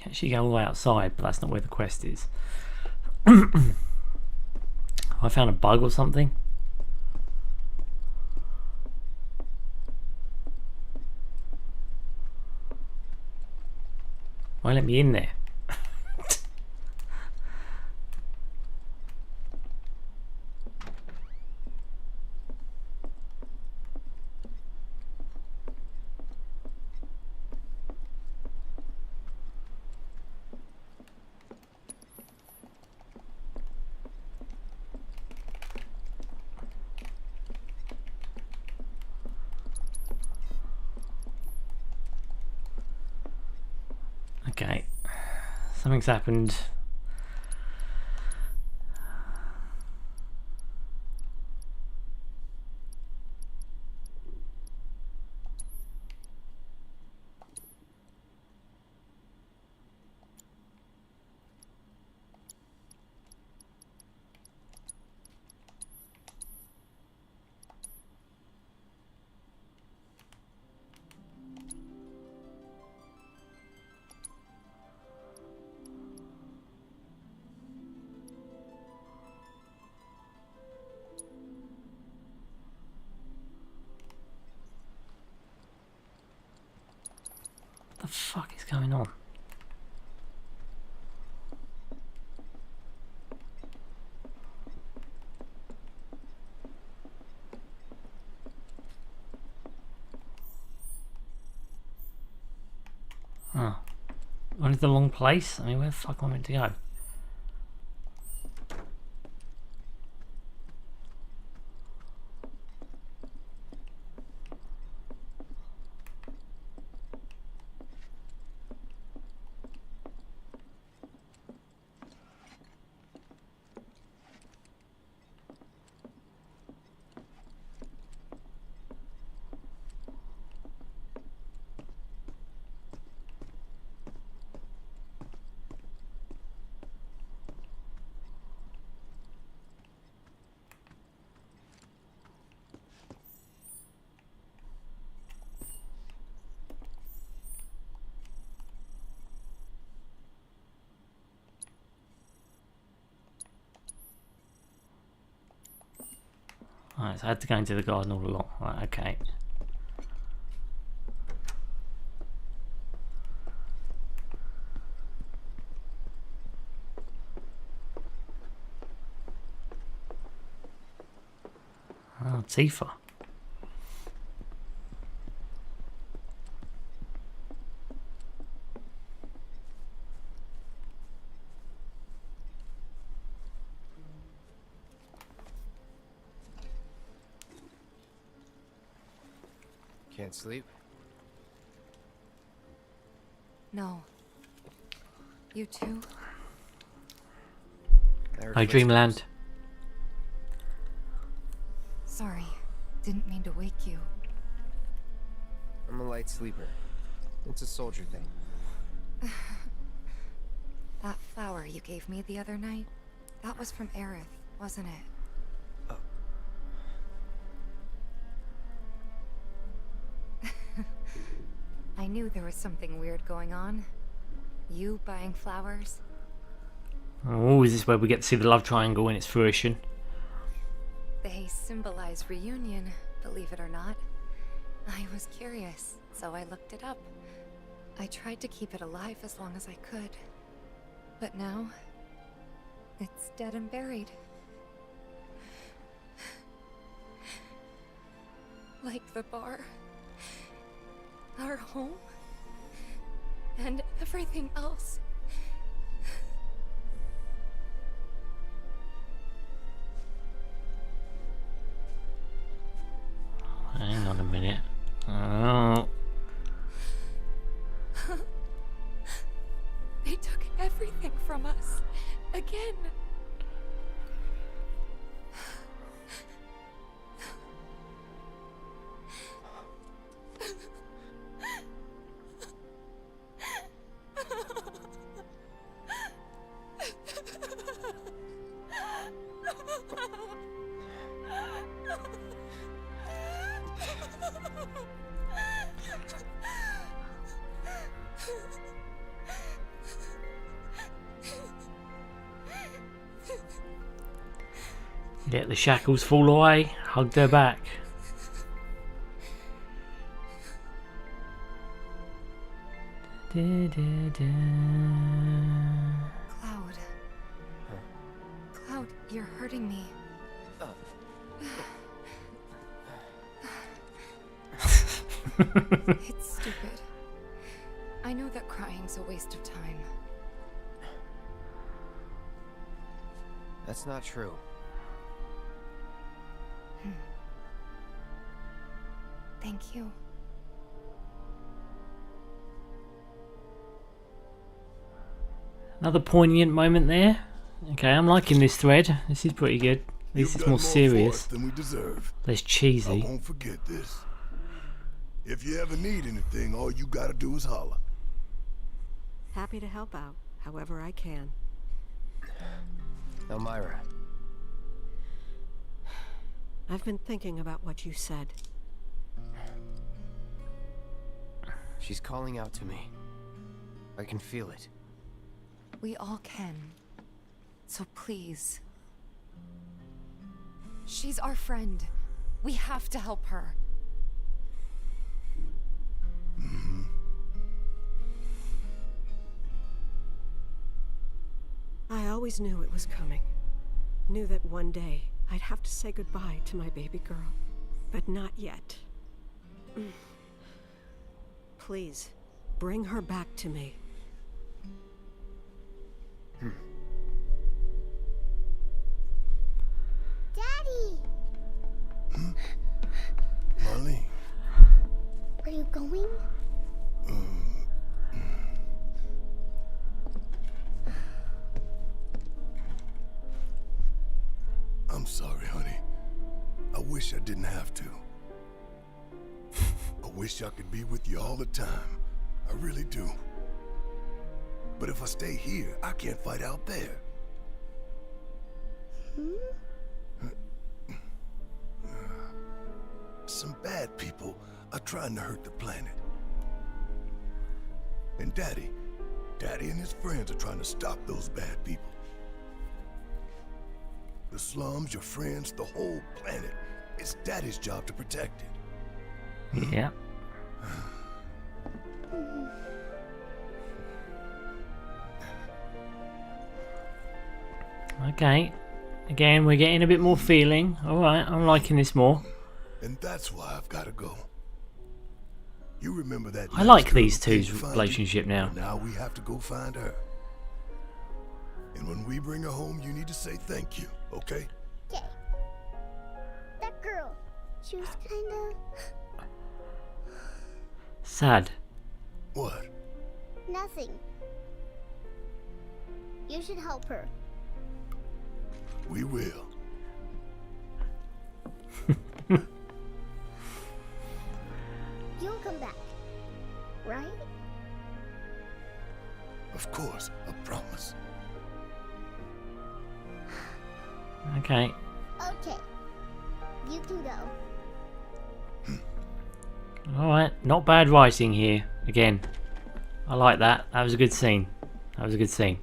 Speaker 1: Actually go all the way outside, but that's not where the quest is. I found a bug or something. Why let me in there? Okay, something's happened. What the fuck is going on? Oh. Only the wrong place? I mean, where the fuck am I meant to go? Alright, so I had to go into the garden all along. Right, okay. Oh, Tifa.
Speaker 4: Can't sleep?
Speaker 3: No. You too?
Speaker 1: Hi, Dreamland.
Speaker 3: Sorry. Didn't mean to wake you.
Speaker 4: I'm a light sleeper. It's a soldier thing.
Speaker 3: That flower you gave me the other night, that was from Aerith, wasn't it? I knew there was something weird going on. You buying flowers?
Speaker 1: Oh, is this where we get to see the love triangle in its fruition?
Speaker 3: They symbolize reunion, believe it or not. I was curious, so I looked it up. I tried to keep it alive as long as I could. But now, it's dead and buried. Like the bar, our home, and everything else.
Speaker 1: Hang on a minute. Oh.
Speaker 3: They took everything from us. Again.
Speaker 1: Let the shackles fall away, hugged her back.
Speaker 3: Cloud. Cloud, you're hurting me. It's stupid. I know that crying's a waste of time.
Speaker 4: That's not true.
Speaker 3: Thank you.
Speaker 1: Another poignant moment there. Okay, I'm liking this thread. This is pretty good. At least it's more serious.
Speaker 2: Than we deserve.
Speaker 1: Less cheesy.
Speaker 2: I won't forget this. If you ever need anything, all you gotta do is holler.
Speaker 6: Happy to help out, however I can.
Speaker 4: Elmira.
Speaker 6: I've been thinking about what you said.
Speaker 4: She's calling out to me. I can feel it.
Speaker 3: We all can. So please. She's our friend. We have to help her.
Speaker 6: I always knew it was coming. Knew that one day I'd have to say goodbye to my baby girl. But not yet. Please, bring her back to me.
Speaker 10: Daddy!
Speaker 2: Marlene.
Speaker 10: Where are you going?
Speaker 2: I'm sorry, honey. I wish I didn't have to. I wish I could be with you all the time. I really do. But if I stay here, I can't fight out there. Some bad people are trying to hurt the planet. And Daddy and his friends are trying to stop those bad people. The slums, your friends, the whole planet. It's Daddy's job to protect it.
Speaker 1: Yeah. Okay. Again, we're getting a bit more feeling. Alright, I'm liking this more.
Speaker 2: And that's why I've got to go. You remember that?
Speaker 1: I like these two's relationship now.
Speaker 2: Now we have to go find her. And when we bring her home, you need to say thank you, okay?
Speaker 10: Okay. That girl, she was kinda...
Speaker 1: Sad.
Speaker 2: What?
Speaker 10: Nothing. You should help her.
Speaker 2: We will.
Speaker 10: You'll come back, right?
Speaker 2: Of course, I promise.
Speaker 1: Okay.
Speaker 10: Okay. You can go.
Speaker 1: Alright, not bad writing here. Again, I like that. That was a good scene. That was a good scene.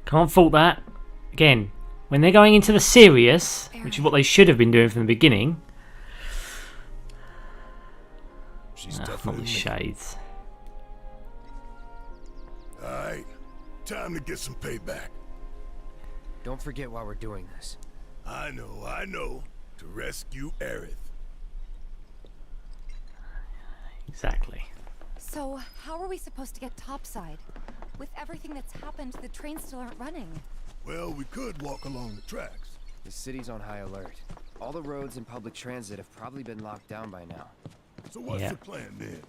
Speaker 1: Can't fault that. Again, when they're going into the serious, which is what they should have been doing from the beginning.
Speaker 2: She's
Speaker 1: Not
Speaker 2: tougher
Speaker 1: the
Speaker 2: than me.
Speaker 1: shades.
Speaker 2: Alright, time to get some payback.
Speaker 4: Don't forget why we're doing this.
Speaker 2: I know. To rescue Aerith.
Speaker 1: Exactly.
Speaker 3: So, how are we supposed to get topside? With everything that's happened, the trains still aren't running.
Speaker 2: Well, we could walk along the tracks.
Speaker 4: The city's on high alert. All the roads and public transit have probably been locked down by now.
Speaker 2: So what's the plan then?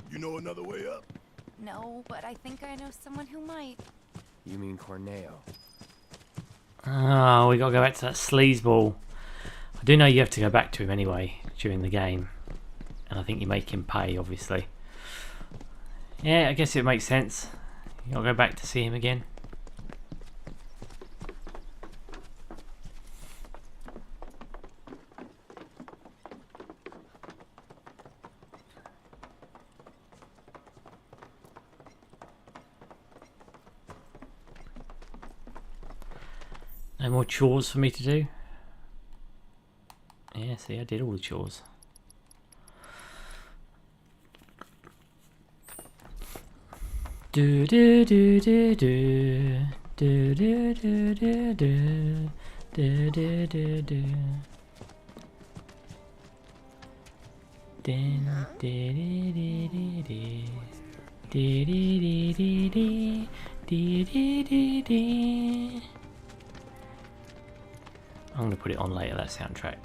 Speaker 2: You know another way up?
Speaker 3: No, but I think I know someone who might.
Speaker 4: You mean Corneo?
Speaker 1: Oh, we gotta go back to that sleazeball. I do know you have to go back to him anyway during the game. And I think you make him pay, obviously. Yeah, I guess it makes sense. You gotta go back to see him again. No more chores for me to do? Yeah, see, I did all the chores. Do do do do do do do do do do do do do do. Din di di di di di di di di di di di di di. I'm gonna put it on later, that soundtrack,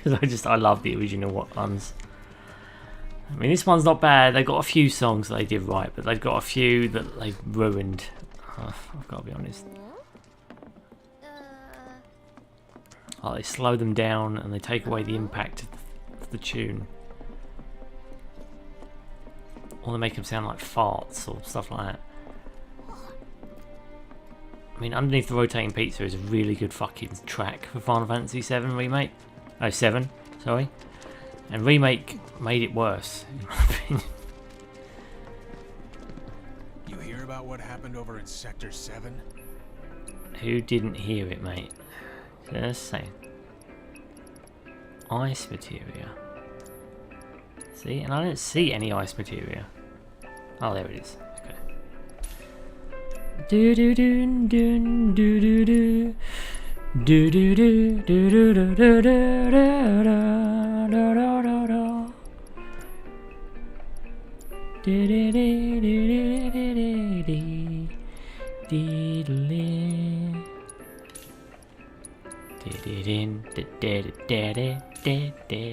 Speaker 1: because I love the original ones. I mean, this one's not bad. They've got a few songs that they did right, but they've got a few that they've ruined. I've got to be honest. Oh, they slow them down and they take away the impact of the tune. Or they make them sound like farts or stuff like that. I mean, Underneath the Rotating Pizza is a really good fucking track for Final Fantasy VII Remake. Oh, 7, sorry. And Remake made it worse, in my opinion.
Speaker 5: You hear about what happened over in Sector 7?
Speaker 1: Who didn't hear it, mate? Just saying. Ice materia. See, and I don't see any ice materia. Oh, there it is. Okay. Do do do do do do do. Do do do do do do do do do do. Do do do do do do do. Diddly. Diddin da da da da da da.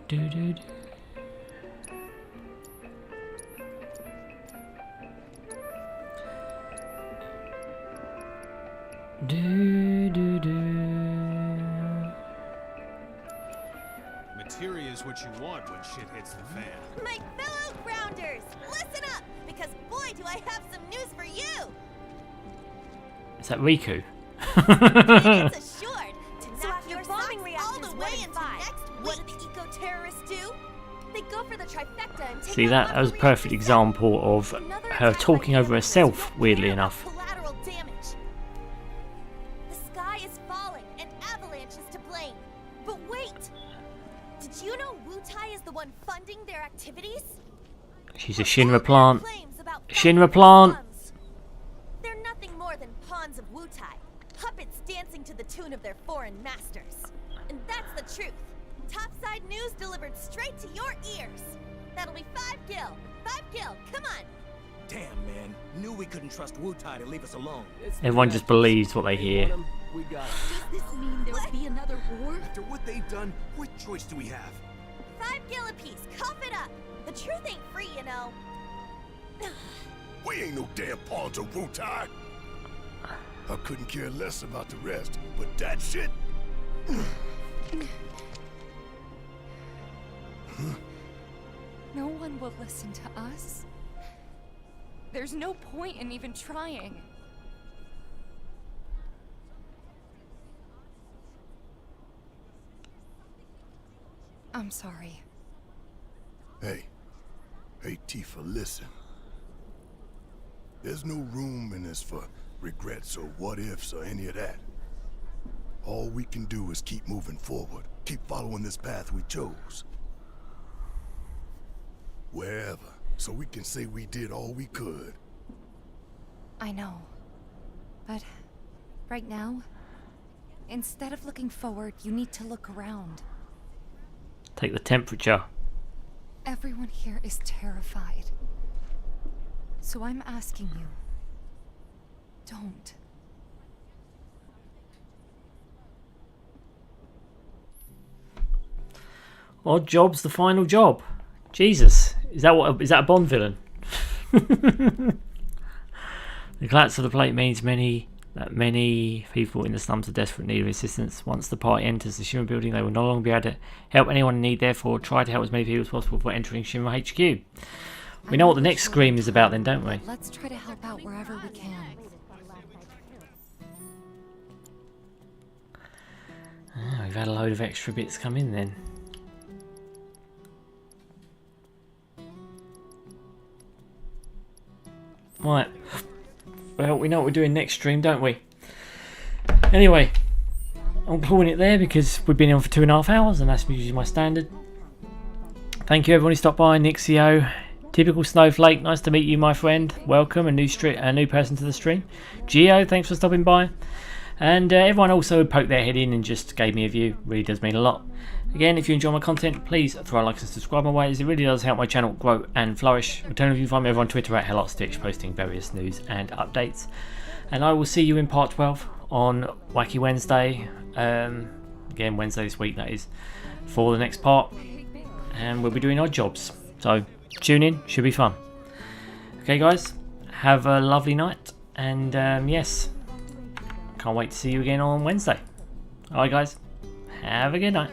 Speaker 1: Do do do. Do do do.
Speaker 5: Materia is what you want when shit hits the fan.
Speaker 16: My fellow grounders, listen up, because boy do I have some news for you.
Speaker 1: Is that Riku?
Speaker 16: It's assured to
Speaker 15: So
Speaker 16: knock
Speaker 15: after
Speaker 16: your
Speaker 15: bombing
Speaker 16: socks all
Speaker 15: reactors
Speaker 16: the
Speaker 15: 1
Speaker 16: way
Speaker 15: and
Speaker 16: into
Speaker 15: 5,
Speaker 16: next week. What do the eco-terrorists do? They go for the trifecta and take
Speaker 1: See,
Speaker 16: out
Speaker 1: that was a perfect example of her talking over herself, weirdly enough.
Speaker 16: collateral damage. The sky is falling and Avalanche is to blame. But wait! Did you know Wutai is the one funding their activities?
Speaker 1: She's a Shinra plant. Shinra plant!
Speaker 16: They're nothing more than pawns of Wutai. Puppets dancing to the tune of their foreign masters. And that's the truth. Topside news delivered straight to your ears. That'll be 5 gil. 5 gil, come on.
Speaker 17: Damn, man. Knew we couldn't trust Wutai to leave us alone.
Speaker 1: Everyone just believes what they hear.
Speaker 17: We got it.
Speaker 14: Does this mean there'll be another war?
Speaker 17: After what they've done, what choice do we have?
Speaker 16: 5 gil apiece, cough it up. The truth ain't free, you know.
Speaker 2: We ain't no damn pawns of Wutai. I couldn't care less about the rest, but that shit.
Speaker 3: No one will listen to us. There's no point in even trying. I'm sorry.
Speaker 2: Hey, Tifa, listen. There's no room in this for regrets or what-ifs or any of that. All we can do is keep moving forward, keep following this path we chose. Wherever, so we can say we did all we could.
Speaker 3: I know. But right now, instead of looking forward, you need to look around.
Speaker 1: Take the temperature.
Speaker 3: Everyone here is terrified. So I'm asking you, don't.
Speaker 1: Odd job's the final job. Jesus, is that a Bond villain? The collapse of the plate means that many people in the slums are desperate need of assistance. Once the party enters the SHINRA building, they will no longer be able to help anyone in need. Therefore, try to help as many people as possible before entering SHINRA HQ. We know what the next scream is about, then, don't we?
Speaker 3: Let's try to help out wherever we can.
Speaker 1: We've had a load of extra bits come in then. Right. Well, we know what we're doing next stream, don't we? Anyway, I'm calling it there because we've been on for 2.5 hours and that's usually my standard. Thank you everyone who stopped by. Nixio, Typical Snowflake, nice to meet you my friend. Welcome, a new person to the stream. Geo, thanks for stopping by. And everyone also poked their head in and just gave me a view. Really does mean a lot. Again, if you enjoy my content, please throw a like and subscribe my way, as it really does help my channel grow and flourish. Alternatively, you can find me over on Twitter at HellotStitch, posting various news and updates. And I will see you in part 12 on Wacky Wednesday. Again, Wednesday this week, that is, for the next part. And we'll be doing odd jobs. So tune in, should be fun. Okay, guys, have a lovely night. And yes, can't wait to see you again on Wednesday. Alright, guys, have a good night.